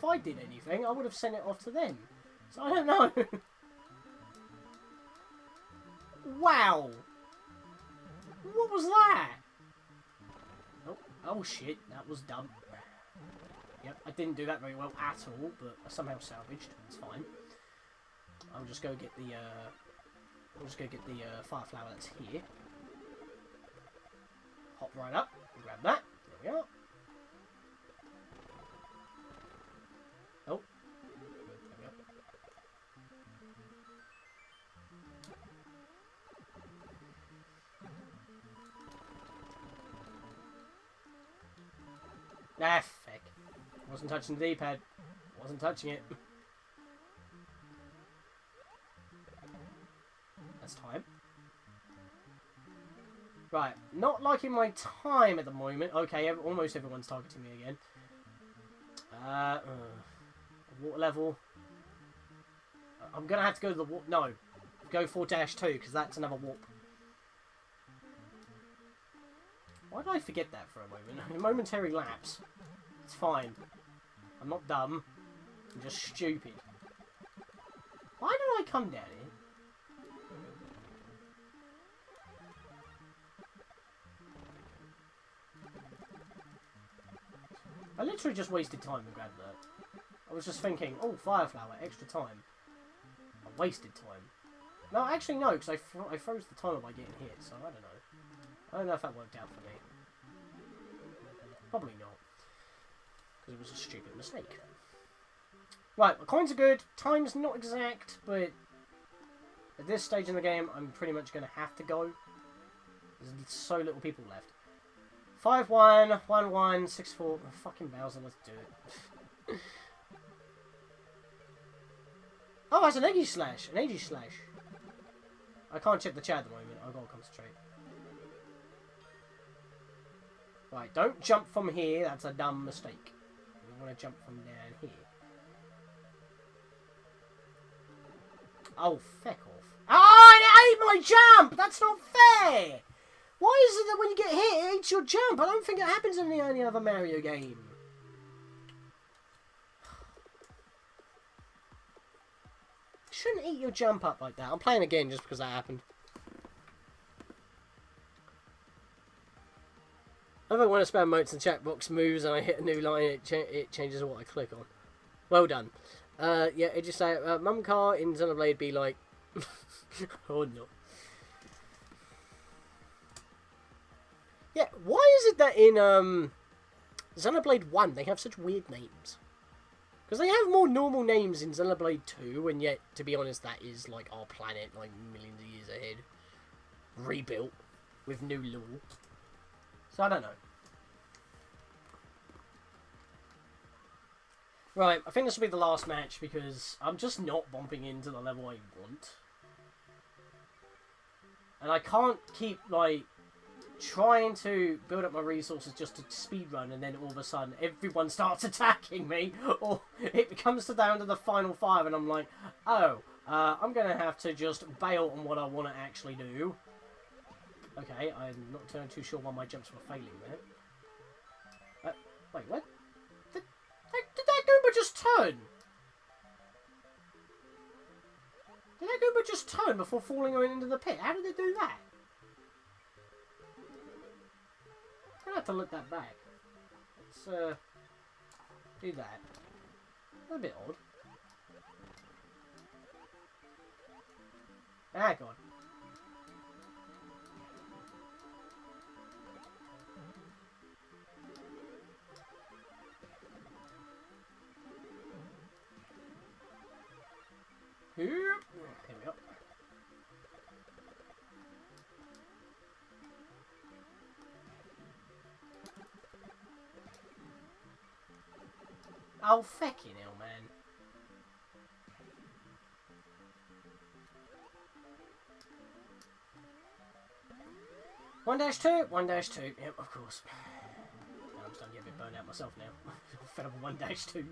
I did anything, I would have sent it off to them. So I don't know. Wow! What was that? Oh shit, that was dumb. Yep, I didn't do that very well at all, but I somehow salvaged. It's fine. I'll just go get the fire flower that's here. Hop right up and grab that. There we are. Oh. There we are. Ah, feck. Wasn't touching the D-pad. Wasn't touching it. That's time. Right, not liking my time at the moment. Okay, almost everyone's targeting me again. Water level. I'm gonna have to go to the warp. No, go 4-2 because that's another warp. Why did I forget that for a moment? A momentary lapse. It's fine. I'm not dumb. I'm just stupid. Why did I come down here? I literally just wasted time and grabbed that. I was just thinking, oh, fire flower, extra time. I wasted time. No, actually no, because I froze the timer by getting hit, so I don't know. I don't know if that worked out for me. Probably not. Because it was a stupid mistake. Right, my coins are good. Time's not exact, but at this stage in the game, I'm pretty much going to have to go. There's so little people left. 5-1, 1-1, 6-4. Oh, fucking Bowser, let's do it. Oh, that's an Eggy Slash. An Eggy Slash. I can't check the chat at the moment. I've got to concentrate. Right, don't jump from here. That's a dumb mistake. We want to jump from down here. Oh, feck off. Oh, it ate my jump! That's not fair! Why is it that when you get hit, it eats your jump? I don't think it happens in any other Mario game. It shouldn't eat your jump up like that. I'm playing again just because that happened. I think when I spam motes and chat box moves and I hit a new line, it changes what I click on. Well done. Yeah, it just say, Mum car in Xenoblade be like... oh no. Yeah, why is it that in Xenoblade 1 they have such weird names? Because they have more normal names in Xenoblade 2, and yet, to be honest, that is like our planet, like millions of years ahead. Rebuilt with new lore. So I don't know. Right, I think this will be the last match because I'm just not bumping into the level I want. And I can't keep, like, trying to build up my resources just to speedrun and then all of a sudden everyone starts attacking me. Or it comes down to the final 5 and I'm like, oh, I'm going to have to just bail on what I want to actually do. Okay, I'm not too sure why my jumps were failing there. Wait, what? Did that Goomba just turn? Did that Goomba just turn before falling into the pit? How did it do that? I'm going to have to look that back. Let's do that. That's a bit odd. Ah, God. Here we go. Oh, feckin' hell, man. One dash two, 1-2. Yep, of course. I'm starting to get a bit burned out myself now. I'm fed up with 1-2.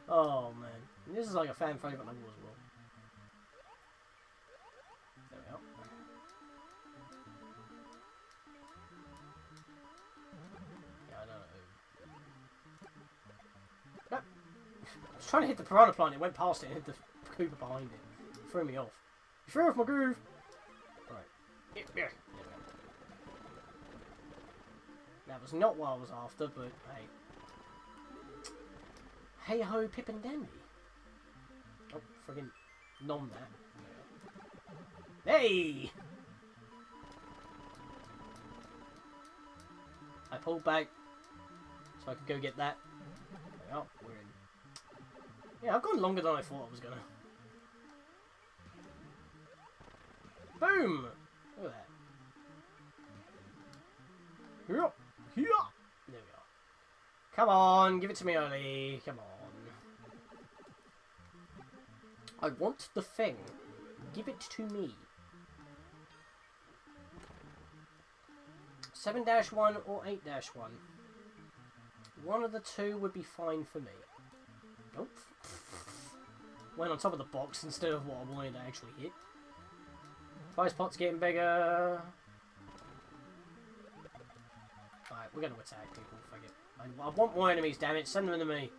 Oh, man. This is like a fan favourite level as well. There we go. Yeah, I know. No. I was trying to hit the piranha plant, it went past it and hit the Koopa behind it. It threw me off. You threw off my groove! Right. Yeah. There we go. That was not what I was after, but hey. Hey ho, Pip and Dandy. Oh, friggin' nom that. Hey! I pulled back so I could go get that. Oh, we're in. Yeah, I've gone longer than I thought I was gonna. Boom! Look at that. Here we go. Come on, give it to me early. Come on. I want the thing. Give it to me. 7-1 or 8-1. One of the two would be fine for me. Nope. Went on top of the box instead of what I wanted to actually hit. Prize pot's getting bigger. Alright, we're going to attack people. Fuck it. I want more enemies, damn it. Send them to me.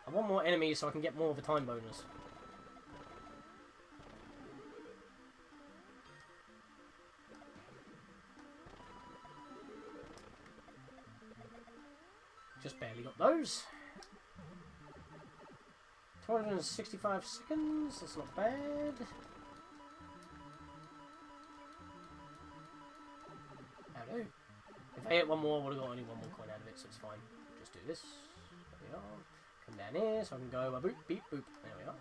I want more enemies so I can get more of a time bonus. Just barely got those. 265 seconds. That's not bad. Hello. If I hit one more, I would have got only one more coin out of it, so it's fine. Just do this. There we are. Come down here so I can go boop, beep, boop. There we are.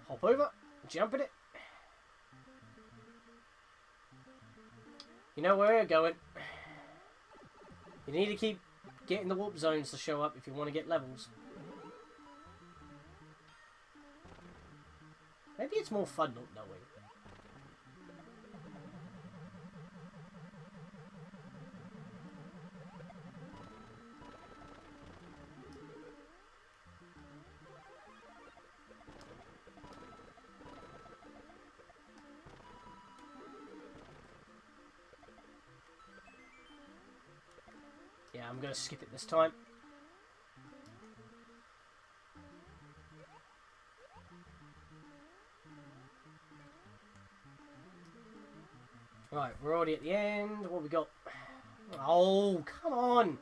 Hop over. Jump at it. You know where you're going. You need to keep getting the warp zones to show up if you want to get levels. Maybe it's more fun not knowing. Yeah, I'm going to skip it this time. Right, we're already at the end. What we got? Oh, come on!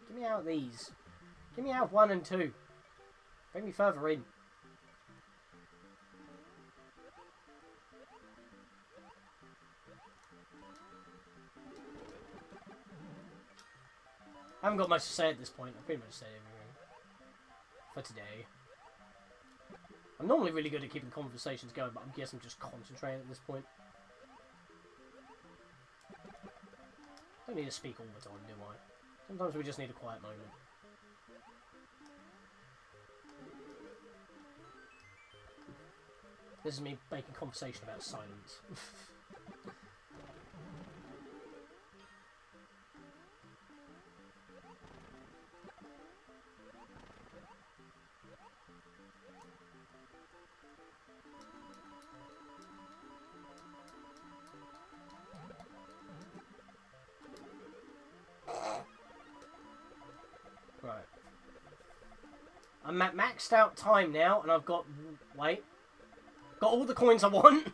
Get me out of these. Get me out of 1 and 2. Bring me further in. I haven't got much to say at this point. I've pretty much said everything for today. I'm normally really good at keeping conversations going, but I guess I'm just concentrating at this point. Don't need to speak all the time, do I? Sometimes we just need a quiet moment. This is me making conversation about silence. Right. I'm at maxed out time now, and I've got... Wait. Got all the coins I want.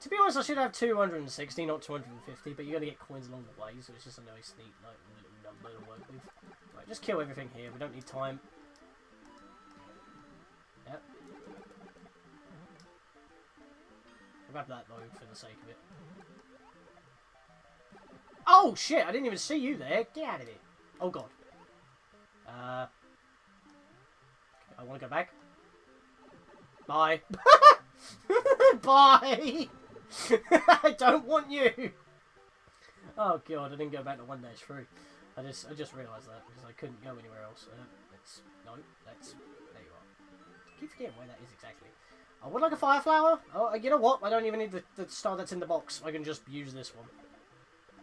To be honest, I should have 260, not 250, but you're going to get coins along the way, so it's just a nice, neat little number to work with. Right, just kill everything here. We don't need time. Yep. I'll grab that, though, for the sake of it. Oh, shit! I didn't even see you there. Get out of it. Oh, God. I want to go back. Bye. Bye. I don't want you. Oh god, I didn't go back to 1-3. I just realised that because I couldn't go anywhere else. That's there you are. I keep forgetting where that is exactly. I would like a fire flower. Oh, you know what? I don't even need the star that's in the box. I can just use this one.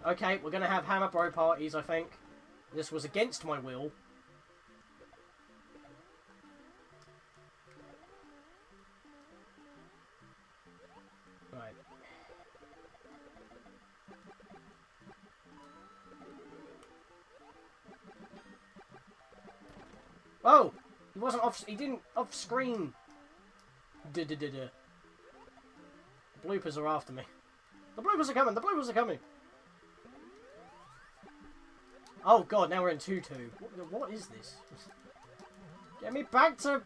Okay, we're gonna have Hammer Bro parties. I think this was against my will. Right. Oh! He wasn't off... He didn't off screen. The bloopers are after me. The bloopers are coming! The bloopers are coming! Oh god, now we're in 2-2. What is this? Get me back to...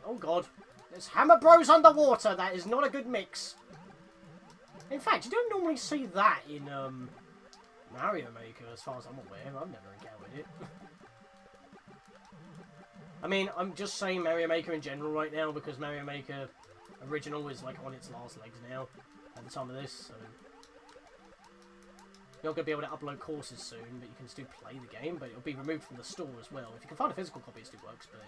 Oh god. There's Hammer Bros underwater. That is not a good mix. In fact, you don't normally see that in Mario Maker, as far as I'm aware. I've never encountered it. I mean, I'm just saying Mario Maker in general right now, because Mario Maker Original is like on its last legs now, at the time of this, so... You're not going to be able to upload courses soon, but you can still play the game, but it'll be removed from the store as well. If you can find a physical copy, it still works, but...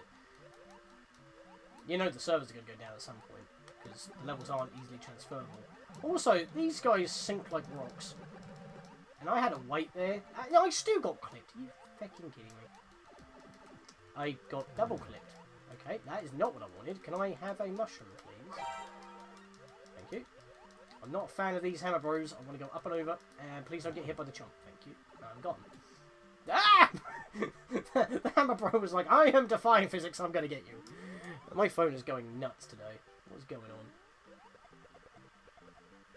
You know the servers are going to go down at some point, because the levels aren't easily transferable. Also, these guys sink like rocks. And I had to wait there. I still got clipped. Are you fucking kidding me? I got double clipped. Okay, that is not what I wanted. Can I have a mushroom, please? Thank you. I'm not a fan of these Hammer Bros. I want to go up and over. And please don't get hit by the chomp. Thank you. I'm gone. Ah! The Hammer Bro was like, I am defying physics. I'm going to get you. My phone is going nuts today. What's going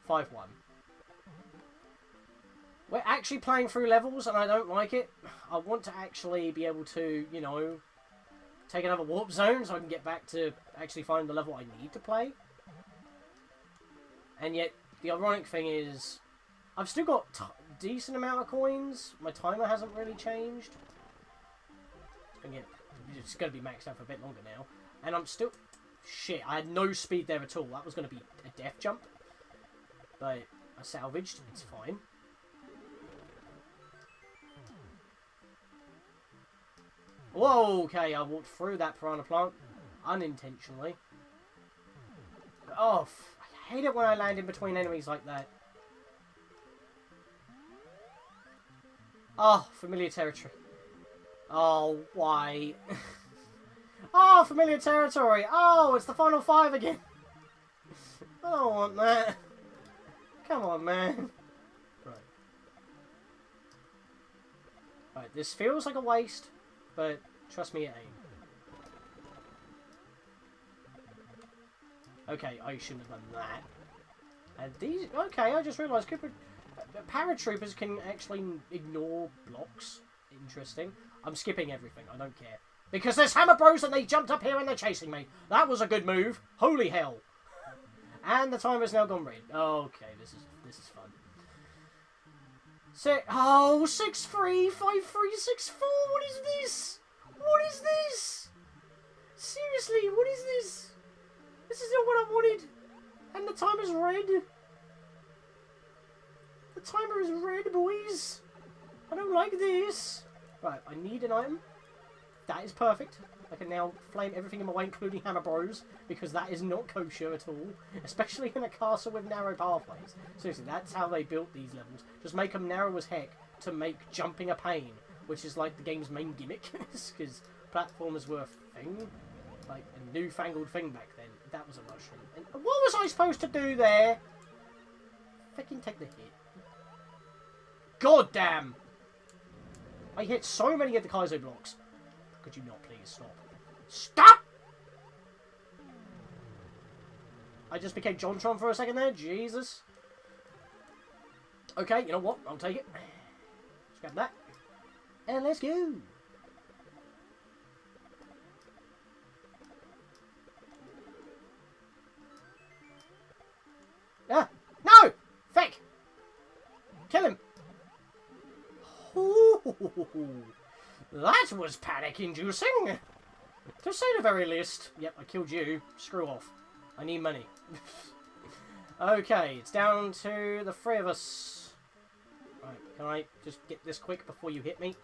on? 5-1. We're actually playing through levels, and I don't like it. I want to actually be able to, you know, take another warp zone so I can get back to actually finding the level I need to play. And yet, the ironic thing is, I've still got decent amount of coins. My timer hasn't really changed. It's going to be maxed out for a bit longer now. And I'm still... Shit, I had no speed there at all. That was going to be a death jump. But I salvaged. It's fine. Whoa, okay, I walked through that piranha plant. Unintentionally. Oh, I hate it when I land in between enemies like that. Oh, familiar territory. Oh, why? Oh, familiar territory. Oh, it's the final 5 again. I don't want that. Come on, man. Right. Right, this feels like a waste, but trust me, it ain't. Okay, I shouldn't have done that. And these... Okay, I just realised paratroopers can actually ignore blocks. Interesting. I'm skipping everything, I don't care. Because there's Hammer Bros and they jumped up here and they're chasing me. That was a good move. Holy hell. And the timer's now gone red. Okay, this is fun. Oh, 6-3, 5-3, 6-4. What is this? What is this? Seriously, what is this? This is not what I wanted. And the timer's red. The timer is red, boys. I don't like this. Right, I need an item. That is perfect. I can now flame everything in my way, including Hammer Bros, because that is not kosher at all. Especially in a castle with narrow pathways. Seriously, that's how they built these levels. Just make them narrow as heck to make jumping a pain, which is like the game's main gimmick. Because platformers were a thing. Like a newfangled thing back then. That was a mushroom. And what was I supposed to do there? Fucking take the hit. God damn! I hit so many of the Kaizo blocks. Could you not please stop? Stop! I just became JonTron for a second there. Jesus. Okay, you know what? I'll take it. Let's grab that. And let's go. Ah! No! Fake! Kill him! Ooh, that was panic-inducing! To say the very least. Yep, I killed you. Screw off. I need money. Okay, it's down to the three of us. Right, can I just get this quick before you hit me?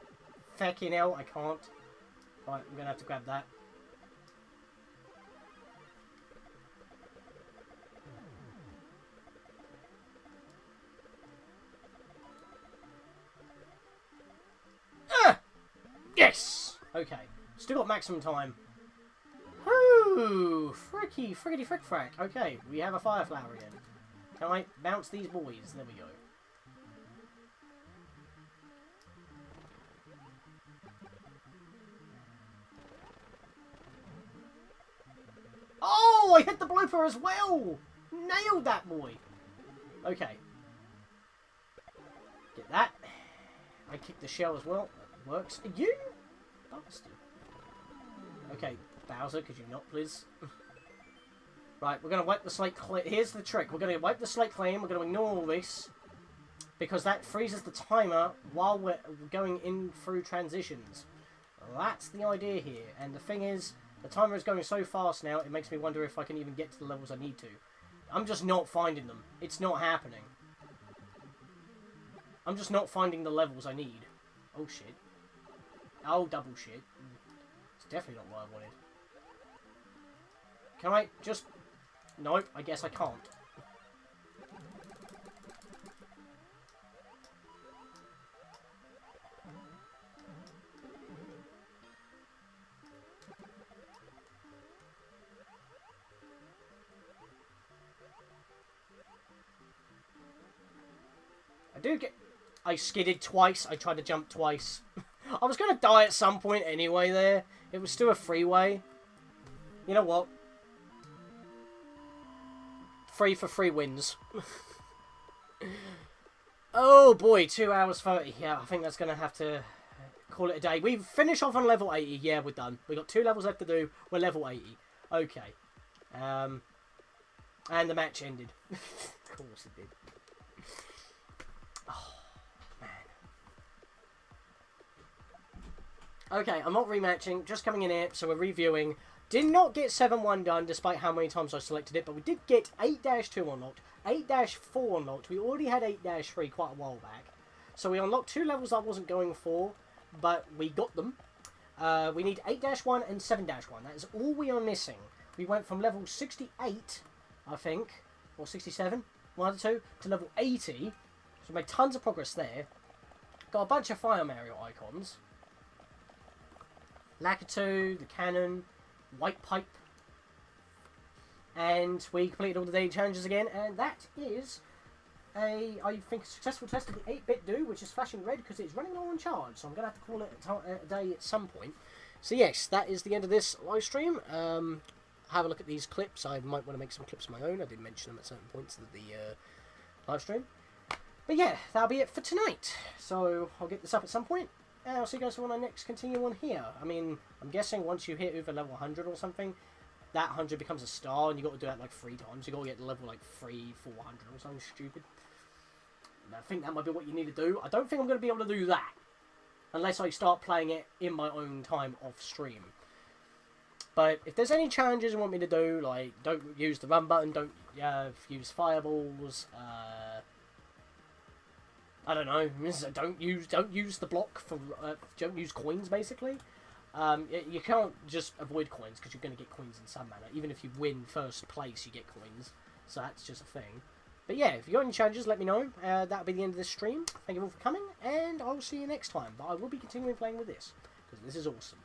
Feckin' hell, I can't. Right, I'm gonna have to grab that. Yes! Okay. Still got maximum time. Ooh, fricky, frickety frick frack. Okay, we have a fire flower again. Can I bounce these boys? There we go. Oh, I hit the blooper as well! Nailed that boy! Okay. Get that. I kicked the shell as well. That works. You bastard. Okay, Bowser, could you not, please? Right, we're going to wipe the slate clean. Here's the trick. We're going to wipe the slate clean. We're going to ignore all this. Because that freezes the timer while we're going in through transitions. That's the idea here. And the thing is, the timer is going so fast now, it makes me wonder if I can even get to the levels I need to. I'm just not finding them. It's not happening. I'm just not finding the levels I need. Oh, shit. Oh, double shit. It's definitely not what I wanted. Can I just... Nope, I guess I can't. I skidded twice. I tried to jump twice. I was going to die at some point anyway there. It was still a freeway. You know what? 3 for 3 wins. Oh boy, 2 hours 30. Yeah, I think that's going to have to call it a day. We finish off on level 80. Yeah, we're done. We've got 2 levels left to do. We're level 80. Okay. And the match ended. Of course it did. Oh, man. Okay, I'm not rematching. Just coming in here, so we're reviewing. Did not get 7-1 done, despite how many times I selected it, but we did get 8-2 unlocked, 8-4 unlocked. We already had 8-3 quite a while back. So we unlocked 2 levels I wasn't going for, but we got them. We need 8-1 and 7-1. That is all we are missing. We went from level 68, I think, or 67, one of the two, to level 80. So we made tons of progress there. Got a bunch of Fire Mario icons. Lakitu, the cannon, White Pipe. And we completed all the daily challenges again, and that is I think, a successful test of the 8-bit do, which is flashing red because it's running low on charge, so I'm going to have to call it a day at some point. So yes, that is the end of this live stream. Have a look at these clips. I might want to make some clips of my own. I did mention them at certain points of the live stream. But yeah, that'll be it for tonight. So I'll get this up at some point, and I'll see you guys when I next continue on here. I mean, I'm guessing once you hit over level 100 or something, that 100 becomes a star, and you got to do that like 3 times. You got to get to level like 400 or something stupid. And I think that might be what you need to do. I don't think I'm going to be able to do that unless I start playing it in my own time off stream. But if there's any challenges you want me to do, like don't use the run button, don't use fireballs, I don't know, don't use the block for don't use coins basically. You can't just avoid coins because you're going to get coins in some manner. Even if you win first place, you get coins, so that's just a thing. But yeah, if you got any challenges, let me know. That'll be the end of this stream. Thank you all for coming, and I'll see you next time. But I will be continuing playing with this because this is awesome.